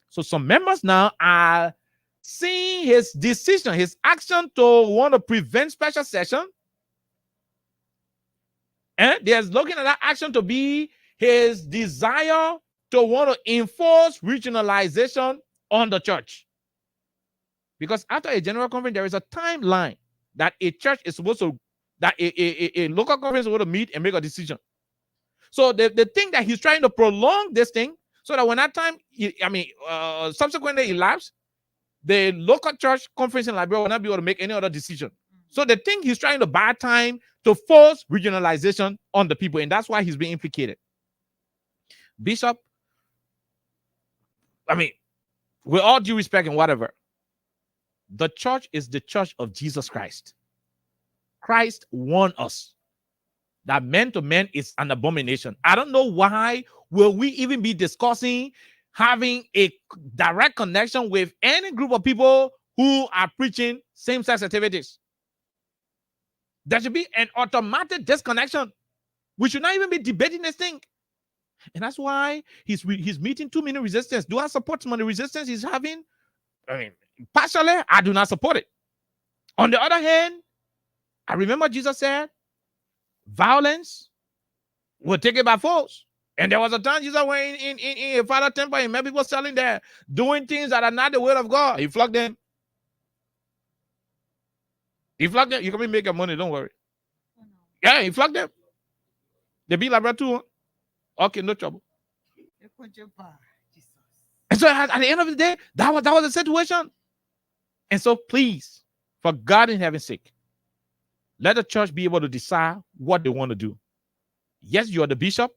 Speaker 12: So some members now are seeing his decision, his action to want to prevent special session. And they're looking at that action to be his desire to want to enforce regionalization on the church. Because after a general conference, there is a timeline that a church is supposed to, that a local conference is supposed to meet and make a decision. So the thing that he's trying to prolong this thing, so that when that time, subsequently elapsed, the local church conference in Liberia will not be able to make any other decision. So the thing he's trying to buy time to force regionalization on the people, and that's why he's being implicated. Bishop, with all due respect and whatever, the church is the church of Jesus Christ. Christ warned us that men to men is an abomination. I don't know why will we even be discussing having a direct connection with any group of people who are preaching same-sex activities. There should be an automatic disconnection. We should not even be debating this thing. And that's why he's meeting too many resistance. Do I support some of the resistance he's having? Partially, I do not support it. On the other hand, I remember Jesus said, violence will take it by force. And there was a time Jesus went in a Father temple and met people selling there, doing things that are not the will of God. He flogged them. He flogged them. You can be making money, don't worry. Yeah, he flogged them. They be like too. Huh? Okay, no trouble. And so at the end of the day, that was the situation. And so please, for God in heaven's sake, let the church be able to decide what they want to do. Yes, you are the bishop,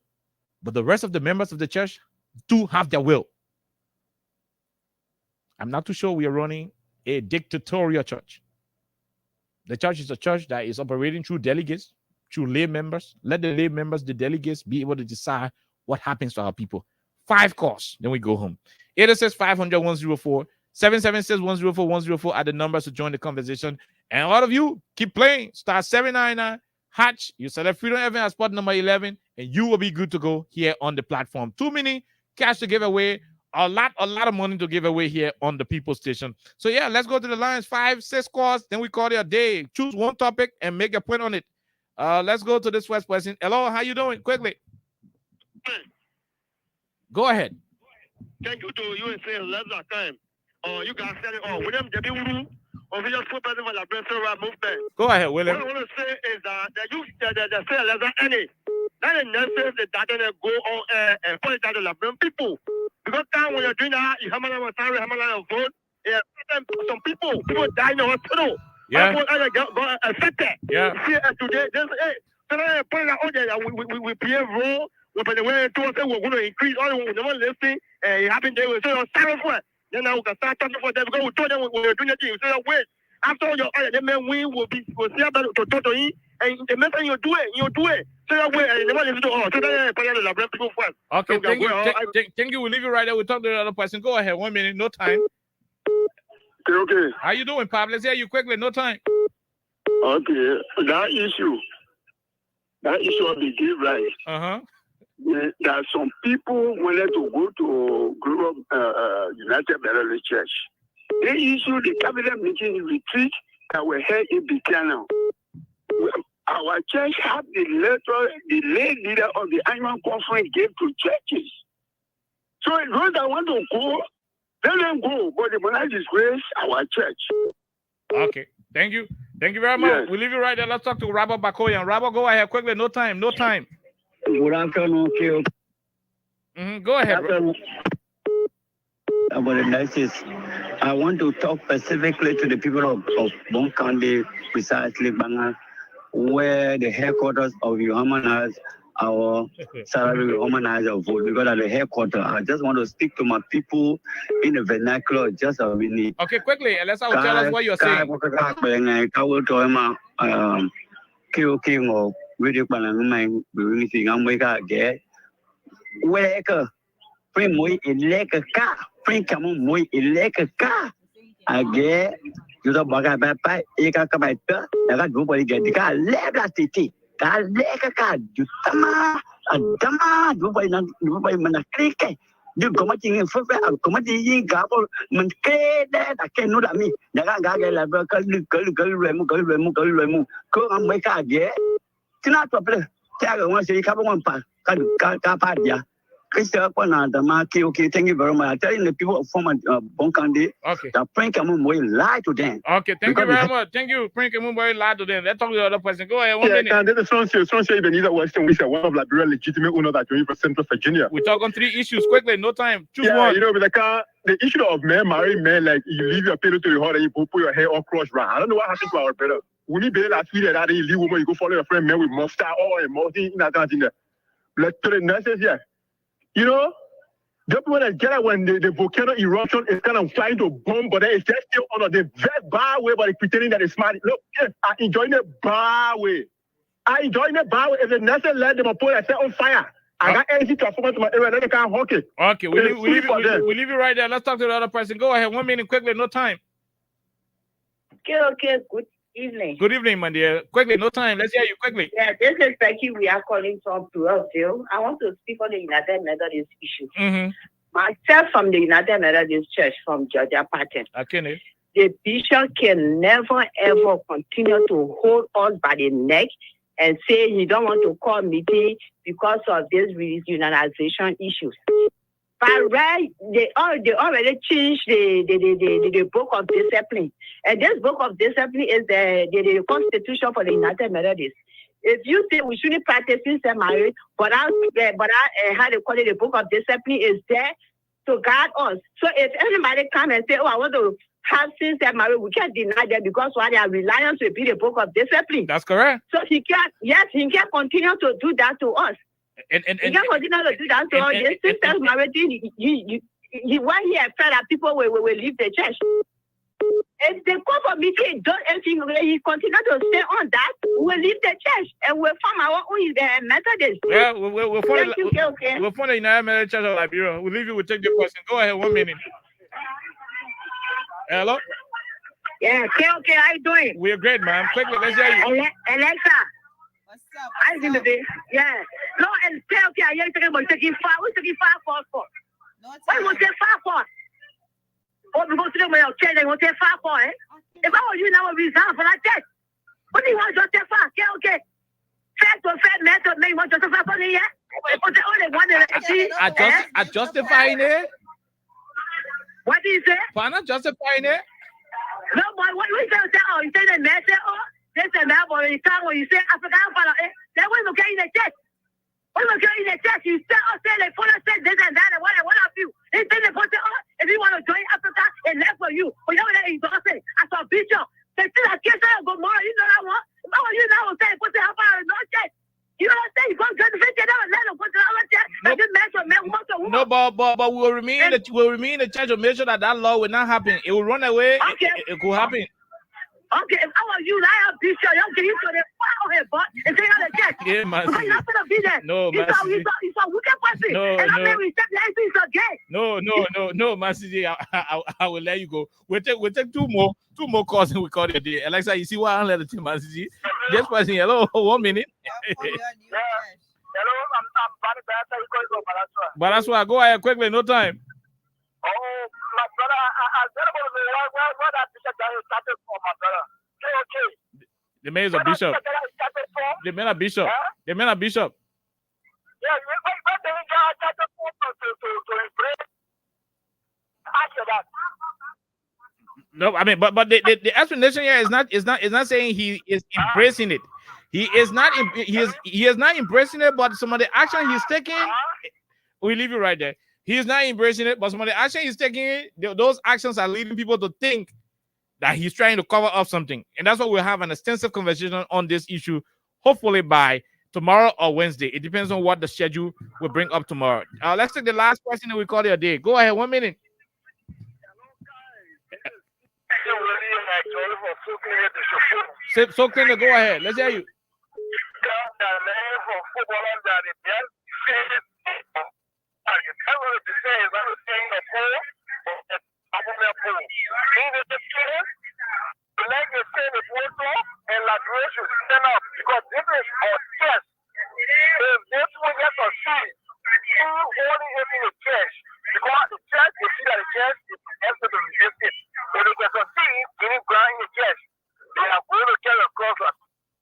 Speaker 12: but the rest of the members of the church do have their will. I'm not too sure we are running a dictatorial church. The church is a church that is operating through delegates, through lay members. Let the lay members, the delegates, be able to decide what happens to our people. 5 calls, then we go home. 886-500-104, 776-104-104 are the numbers to join the conversation. And a lot of you keep playing. Star 799 hatch. You select Freedom FM as spot number 11, and you will be good to go here on the platform. 2 minutes cash to give away. A lot of money to give away here on the People Station. So yeah, let's go to the lines. 5, 6 calls. Then we call it a day. Choose one topic and make a point on it. Let's go to this first person. Hello, how you doing? Quickly. Go ahead.
Speaker 21: Thank you to you and say love that time. You guys said it all. William W. Official spokesperson for the Brentford movement.
Speaker 12: Go ahead, William.
Speaker 21: What I want to say is that the say less any. That is necessary that they go on and put it out to the people. Because time when you're doing that, you have a vote. Yeah, some people die in the hospital.
Speaker 12: Yeah.
Speaker 21: Got affected.
Speaker 12: Yeah.
Speaker 21: See, today, there's so they put it out there that we play a role. But the way to say we're going to increase all the one listing, it happened there. We say, sorry for it. Then now we can start talking for them because we told them we're doing the thing. We say, wait, after all your the men we will see about to totally, and the next time you do it. So that way, and the one is to all. So that the people first.
Speaker 12: Okay, thank you. We'll leave you right there. We'll talk to the other person. Go ahead. 1 minute, no time.
Speaker 21: Okay.
Speaker 12: How you doing, Pab? Let's hear you quickly. No time.
Speaker 21: Okay. That issue of the gay rights.
Speaker 12: Uh-huh.
Speaker 21: There are some people wanted to go to Group United Methodist Church. They issued the cabinet meeting retreat that were held in Buchanan. Our church had the letter the lay leader of the annual conference gave to churches. So those that want to go, let them go, but they will not disgrace our church.
Speaker 12: Okay. Thank you. Thank you very much.
Speaker 21: Yes.
Speaker 12: We'll leave you right there. Let's talk to Robert Bakoyan. Robert, go ahead quickly. No time.
Speaker 22: Good afternoon, Phil.
Speaker 12: Go ahead.
Speaker 22: About the nurses, I want to talk specifically to the people of Bon County, precisely Banga, where the headquarters of Humanize our salary Humanize our vote. Because at the headquarters, I just want to speak to my people in the vernacular, just a minute.
Speaker 12: Okay, quickly, let's tell us what you're saying.
Speaker 22: Video Panamang, anything I'm wake up get. Wake up, bring me electric car, bring come on, me electric car. I get you the bugger by Eka Kabata, I got nobody get the car, let that city, that leg car, you tama, and tama, nobody manakrik. You committing in front of committing gabble, Monkey that I can know that me. Nagaga, Remu, go and wake up get. Not to play. Tell one say, come on, Capadia. Christopher, okay, thank you very much. I'm telling the people of former Bon County, that Frank Amumboy lie to them.
Speaker 12: Okay, thank you very much. Thank you, Frank Amumboy lie to them. Let's talk to the other person. Go ahead. 1 minute.
Speaker 21: And then the son say Ebenezer Western, which is one of Liberia legitimate owner that joined for Central Virginia.
Speaker 12: We talk on 3 issues quickly, no time. Choose one.
Speaker 21: You know, with the issue of men marrying men, like you leave your pillow to your heart and you put your hair all crossed round. I don't know what happened to our brother. We need better last week that you leave woman, you go follow your friend man with mustard or a multi in that in there. Let's to the nurses here. You know, the people that get it when the volcano eruption is kind of trying to bomb, but it's just still on the very bar way, but it's pretending that it's smart. Look, yes, I enjoy the bar way. If the nurses let them put a set on fire, I got energy transformer to my area, then they can't hook it.
Speaker 12: Okay, we'll leave you right there. Let's talk to the other person. Go ahead. 1 minute quickly, no time.
Speaker 23: Okay, good evening.
Speaker 12: Good evening, my dear. Quickly, no time. Let's hear you quickly.
Speaker 23: Yeah, this is Becky. We are calling from Pluralville. I want to speak on the United Methodist issue. Myself from the United Methodist Church from Georgia Patton.
Speaker 12: Okay.
Speaker 23: The bishop can never ever continue to hold us by the neck and say he don't want to call meeting because of this unionization issues. But right, they already changed the book of discipline. And this book of discipline is the constitution for the United Methodists. If you say we shouldn't practice same marriage, but how they call it, the book of discipline is there to guide us. So if anybody come and say, oh, I want to have same marriage, we can't deny them because why they are reliant to be the book of discipline.
Speaker 12: That's correct.
Speaker 23: So he can continue to do that to us.
Speaker 12: And
Speaker 23: he can continue to do that to us. This system marriage, when he afraid that people will leave the church. If the call for meeting don't anything, he continue to stay on that, we'll leave the church and we'll form our own Methodist.
Speaker 12: Yeah, we'll form the United Methodist Church of Liberia. We'll leave you. We'll take the question. Go ahead, 1 minute. Hello?
Speaker 23: Yeah, okay, how you doing?
Speaker 12: We're great, man. Quickly, let's hear you.
Speaker 23: Alexa. What's up? I think today. Yeah. No, and okay, I hear you talking about taking far. Who's taking far for? No, why you take far for? Oh, because today when you're church, they want to take far for, eh? If I were you now, I would resign for that church. What do you want to take far? Okay. Fair to fair, method, make one justify for the year.
Speaker 12: I justifying it.
Speaker 23: What do you say?
Speaker 12: For not justifying it.
Speaker 23: No, boy, what you say? Oh, you say the message, oh, this and that, boy, you talk when you say African father, eh? Then when you get in the church, you say, oh, say the father said this and that, and what have you? He said the father, oh, if you want to join Africa, it's left for you. But you know what he's saying? As a bishop, they still a case of go more, you know that one? How are you now saying, put the half hour in no church? You know what I'm saying? You go to the church, let them put the other church, and just man, woman to woman.
Speaker 12: No, but we'll remain in the church to make sure that law will not happen. It will run away.
Speaker 23: Okay.
Speaker 12: It could happen.
Speaker 23: Okay, if I was you, I am bishop. You can use the fire here, but and take out the church.
Speaker 12: Yeah, man.
Speaker 23: Because you're not gonna be there.
Speaker 12: No, man.
Speaker 23: It's a wicked person.
Speaker 12: No,
Speaker 23: and I mean, we said everything's okay.
Speaker 12: No, Masiji, I will let you go. We'll take two more calls and we call it a day. Alexa, you see why I let the team, Masiji? This person, hello, 1 minute.
Speaker 18: Hello, I'm Barney
Speaker 12: Baraswa, go ahead quickly, no time.
Speaker 18: Oh, my brother, I said about where that bishop that started from, my brother. Okay.
Speaker 12: The man is a bishop. The man a bishop. The man a bishop.
Speaker 18: Yeah, where the guy started from to embrace. After that.
Speaker 12: No, I mean, but the explanation here is not saying he is embracing it. He is not embracing it, but some of the action he's taking, we leave you right there. He is not embracing it, but some of the action he's taking, those actions are leading people to think that he's trying to cover up something. And that's why we'll have an extensive conversation on this issue, hopefully by tomorrow or Wednesday. It depends on what the schedule will bring up tomorrow. Let's take the last question and we call it a day. Go ahead, 1 minute. So clear, go ahead. Let's hear you.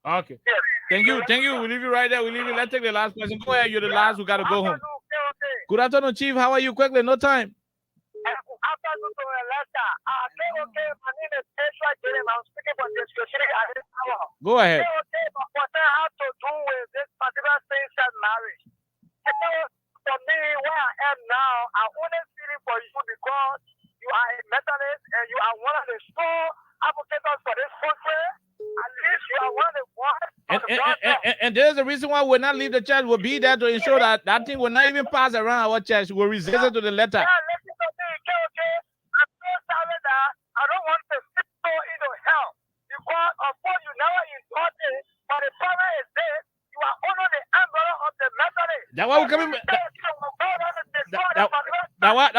Speaker 12: Okay. Thank you. We'll leave you right there. Let's take the last question. Go ahead. You're the last. We got to go home. Good afternoon, Chief. How are you? Quickly, no time. Go ahead.
Speaker 18: What I have to do with this particular same-sex marriage? For me, where I am now, I only feel it for you because you are a Methodist and you are one of the strong advocates for this country. At least you are one of the ones.
Speaker 12: And there's a reason why we'll not leave the church. We'll be there to ensure that thing will not even pass around our church. We'll resist it to the letter.
Speaker 18: Yeah, listen to me, okay? I'm so sorry that I don't want to sit so into hell because of course you never enjoyed it, but the problem is this: you are under the umbrella of the Methodist.
Speaker 12: That's why we're coming. That's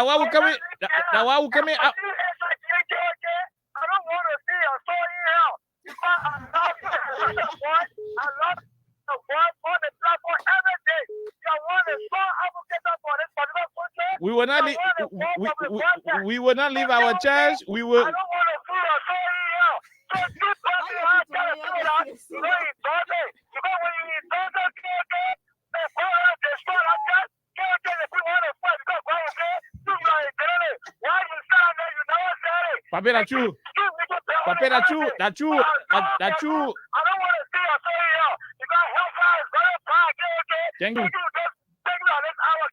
Speaker 12: why we're coming. That's why we're coming out.
Speaker 18: I don't want to see your soul in hell. I love the word on the platform every day. You want to strong advocate for this particular country.
Speaker 12: We will not leave. We will not leave our church. We will.
Speaker 18: I don't want to see your soul in hell. So you probably have to do that. You know, when
Speaker 12: Papi, that's true. Papi, that's true. That's true. That's true.
Speaker 18: I don't want to see your story here because hellfire is very far. Okay.
Speaker 12: Thank you.
Speaker 18: Thank you on this hour.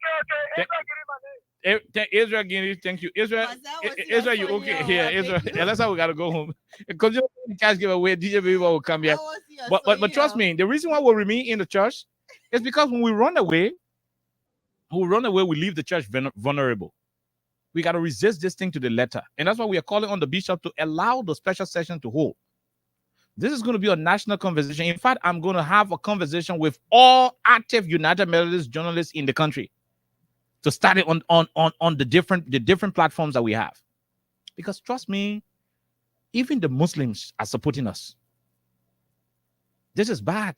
Speaker 18: Okay.
Speaker 12: Israel Guinea, thank you. Israel, you okay? Here, Israel. That's how we gotta go home. Because you know, the cash giveaway, DJ Baby will come here. But trust me, the reason why we remain in the church is because when we run away, we leave the church vulnerable. We got to resist this thing to the letter. And that's why we are calling on the bishop to allow the special session to hold. This is going to be a national conversation. In fact, I'm going to have a conversation with all active United Methodist journalists in the country to start it on the different platforms that we have. Because trust me, even the Muslims are supporting us. This is bad.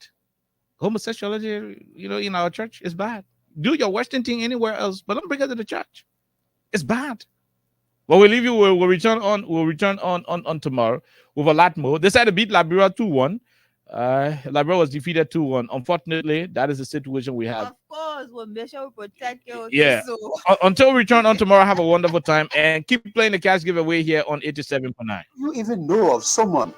Speaker 12: Homosexuality, in our church is bad. Do your Western thing anywhere else, but don't bring it to the church. It's bad. Well, we'll leave you. We'll return on tomorrow with a lot more. They decided to beat Liberia 2-1. Liberia was defeated 2-1. Unfortunately, that is the situation we have.
Speaker 14: Of course, we'll make sure we protect you.
Speaker 12: Yeah.
Speaker 14: So.
Speaker 12: Until we return on tomorrow, have a wonderful time and keep playing the cash giveaway here on 87.9.
Speaker 13: You even know of someone